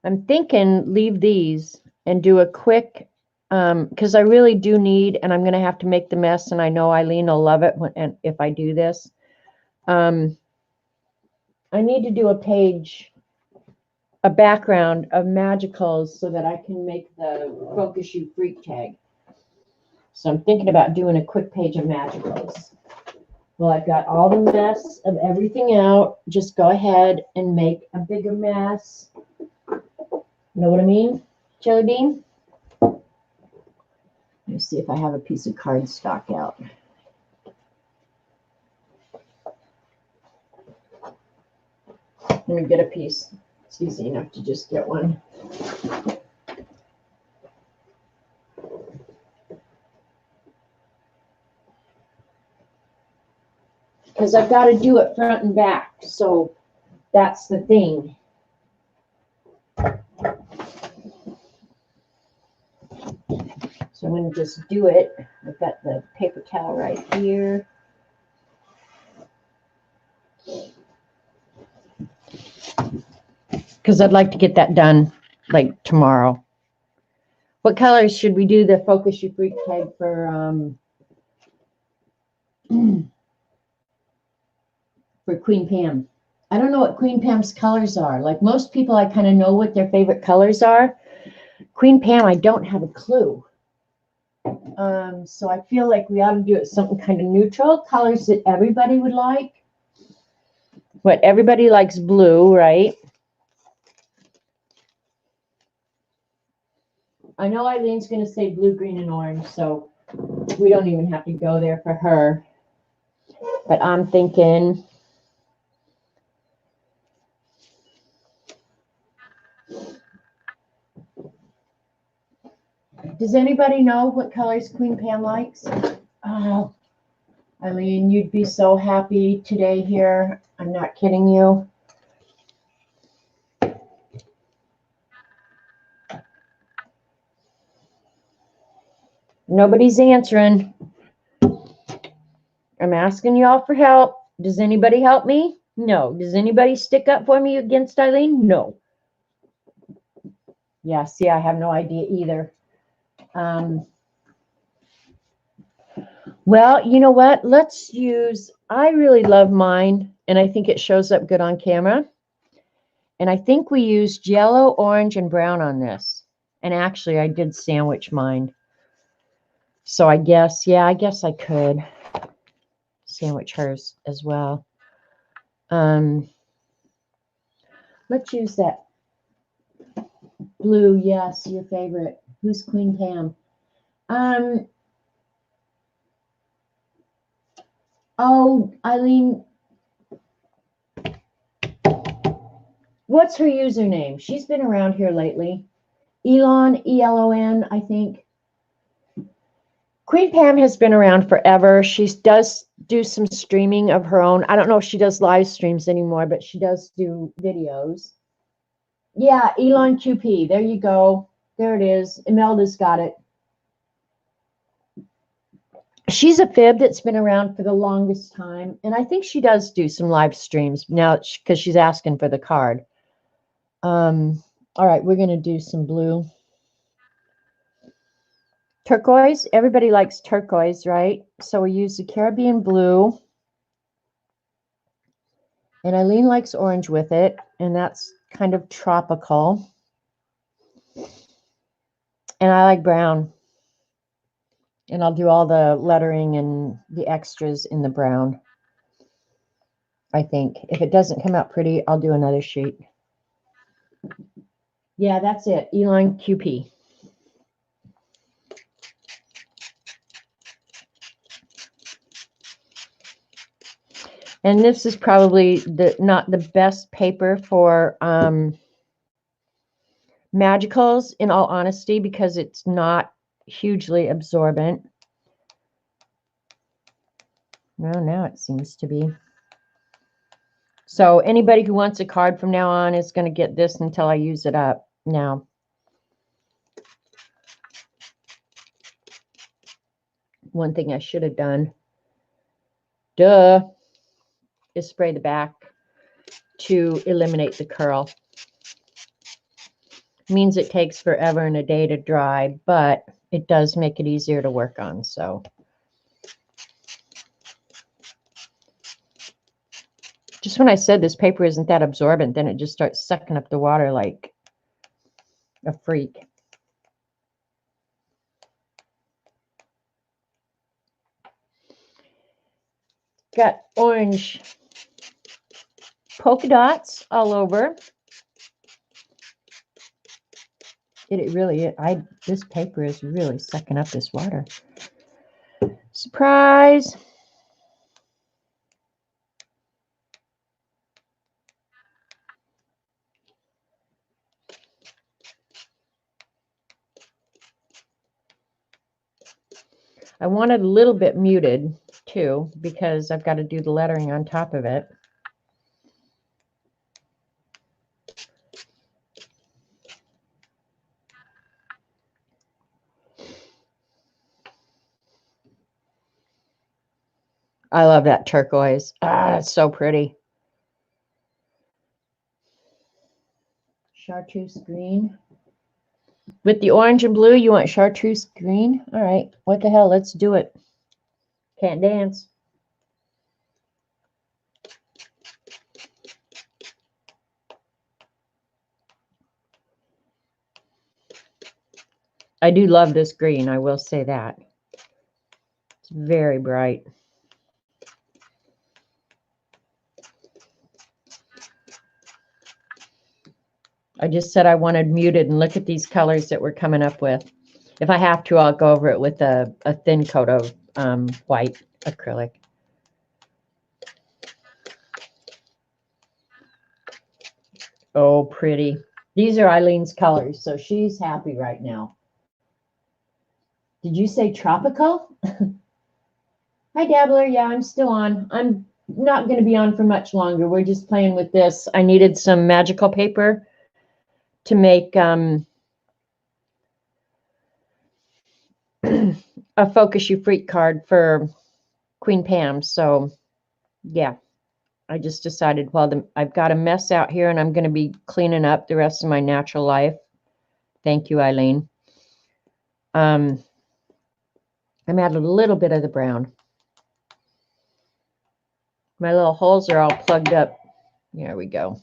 I'm thinking leave these and do a quick, because I really do need, and I'm going to have to make the mess, and I know Eileen will love it when, if I do this. I need to do a page, a background of magicals so that I can make the Focus You Freak tag. So I'm thinking about doing a quick page of magicals. Well, I've got all the mess of everything out. Just go ahead and make a bigger mess. Know what I mean, Jelly Bean? Let me see if I have a piece of cardstock out. Let me get a piece. It's easy enough to just get one. Because I've got to do it front and back. So that's the thing. So I'm going to just do it. I've got the paper towel right here. Because I'd like to get that done like tomorrow. What colors should we do the Focus You Freak tag for Queen Pam? I don't know what Queen Pam's colors are. Like most people, I kind of know what their favorite colors are. Queen Pam, I don't have a clue. So I feel like we ought to do it something kind of neutral, colors that everybody would like. What everybody likes, blue, right? I know Eileen's going to say blue, green, and orange, so we don't even have to go there for her. But I'm thinking, does anybody know what colors Queen Pam likes? Oh, Eileen, you'd be so happy today here. I'm not kidding you. Nobody's answering. I'm asking y'all for help. Does anybody help me? No. Does anybody stick up for me against Eileen? No. Yeah, see, I have no idea either. Well, you know what? Let's use, I really love mine, and I think it shows up good on camera. And I think we used yellow, orange, and brown on this. And actually, I did sandwich mine. So I guess, yeah, I guess I could sandwich hers as well. Let's use that blue. Yes, your favorite. Who's Queen Pam? Oh, Eileen, what's her username? She's been around here lately. Elon, E-L-O-N, I think. Queen Pam has been around forever. She does do some streaming of her own. I don't know if she does live streams anymore, but she does do videos. Yeah, Elon QP. There you go. There it is. Imelda's got it. She's a fib that's been around for the longest time. And I think she does do some live streams now because she's asking for the card. All right, we're going to do some blue. Turquoise. Everybody likes turquoise, right? So we use the Caribbean blue. And Eileen likes orange with it. And that's kind of tropical. And I like brown. And I'll do all the lettering and the extras in the brown. I think. If it doesn't come out pretty, I'll do another sheet. Yeah, that's it. Elon QP. And this is probably not the best paper for magicals, in all honesty, because it's not hugely absorbent. Well, now it seems to be. So anybody who wants a card from now on is going to get this until I use it up. Now, one thing I should have done, duh, is spray the back to eliminate the curl. Means it takes forever and a day to dry, but it does make it easier to work on. So just when I said this paper isn't that absorbent, then it just starts sucking up the water like a freak. Got orange polka dots all over. It really, this paper is really sucking up this water. Surprise. I want it a little bit muted too, because I've got to do the lettering on top of it. I love that turquoise. Ah, it's so pretty. Chartreuse green. With the orange and blue, you want chartreuse green? All right. What the hell? Let's do it. Can't dance. I do love this green. I will say that. It's very bright. I just said I wanted muted, and look at these colors that we're coming up with. If I have to, I'll go over it with a thin coat of white acrylic. Oh, pretty. These are Eileen's colors, so she's happy right now. Did you say tropical? Hi, Dabbler. Yeah, I'm still on. I'm not going to be on for much longer. We're just playing with this. I needed some magical paper to make a Focus You Freak card for Queen Pam. So yeah, I just decided, well, I've got a mess out here and I'm going to be cleaning up the rest of my natural life. Thank you, Eileen. I'm adding a little bit of the brown. My little holes are all plugged up. There we go.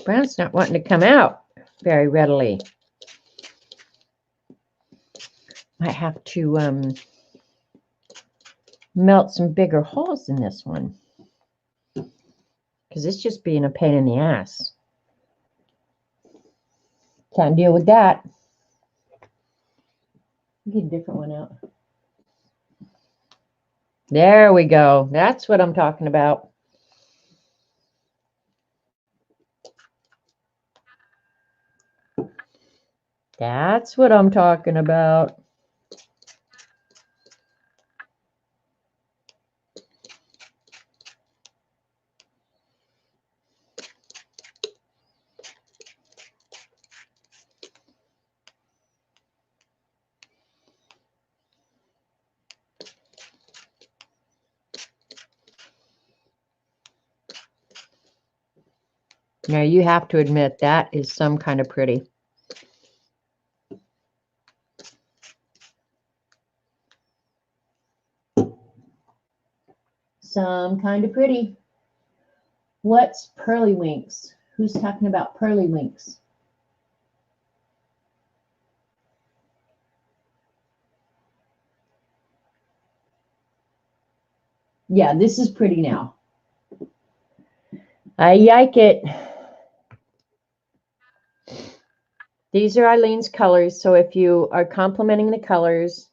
Brown's not wanting to come out very readily. Might have to melt some bigger holes in this one, because it's just being a pain in the ass. Can't deal with that. Get a different one out. There we go. That's what I'm talking about. That's what I'm talking about. Now you have to admit that is some kind of pretty. Some kind of pretty. What's pearly winks? Who's talking about pearly winks? Yeah, this is pretty now. I like it. These are Eileen's colors, so if you are complimenting the colors,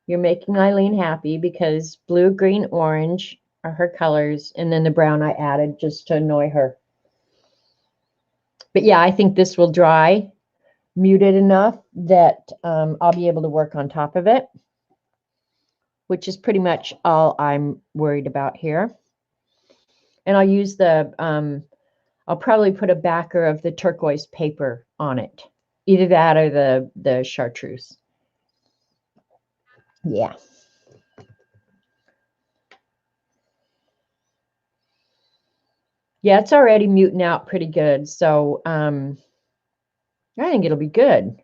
you're making Eileen happy, because blue, green, orange are her colors, and then the brown I added just to annoy her. But yeah, I think this will dry muted enough that I'll be able to work on top of it, which is pretty much all I'm worried about here. And I'll use I'll probably put a backer of the turquoise paper on it. Either that or the chartreuse. Yeah. Yeah, it's already muting out pretty good. So I think it'll be good.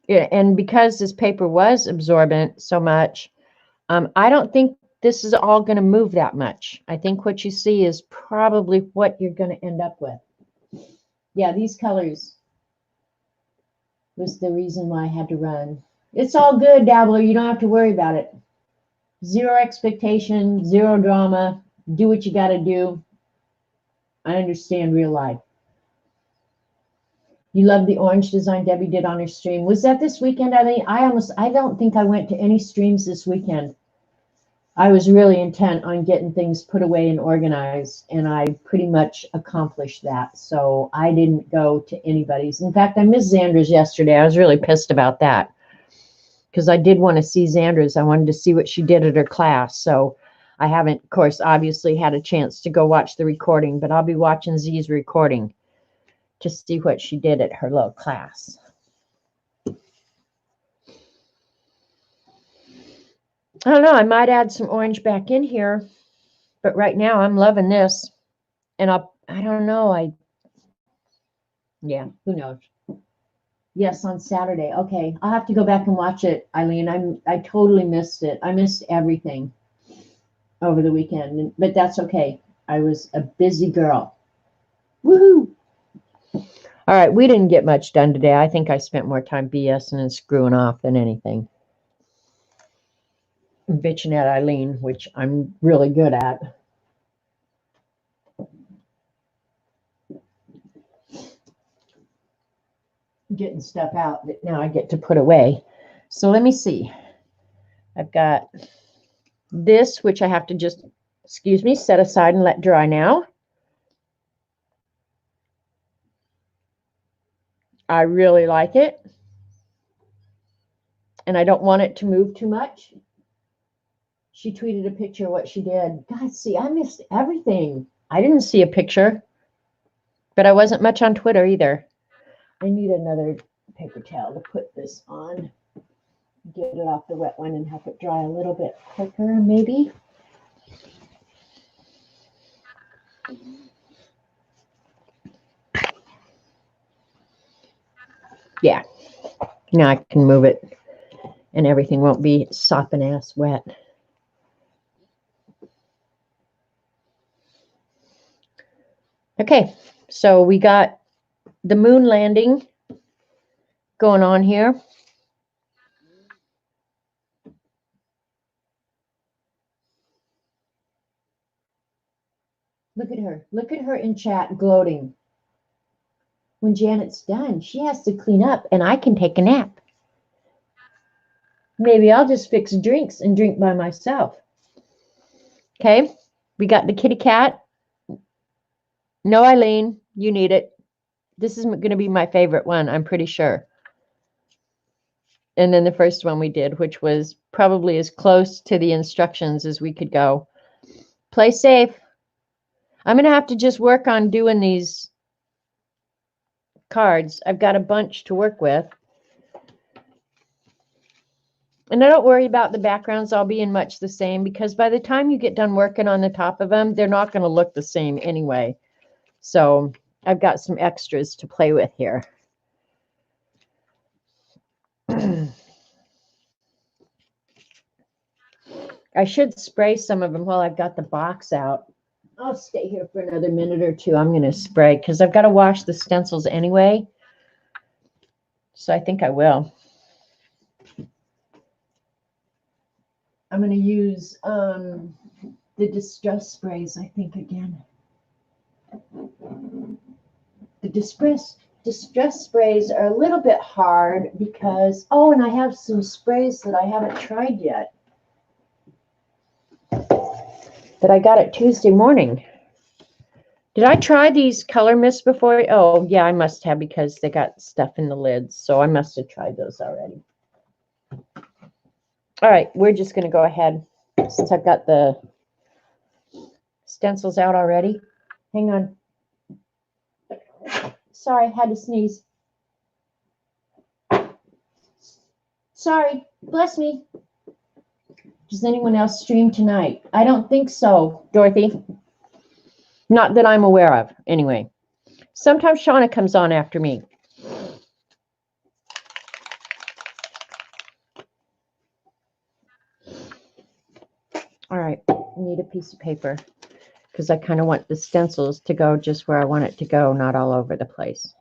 Yeah, and because this paper was absorbent so much, I don't think this is all going to move that much. I think what you see is probably what you're going to end up with. Yeah, these colors was the reason why I had to run. It's all good, Dabbler. You don't have to worry about it. Zero expectation, zero drama. Do what you got to do. I understand real life. You love the orange design Debbie did on her stream. Was that this weekend, Eileen? I don't think I went to any streams this weekend. I was really intent on getting things put away and organized, and I pretty much accomplished that. So I didn't go to anybody's. In fact, I missed Xandra's yesterday. I was really pissed about that, because I did want to see Xandra's. I wanted to see what she did at her class. So I haven't, of course, obviously had a chance to go watch the recording, but I'll be watching Z's recording to see what she did at her little class. I don't know. I might add some orange back in here, but right now I'm loving this. And I don't know. Yeah, who knows? Yes, on Saturday. Okay, I'll have to go back and watch it, Eileen. I totally missed it. I missed everything over the weekend, but that's okay. I was a busy girl. Woohoo! All right, we didn't get much done today. I think I spent more time BSing and screwing off than anything. Bitching at Eileen, which I'm really good at. Getting stuff out that now I get to put away. So let me see. I've got this, which I have to just, excuse me, set aside and let dry now. I really like it. And I don't want it to move too much. She tweeted a picture of what she did. God, see, I missed everything. I didn't see a picture, but I wasn't much on Twitter either. I need another paper towel to put this on. Get it off the wet one and have it dry a little bit quicker, maybe. Yeah. Now I can move it and everything won't be sopping ass wet. Okay, so we got the moon landing going on here. Look at her. Look at her in chat gloating. When Janet's done, she has to clean up and I can take a nap. Maybe I'll just fix drinks and drink by myself. Okay, we got the kitty cat. No, Eileen, you need it. This is going to be my favorite one, I'm pretty sure. And then the first one we did, which was probably as close to the instructions as we could go. Play safe. I'm going to have to just work on doing these cards. I've got a bunch to work with. And I don't worry about the backgrounds all being much the same, because by the time you get done working on the top of them, they're not going to look the same anyway. So I've got some extras to play with here. I should spray some of them while I've got the box out. I'll stay here for another minute or two. I'm going to spray because I've got to wash the stencils anyway. So I think I will. I'm going to use the distress sprays, I think, again. The distress sprays are a little bit hard because, oh, and I have some sprays that I haven't tried yet that I got it Tuesday morning. Did I try these color mists before? Oh, yeah, I must have, because they got stuff in the lids. So I must have tried those already. All right, we're just going to go ahead since I've got the stencils out already. Hang on. Sorry, I had to sneeze. Sorry, bless me. Does anyone else stream tonight? I don't think so, Dorothy. Not that I'm aware of, anyway. Sometimes Shauna comes on after me. All right, I need a piece of paper because I kind of want the stencils to go just where I want it to go, not all over the place.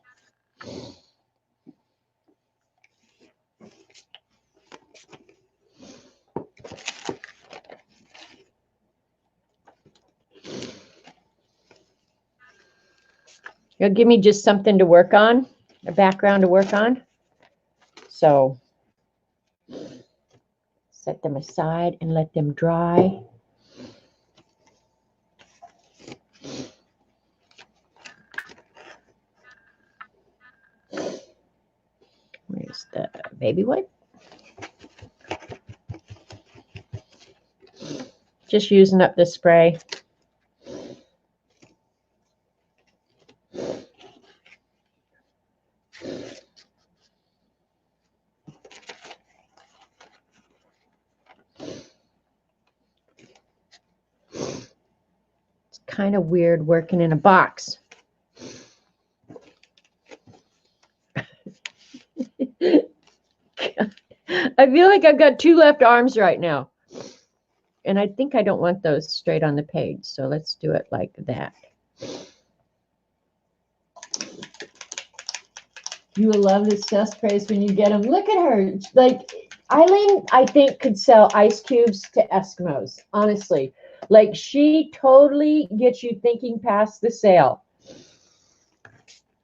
You'll give me just something to work on, a background to work on. So set them aside and let them dry. Where's the baby wipe? Just using up the spray. It's kind of weird working in a box. I feel like I've got two left arms right now. And I think I don't want those straight on the page. So let's do it like that. You will love the cess sprays when you get them. Look at her. Like, Eileen, I think, could sell ice cubes to Eskimos. Honestly. Like, she totally gets you thinking past the sale.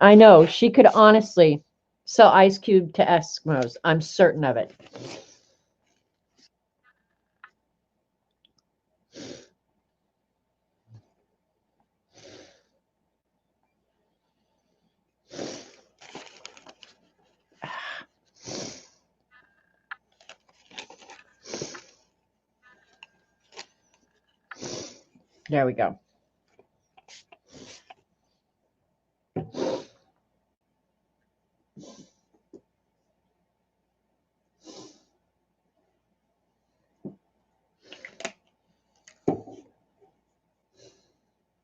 I know. She could honestly sell ice cube to Eskimos. I'm certain of it. There we go.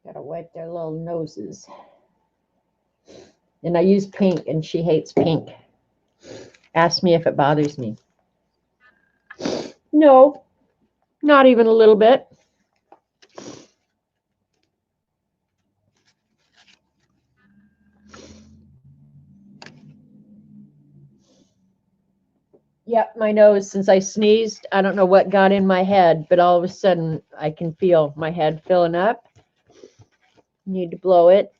Gotta wipe their little noses. And I use pink, and she hates pink. Ask me if it bothers me. No, not even a little bit. Yep, my nose, since I sneezed, I don't know what got in my head, but all of a sudden I can feel my head filling up. Need to blow it.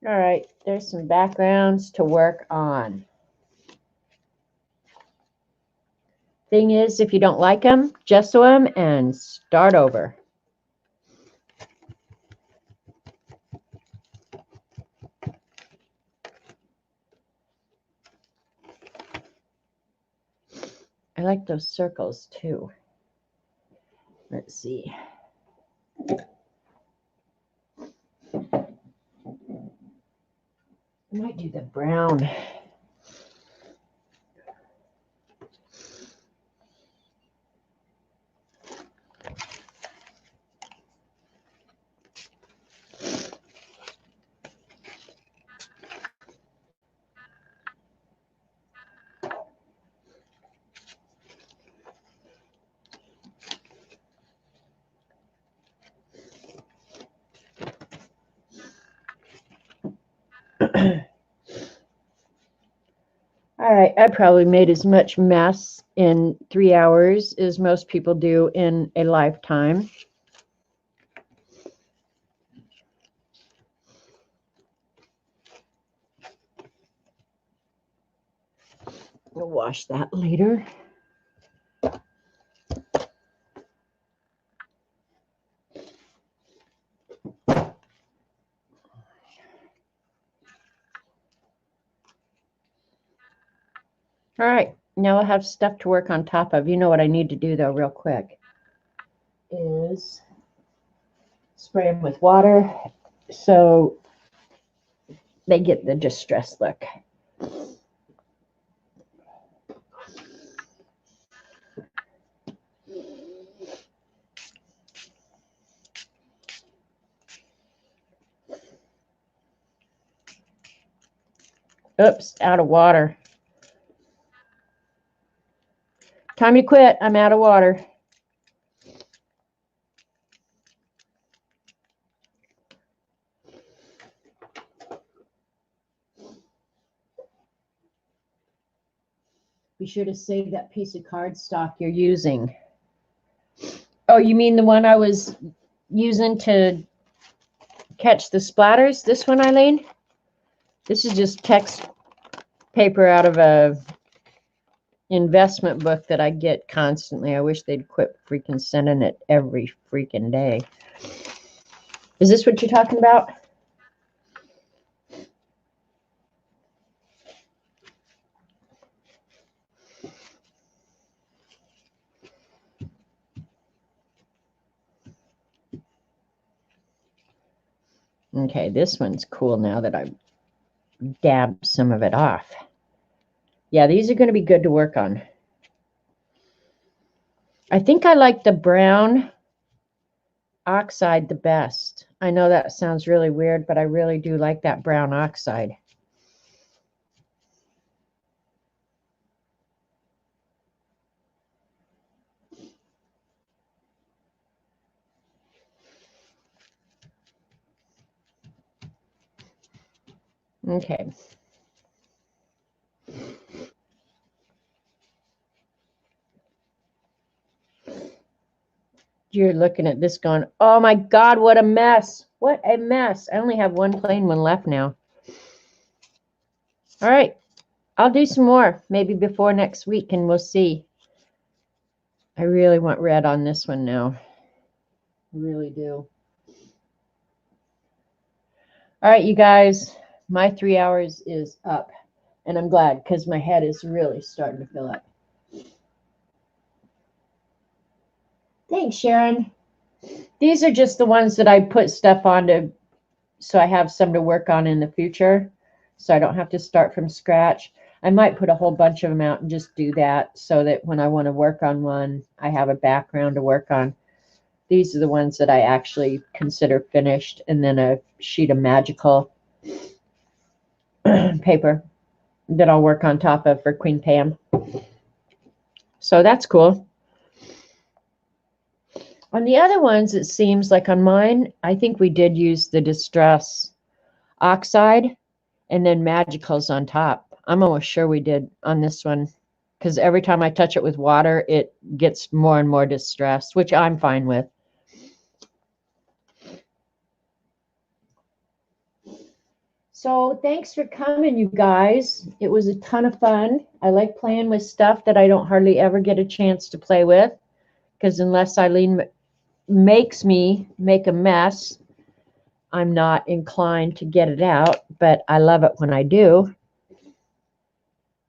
All right, there's some backgrounds to work on. Thing is, if you don't like them, gesso them and start over. I like those circles too. Let's see. I might do the brown. All right, I probably made as much mess in 3 hours as most people do in a lifetime. We'll wash that later. All right, now I have stuff to work on top of. You know what I need to do, though, real quick, is spray them with water so they get the distressed look. Oops, out of water. Time you quit, I'm out of water. Be sure to save that piece of cardstock you're using. Oh, you mean the one I was using to catch the splatters? This one, Eileen? This is just text paper out of a investment book that I get constantly. I wish they'd quit freaking sending it every freaking day. Is this what you're talking about? Okay, this one's cool now that I've dabbed some of it off. Yeah, these are going to be good to work on. I think I like the brown oxide the best. I know that sounds really weird, but I really do like that brown oxide. Okay. You're looking at this going, oh my God, what a mess. What a mess. I only have one plain one left now. All right. I'll do some more, maybe before next week, and we'll see. I really want red on this one now. I really do. All right, you guys, my 3 hours is up, and I'm glad because my head is really starting to fill up. Thanks, Sharon. These are just the ones that I put stuff on to, so I have some to work on in the future, so I don't have to start from scratch. I might put a whole bunch of them out and just do that so that when I want to work on one, I have a background to work on. These are the ones that I actually consider finished, and then a sheet of magical paper that I'll work on top of for Queen Pam. So that's cool. On the other ones, it seems like on mine, I think we did use the Distress Oxide and then Magicals on top. I'm almost sure we did on this one, because every time I touch it with water, it gets more and more distressed, which I'm fine with. So thanks for coming, you guys. It was a ton of fun. I like playing with stuff that I don't hardly ever get a chance to play with, because unless Eileen makes me make a mess, I'm not inclined to get it out, but I love it when I do.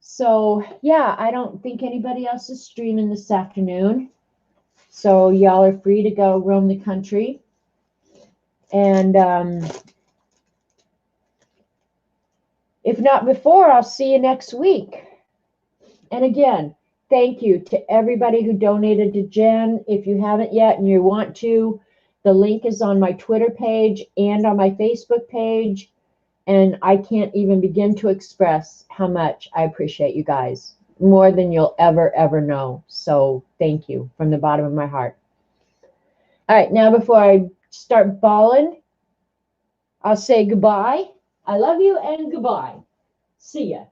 So yeah, I don't think anybody else is streaming this afternoon. So y'all are free to go roam the country. And if not before, I'll see you next week. And again, thank you to everybody who donated to Jen. If you haven't yet and you want to, the link is on my Twitter page and on my Facebook page. And I can't even begin to express how much I appreciate you guys, more than you'll ever know. So thank you from the bottom of my heart. All right, now before I start bawling, I'll say goodbye. I love you and goodbye. See ya.